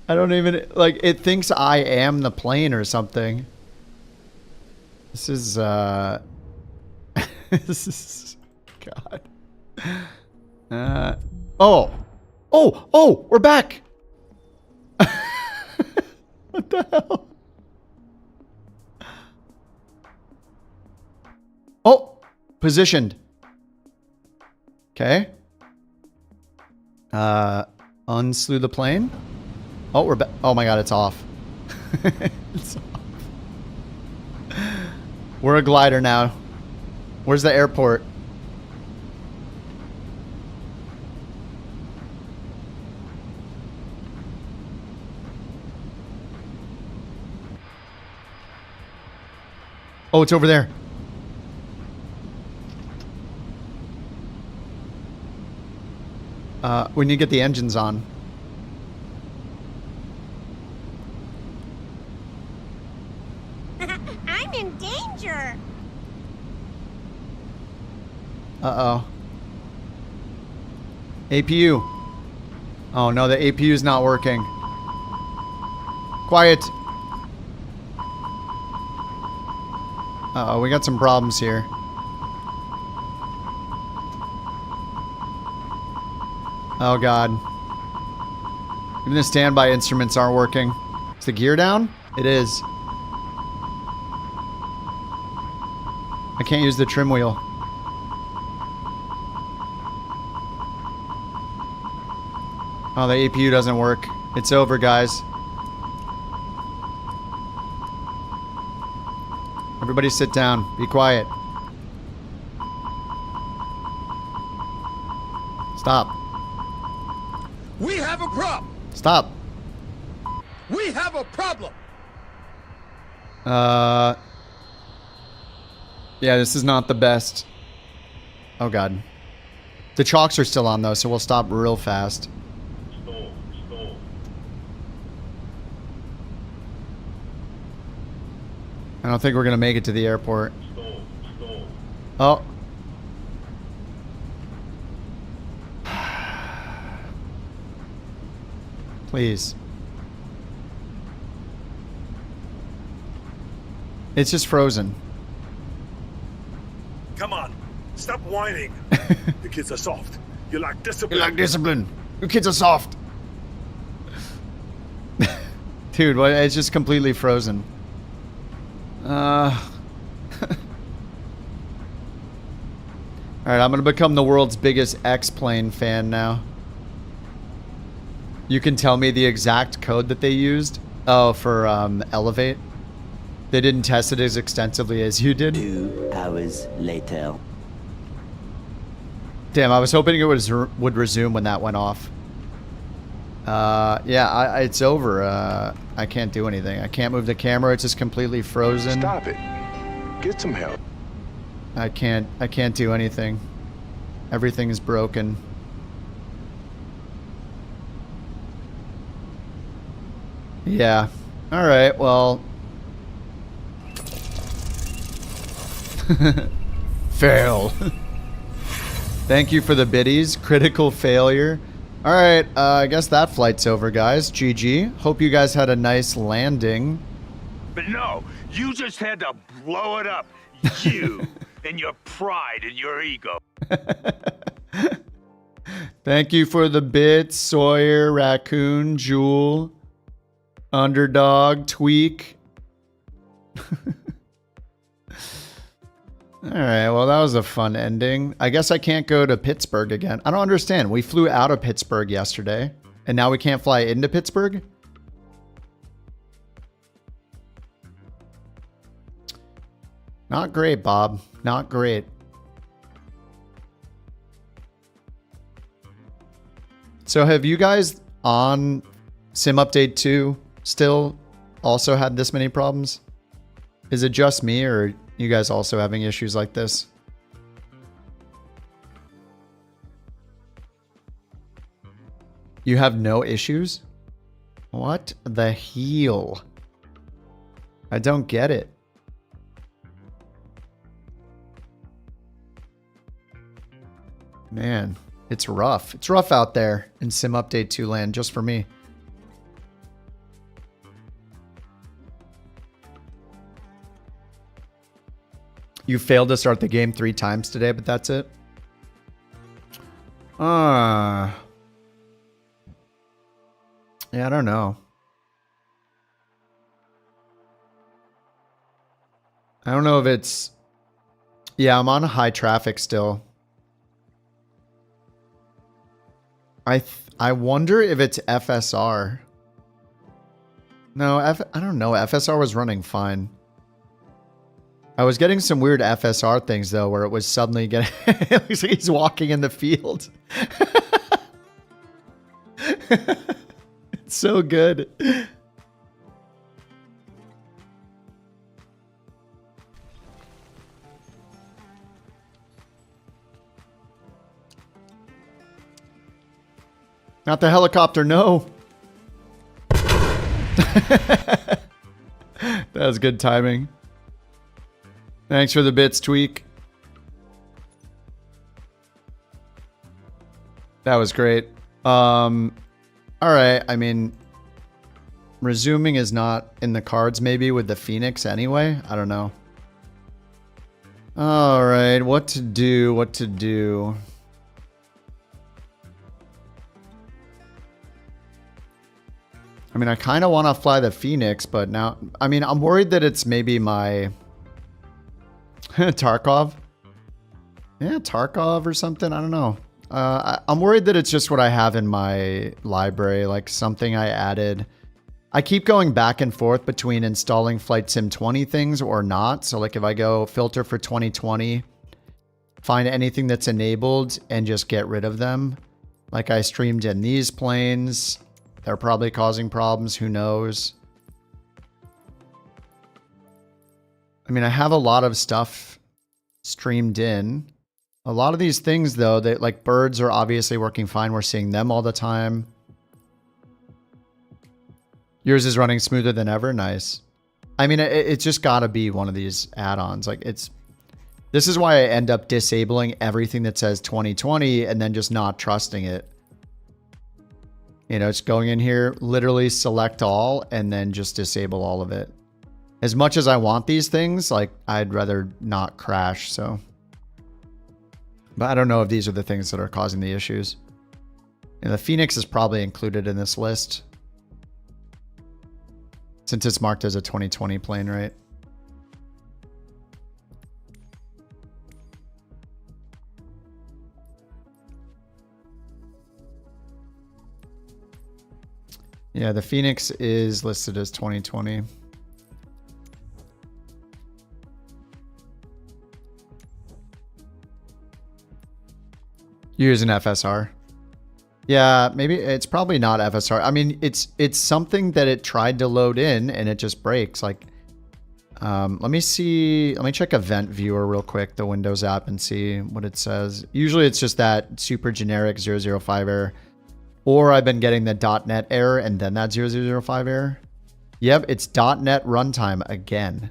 don't even, like, it thinks I am the plane or something. This is, this is, God. Oh, we're back. What the hell? Oh, positioned. Okay. Unslew the plane. Oh, we're back. Oh my God, it's off. It's off. We're a glider now. Where's the airport? Oh, it's over there. We need to get the engines on. Uh-oh. APU. Oh no, the APU is not working. Quiet. Uh-oh, we got some problems here. Oh god. Even the standby instruments aren't working. Is the gear down? It is. I can't use the trim wheel. Oh, the APU doesn't work. It's over, guys. Everybody sit down. Be quiet. Stop. We have a problem. Stop. We have a problem. Yeah, this is not the best. Oh god. The chalks are still on though, so we'll stop real fast. I don't think we're gonna make it to the airport. Oh. Please. It's just frozen. Come on, stop whining. The kids are soft. You lack discipline. You lack discipline. You kids are soft. Dude, what? It's just completely frozen. Alright, I'm gonna become the world's biggest X-Plane fan now. You can tell me the exact code that they used? Oh, for Elevate? They didn't test it as extensively as you did? 2 hours later. Damn, I was hoping it would resume when that went off. Yeah, it's over. I can't do anything. I can't move the camera. It's just completely frozen. Stop it. Get some help. I can't do anything. Everything is broken. Yeah. All right. Well. Fail. Thank you for the biddies. Critical failure. All right. I guess that flight's over, guys. GG. Hope you guys had a nice landing. But no, you just had to blow it up. You and your pride and your ego. Thank you for the bits, Sawyer, Raccoon, Jewel, Underdog, Tweak. Alright, well that was a fun ending. I guess I can't go to Pittsburgh again. I don't understand. We flew out of Pittsburgh yesterday, and now we can't fly into Pittsburgh? Not great, Bob. Not great. So have you guys on Sim Update 2 still also had this many problems? Is it just me, or are you guys also having issues like this? You have no issues? What the hell? I don't get it. Man, it's rough. It's rough out there in Sim Update 2 land, just for me. You failed to start the game 3 times today, but that's it? Yeah, I don't know. I don't know if it's... Yeah, I'm on high traffic still. I wonder if it's FSR. No, I don't know. FSR was running fine. I was getting some weird FSR things though, where it was suddenly getting... it looks like he's walking in the field. It's so good. Not the helicopter, no. That was good timing. Thanks for the bits, Tweak. That was great. All right. I mean, resuming is not in the cards maybe with the Phoenix anyway. I don't know. All right. What to do? What to do? I mean, I kind of want to fly the Phoenix, but now, I mean, I'm worried that it's maybe my Tarkov. Yeah, Tarkov or something. I don't know. I'm worried that it's just what I have in my library, like something I added. I keep going back and forth between installing Flight Sim 20 things or not. So like if I go filter for 2020, find anything that's enabled and just get rid of them. Like I streamed in these planes. They're probably causing problems. Who knows? I mean, I have a lot of stuff streamed in. A lot of these things, though, that like birds are obviously working fine. We're seeing them all the time. Yours is running smoother than ever. Nice. I mean, it's just got to be one of these add-ons. Like this is why I end up disabling everything that says 2020 and then just not trusting it. You know, it's going in here, literally select all, and then just disable all of it. As much as I want these things, like, I'd rather not crash, so. But I don't know if these are the things that are causing the issues. And the Phoenix is probably included in this list. Since it's marked as a 2020 plane, right? Yeah, the Phoenix is listed as 2020. You're using FSR. Yeah, maybe it's probably not FSR. I mean, it's something that it tried to load in and it just breaks. Like, let me check Event Viewer real quick, the Windows app, and see what it says. Usually it's just that super generic 005 error. Or I've been getting the .NET error and then that 0005 error. Yep, it's .NET runtime again.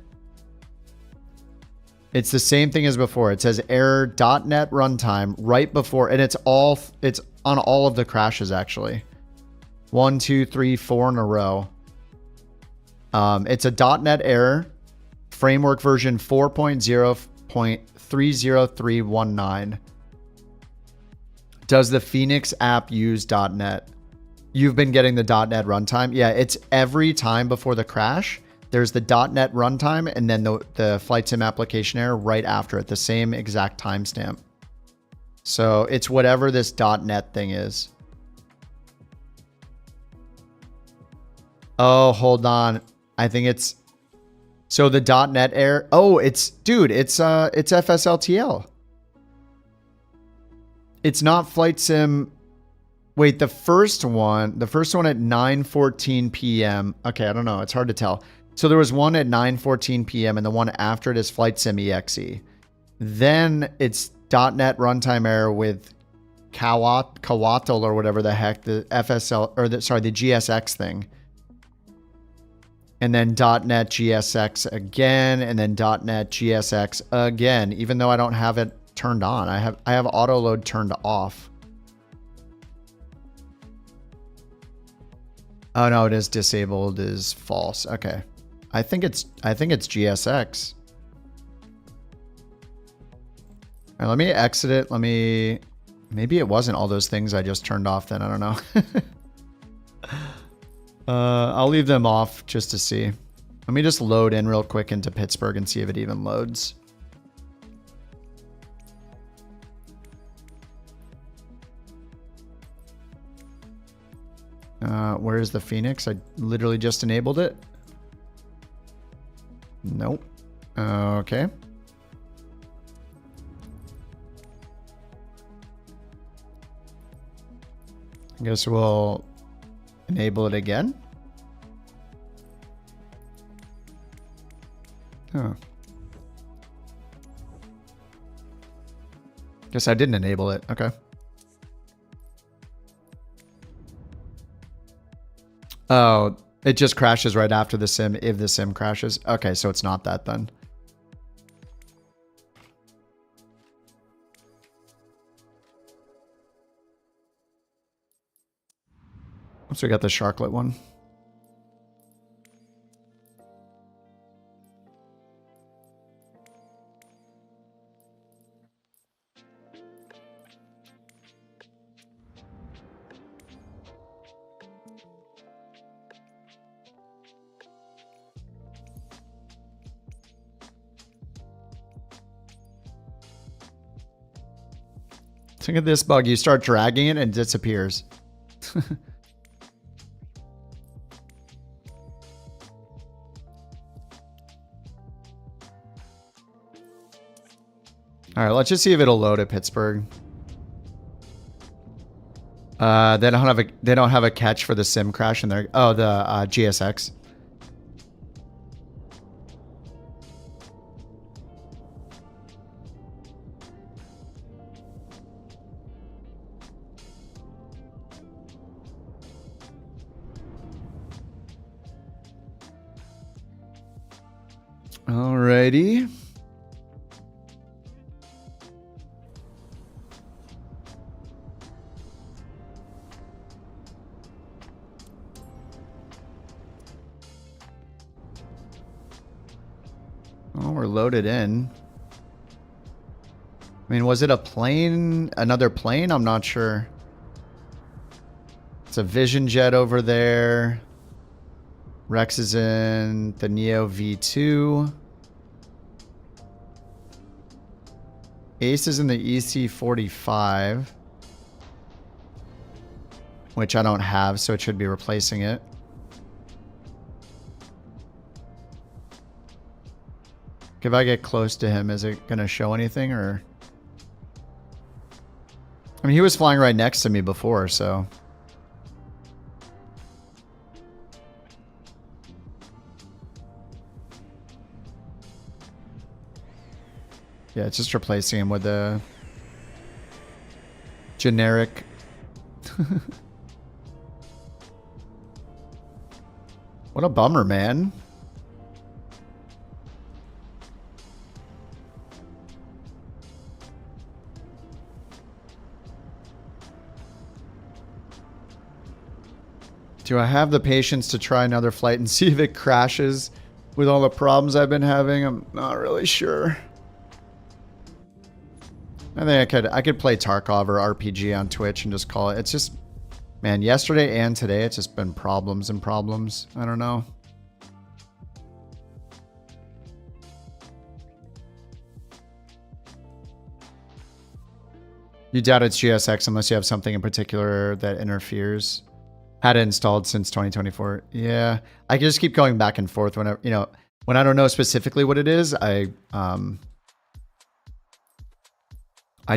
It's the same thing as before. It says error .NET runtime right before, and it's on all of the crashes actually. 1, 2, 3, 4 in a row. It's a .NET error. Framework version 4.0.30319. Does the Phoenix app use .NET? You've been getting the .NET runtime? Yeah, it's every time before the crash. There's the .NET runtime and then the Flight Sim application error right after it, the same exact timestamp. So it's whatever this .NET thing is. Oh, hold on. I think it's... So the .NET error... Oh, it's... Dude, it's FSLTL. It's not Flight Sim. Wait, the first one at 9:14 p.m. Okay, I don't know. It's hard to tell. So there was one at 9:14 p.m. and the one after it is Flight Sim EXE. Then it's .NET runtime error with Kawatl or whatever the heck, the FSL, or the GSX thing. And then .NET GSX again, and then .NET GSX again, even though I don't have it turned on. I have auto load turned off. Oh no, it is disabled is false. Okay. I think it's GSX. All right, let me exit it. Maybe it wasn't all those things I just turned off then. I don't know. I'll leave them off just to see. Let me just load in real quick into Pittsburgh and see if it even loads. Where is the Phoenix? I literally just enabled it. Nope. Okay. I guess we'll enable it again. Oh. Guess I didn't enable it. Okay. Oh, it just crashes right after the sim if the sim crashes. Okay, so it's not that then. Once we got the sharklet one. Look at this bug. You start dragging it and it disappears. All right, let's just see if it'll load at Pittsburgh. They don't have a catch for the sim crash in there. Oh, the GSX. Alrighty. Oh, we're loaded in. I mean, was it a plane? Another plane? I'm not sure. It's a Vision Jet over there. Rex is in the Neo V2. Ace is in the EC45. Which I don't have, so it should be replacing it. If I get close to him, is it going to show anything, or... I mean, he was flying right next to me before, so... Yeah, it's just replacing him with a... generic... What a bummer, man. Do I have the patience to try another flight and see if it crashes with all the problems I've been having? I'm not really sure. I think I could play Tarkov or RPG on Twitch and just call it. It's just, man, yesterday and today it's just been problems and problems. I don't know. You doubt it's GSX unless you have something in particular that interferes. Had it installed since 2024. Yeah, I can just keep going back and forth whenever, you know, when I don't know specifically what it is, I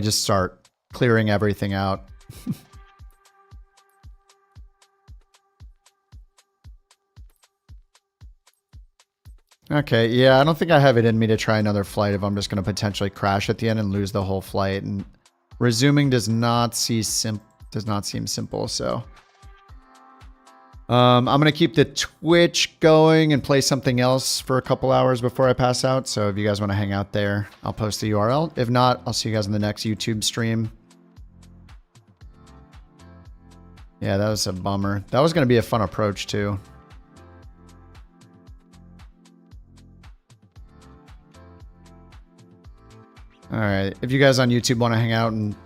just start clearing everything out. Okay, yeah, I don't think I have it in me to try another flight if I'm just going to potentially crash at the end and lose the whole flight. And resuming does not seem simple, so... I'm going to keep the Twitch going and play something else for a couple hours before I pass out. So if you guys want to hang out there, I'll post the URL. If not, I'll see you guys in the next YouTube stream. Yeah, that was a bummer. That was going to be a fun approach too. All right. If you guys on YouTube want to hang out and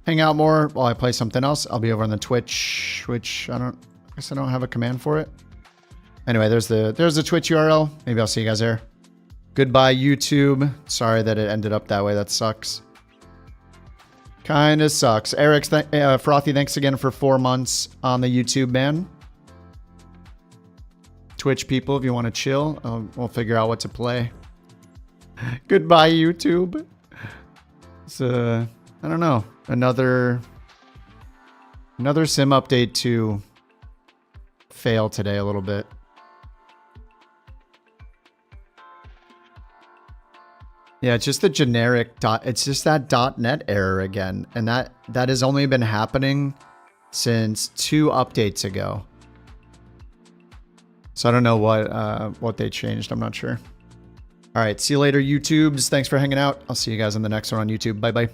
hang out more while I play something else, I'll be over on the Twitch, which I guess I don't have a command for it. Anyway, there's the Twitch URL. Maybe I'll see you guys there. Goodbye, YouTube. Sorry that it ended up that way. That sucks. Kinda sucks. Eric, Frothy, thanks again for 4 months on the YouTube, man. Twitch people, if you want to chill, we'll figure out what to play. Goodbye, YouTube. It's I don't know. Another sim update to fail today a little bit. Yeah, it's just the generic it's just that .NET error again, and that has only been happening since 2 updates ago. So I don't know what they changed. I'm not sure. All right, see you later, YouTubes. Thanks for hanging out. I'll see you guys on the next one on YouTube. Bye bye.